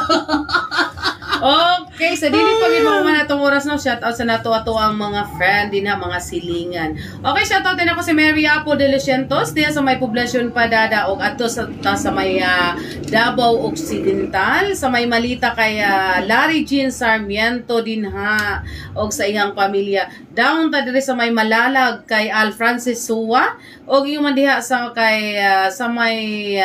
Speaker 1: Okay, sa dili pa gid mo man atong oras no, shout out sa nato ang mga friend din mga silingan. Okay, shout out din ako si Mary Apo de Lucientos diya sa may poblasyon Padada og adto sa may Davao Occidental, sa may Malita kay Larry Jean Sarmiento din ha og sa iyang pamilya. Down ta diri sa may Malalag kay Al Francis Suwa og yung man diha sa kay sa may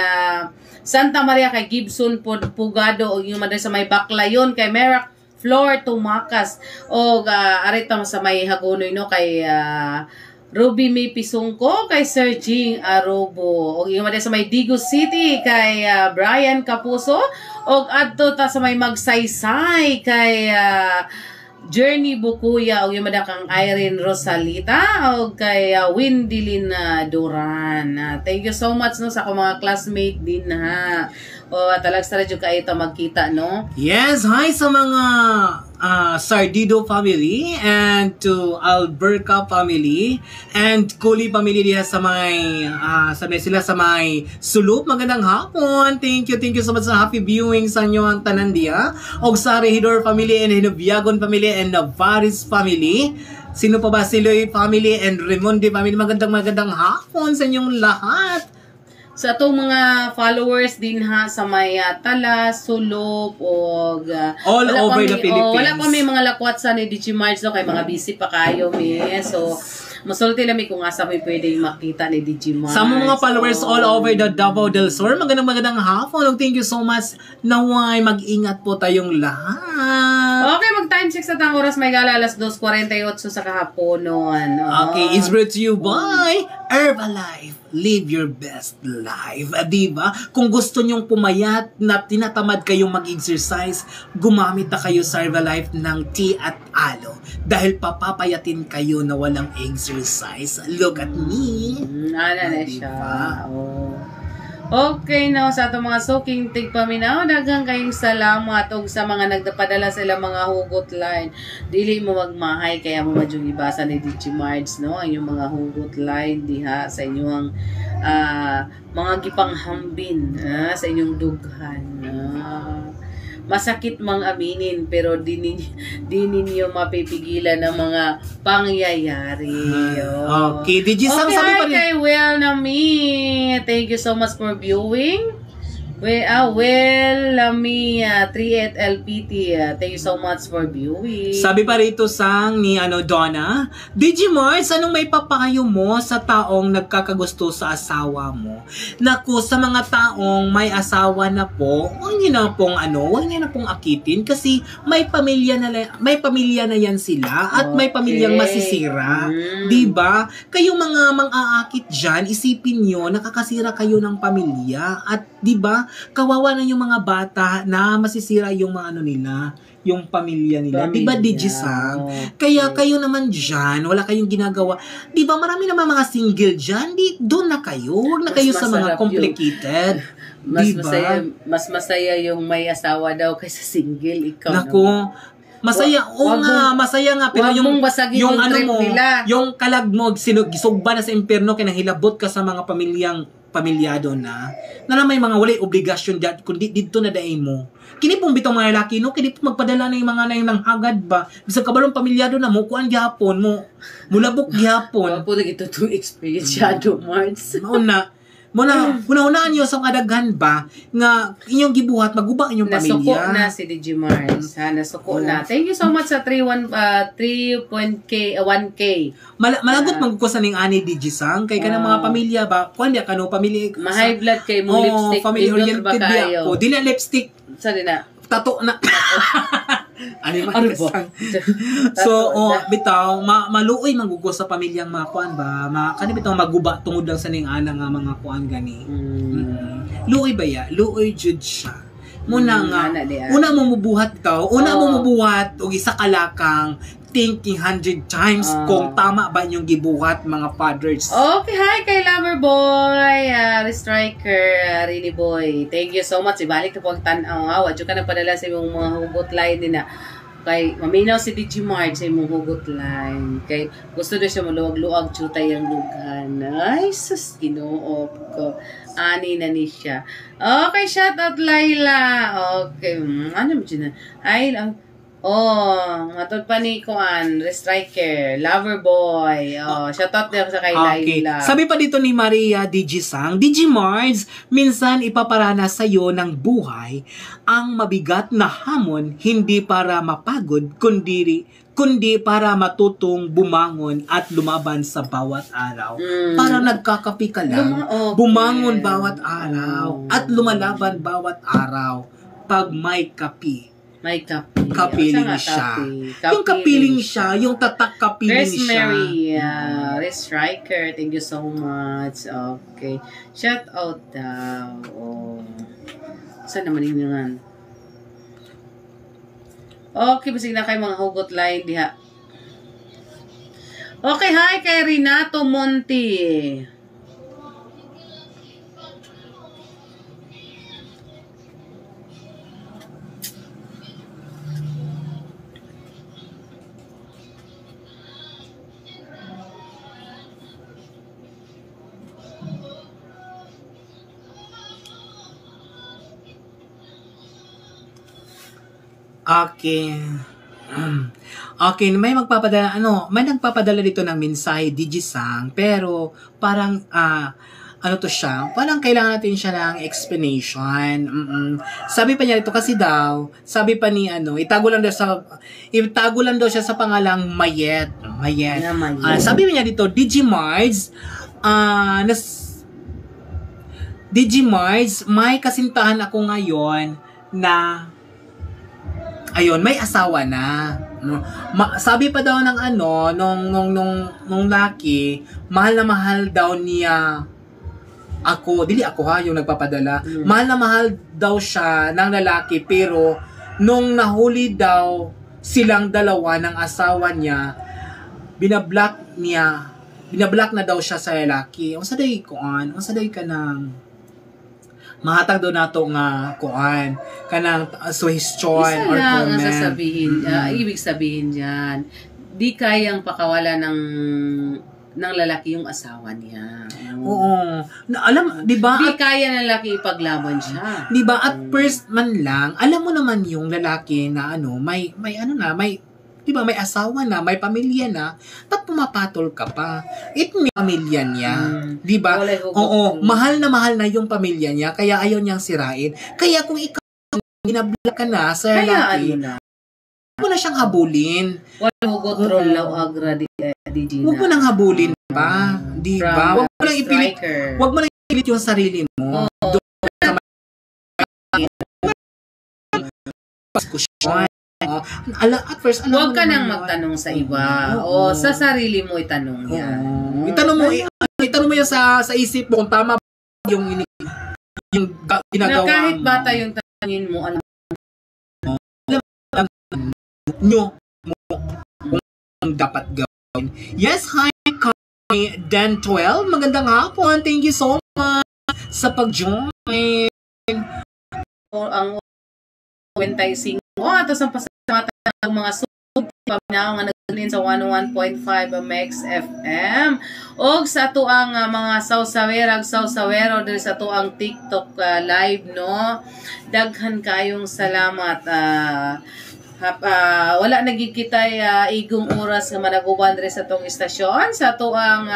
Speaker 1: Santa Maria kay Gibson Pugado o yung madali sa may Baclayon kay Merak Flor Tumakas o arita sa may Hagonoy no kay Ruby May Pisungko kay Sir Jing Arobo o yung madali sa may Digo City kay Brian Kapuso o adto ta sa may Magsaysay kay Journey Bukuya o yung madakang Irene Rosalita o kay Windilin Duran. Thank you so much no sa akong mga classmate din ha. O talag sa radyo kayo ito magkita no.
Speaker 2: Yes, hi sa mga Sardido family and to Alberca family and Kuli family diya sa may sabi sila sa may Sulup. Magandang hapon. Thank you so much sa happy viewing sa inyo ang tanan diya. Og sa Regidor family and Hinobiagon family and Navaris family. Sino pa ba? Siloy family and Remondi family. Magandang hapon sa inyong lahat.
Speaker 1: Sa atong mga followers din ha sa may Talas, Sulup o
Speaker 2: all over the Philippines.
Speaker 1: Wala pa may mga lakwat sa ni Digimarts no kay mga busy pa kayo mi. So masulti lang kung asa may pwedeng makita ni Digimarts.
Speaker 2: Sa mga followers all over the Davao del Sur, magandang hapon. Thank you so much. Naway mag-ingat po tayong lahat.
Speaker 1: Okay, mag-time check sa tang oras may gala alas 2:48 sa kahaponon.
Speaker 2: Okay, it's brought to you by Herbalife. Live your best life. Diba? Kung gusto nyong pumayat na tinatamad kayong mag-exercise, gumamit na kayo sa Herbalife ng tea at aloe. Dahil papapayatin kayo na walang exercise. Look at me.
Speaker 1: Ana na siya. Okay na sa atong mga soking tigpaminaw, daghang kayong salamat og sa mga nagpadala sa ilang mga hugot line. Dili mo magmahay kaya mo madyong ibasa ni Digimarts no ang inyong mga hugot line diha sa inyong mga gipanghambin sa inyong dughan. Masakit mang aminin pero di ninyo mapipigilan ng mga pangyayari.
Speaker 2: Okay, Digi-sang sabi pa rin.
Speaker 1: Okay, well na me. Thank you so much for viewing. Well, Lami 38LPT. Thank you so much for viewing.
Speaker 2: Sabi pa rito sang ni Donna, Digimars, anong may papayo mo sa taong nagkakagusto sa asawa mo? Naku, sa mga taong may asawa na po, huwag niyo na pong akitin kasi may pamilya na yan sila at may pamilyang masisira. 'Di ba? Kayong mga mang-aakit diyan, isipin niyo nakakasira kayo ng pamilya at 'di ba? Kawawa na yung mga bata na masisira yung mga nila, yung pamilya nila. Di ba, Digi-sang? Kaya kayo naman dyan, wala kayong ginagawa. Di ba, marami naman mga single dyan. Doon na kayo. Huwag na kayo sa mga complicated.
Speaker 1: Mas masaya yung may asawa daw kaysa single. Ikaw
Speaker 2: Naku, masaya, masaya nga, pero yung yung kalag mo, gisugba na sa impyerno, kinahilabot ka sa mga pamilyado na may mga walay obligasyon dyan, kundi dito na daay mo. Kini pong bitong mga lalaki, no? Kini pong magpadala na yung mga nang hagad ba? Bisag kabalong pamilyado na mo, kuan gihapon mo, mulabok gihapon.
Speaker 1: Wapo na ito itong experience yado, Marts.
Speaker 2: Una-unaan nyo sa kadaghan ba nga inyong gibuhat, maguba inyong pamilya.
Speaker 1: Nasuko na si Digimars. Nasuko na. Thank you so much sa 1K.
Speaker 2: Malagot magkukusa ning ani Digi-sang kay kanang mga pamilya ba? Kuan dia kano pamilya
Speaker 1: ma-high blood kay mo lipstick.
Speaker 2: Family oriented dia ko. Dili lipstick.
Speaker 1: Sorry na.
Speaker 2: Tato na. Ano yung
Speaker 1: Ano ba?
Speaker 2: makikasang? So, bitaw, maluoy manggugos sa pamilyang mga kuan ba? Kani bitaw maguba tungod lang sa ning ana nga mga kuan gani. Luoy ba ya? Luoy jud siya. Muna nga, una mo mubuhat ka, mo mubuhat og isa ka lakang thinking 100 times kung tama ba yung gibuhat mga fathers.
Speaker 1: Okay, hi kay Loverboy, Striker, Really Boy. Thank you so much. Ibalik na po ang tanaw. Wadyo ka na padala sa imong mga hugot line din na. Kay maminaw si Digimart sa imong hugot line. Kay gusto na siya maluwag-luwag chutay ang lugan. Ay, sus, kinuop ko. Ani na ni siya. Okay, shout out Laila. Okay, ano mo dyan? Ay, matod pa ni Kuan, Striker, Loverboy. Shoutout din sa kay Laila.
Speaker 2: Sabi pa dito ni Maria Digisang, Digimars, minsan ipaparana sa iyo ng buhay ang mabigat na hamon hindi para mapagod kundi para matutong bumangon at lumaban sa bawat araw. Para nagkakapi ka lang, bumangon bawat araw at lumalaban bawat araw pag may kapi.
Speaker 1: May kapi.
Speaker 2: Kapiling siya. Yung kapiling siya, yung tatak kapiling siya.
Speaker 1: Mary, Striker, thank you so much. Okay. Shout out daw. Saan naman yun yan? Okay, basig na kayo mga hugot line diha. Okay, hi kay Renato Monti.
Speaker 2: Okay. Okay, may nagpapadala dito ng mensahe Digisang, pero parang ano to siya, parang kailangan natin siya ng explanation. Sabi pa niya dito kasi daw, sabi pa ni itago lang daw siya sa pangalang Mayet. Sabi niya dito, Digimars, may kasintahan ako ngayon na may asawa na. Sabi pa daw ng nung laki, mahal na mahal daw niya ako. Dili ako yung nagpapadala. Mahal na mahal daw siya ng lalaki, pero nung nahuli daw silang dalawa ng asawa niya, binablock na daw siya sa lalaki. Unsa day ka nang mahatag daw nato nga kuan kanang suggestion or comment.
Speaker 1: Isa lang sasabihin, ibig sabihin diyan, di kayang pakawala ng lalaki yung asawa niya.
Speaker 2: Oo. Alam, 'di ba?
Speaker 1: Di kaya ng lalaki ipaglaban siya.
Speaker 2: 'Di ba? At first man lang, alam mo naman yung lalaki na may 'di ba, may asawa na, may pamilya na, ba't pumapatol ka pa? May pamilya niya, 'di ba? Oo, mahal na yung pamilya niya, kaya ayaw niyang sirain. Kaya kung ikaw ginablock ka na sa lalaki, huwag mo na siyang habulin.
Speaker 1: Wala mo control law agra di Gina.
Speaker 2: Huwag mo nang habulin pa, 'di ba? Huwag mo nang ipilit yung sarili mo. At first,
Speaker 1: huwag ka nang magtanong sa iba. Sa sarili mo itanong yan.
Speaker 2: Itanong mo yan sa isip mo kung tama ba yung ginagawa mo.
Speaker 1: Kahit bata yung tanongin mo, alam
Speaker 2: nyo kung dapat gawin. Yes, hi kay Dan 12. Magandang hapon. Thank you so much sa pag-join.
Speaker 1: Ang 25 ato sa pasamata ng mga sud paminaw nga nagdalin sa 101.5 MX FM og sa ato ang mga sawsawero diri sa ato ang TikTok live, no. Daghan kayong salamat. Wala nagikitay igong oras nga managuban diri sa atong istasyon sa ato ang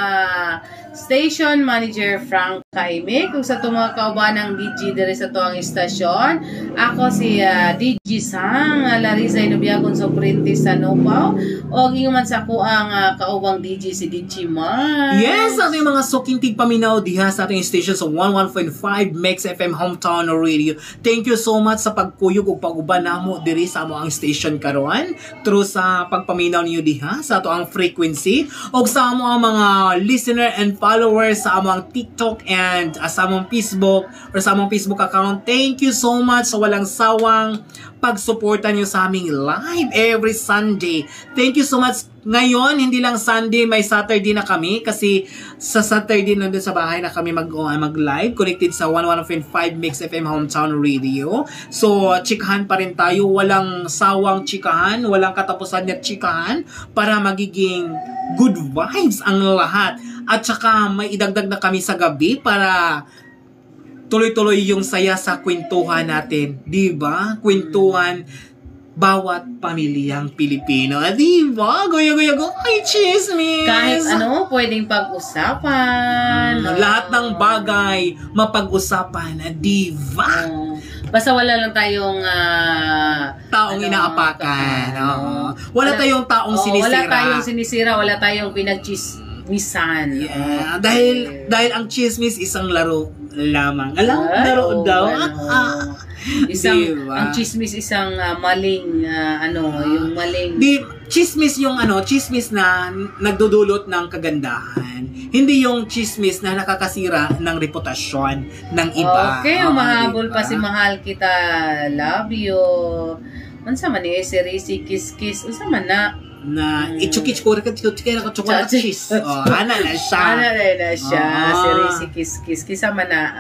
Speaker 1: Station Manager Frank Kaime. Kung sa itong mga kauban ng DG dere sa itong istasyon, ako si DG Sang, Larissa Inobiagon sa Printis sa Nopao. O ginguman sa ako ang kaubang DG si DG Mar.
Speaker 2: Yes, ating mga sukintig paminaw diha sa ating station sa 11.5 Mex FM Hometown Radio. Thank you so much sa pagkuyog ug pag-uban namo diri sa amo ang station karon through sa pagpaminaw niyo diha sa ato ang frequency ug sa amo ang mga listener and followers sa amo ang TikTok and sa among Facebook or sa among Facebook account. Thank you so much sa walang sawang pagsuporta niyo sa aming live every Sunday. Thank you so much. Ngayon, hindi lang Sunday, may Saturday na kami kasi sa Saturday nandun sa bahay na kami mag-live connected sa 11.5 Mix FM Hometown Radio. So, chikahan pa rin tayo. Walang sawang chikahan, walang katapusan na chikahan para magiging good vibes ang lahat. At saka may idagdag na kami sa gabi para tuloy-tuloy yung saya sa kwentuhan natin. Diba? Kwentuhan bawat pamilyang Pilipino. Diba? Goya-goya-go. Ay, chismis!
Speaker 1: Kahit ano, pwedeng pag-usapan.
Speaker 2: Lahat ng bagay mapag-usapan. Diba?
Speaker 1: Basta wala lang tayong
Speaker 2: Taong inaapakan. Wala tayong taong sinisira.
Speaker 1: Wala tayong sinisira. Wala tayong pinagchismisan.
Speaker 2: Yeah. Dahil ang chismis isang laro lamang. Laro daw.
Speaker 1: Ang chismis isang maling yung maling
Speaker 2: chismis yung chismis na nagdudulot ng kagandahan. Hindi yung chismis na nakakasira ng reputasyon ng iba.
Speaker 1: Okay, umahabol pa si Mahal Kita, love you. Unsa man ni si kiss unsa man na
Speaker 2: ichukich ko chocolate cheese. Ana na siya.
Speaker 1: Si Kiss Kisa man na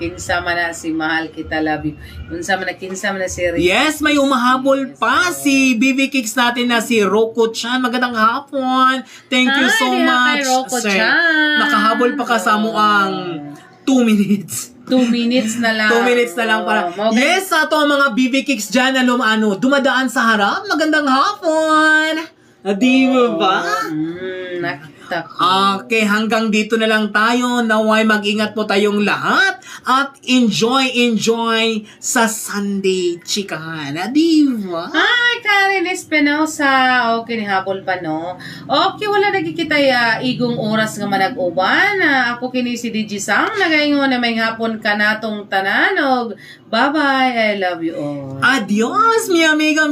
Speaker 1: kinsa man na si Mahal Kita, love you. Unsa man na kinsa man na si Risi.
Speaker 2: Yes, may umahabol pa si BB Kicks natin na si Rocco Chan. Magandang hapon. Thank you so much.
Speaker 1: Rocco Chan.
Speaker 2: Nakahabol pa ka sa mo ang 2 minutes.
Speaker 1: 2 minutes na lang.
Speaker 2: 2 minutes na lang para. Yes, sa to mga BB Kicks dyan na dumadaan sa harap. Magandang hapon. Di mo ba?
Speaker 1: Nakita ko.
Speaker 2: Okay, hanggang dito na lang tayo. Naway mag-ingat po tayong lahat at enjoy sa Sunday chikahan. Di ba?
Speaker 1: Hi, Karen Espinosa. Okay, habol pa, no? Okay, wala nagkikita igong oras nga manag-uban. Ako kini si DJ Sang. Nagaingon na may hapon ka na tong tanan. Bye-bye. I love you all.
Speaker 2: Adios, mi amigo.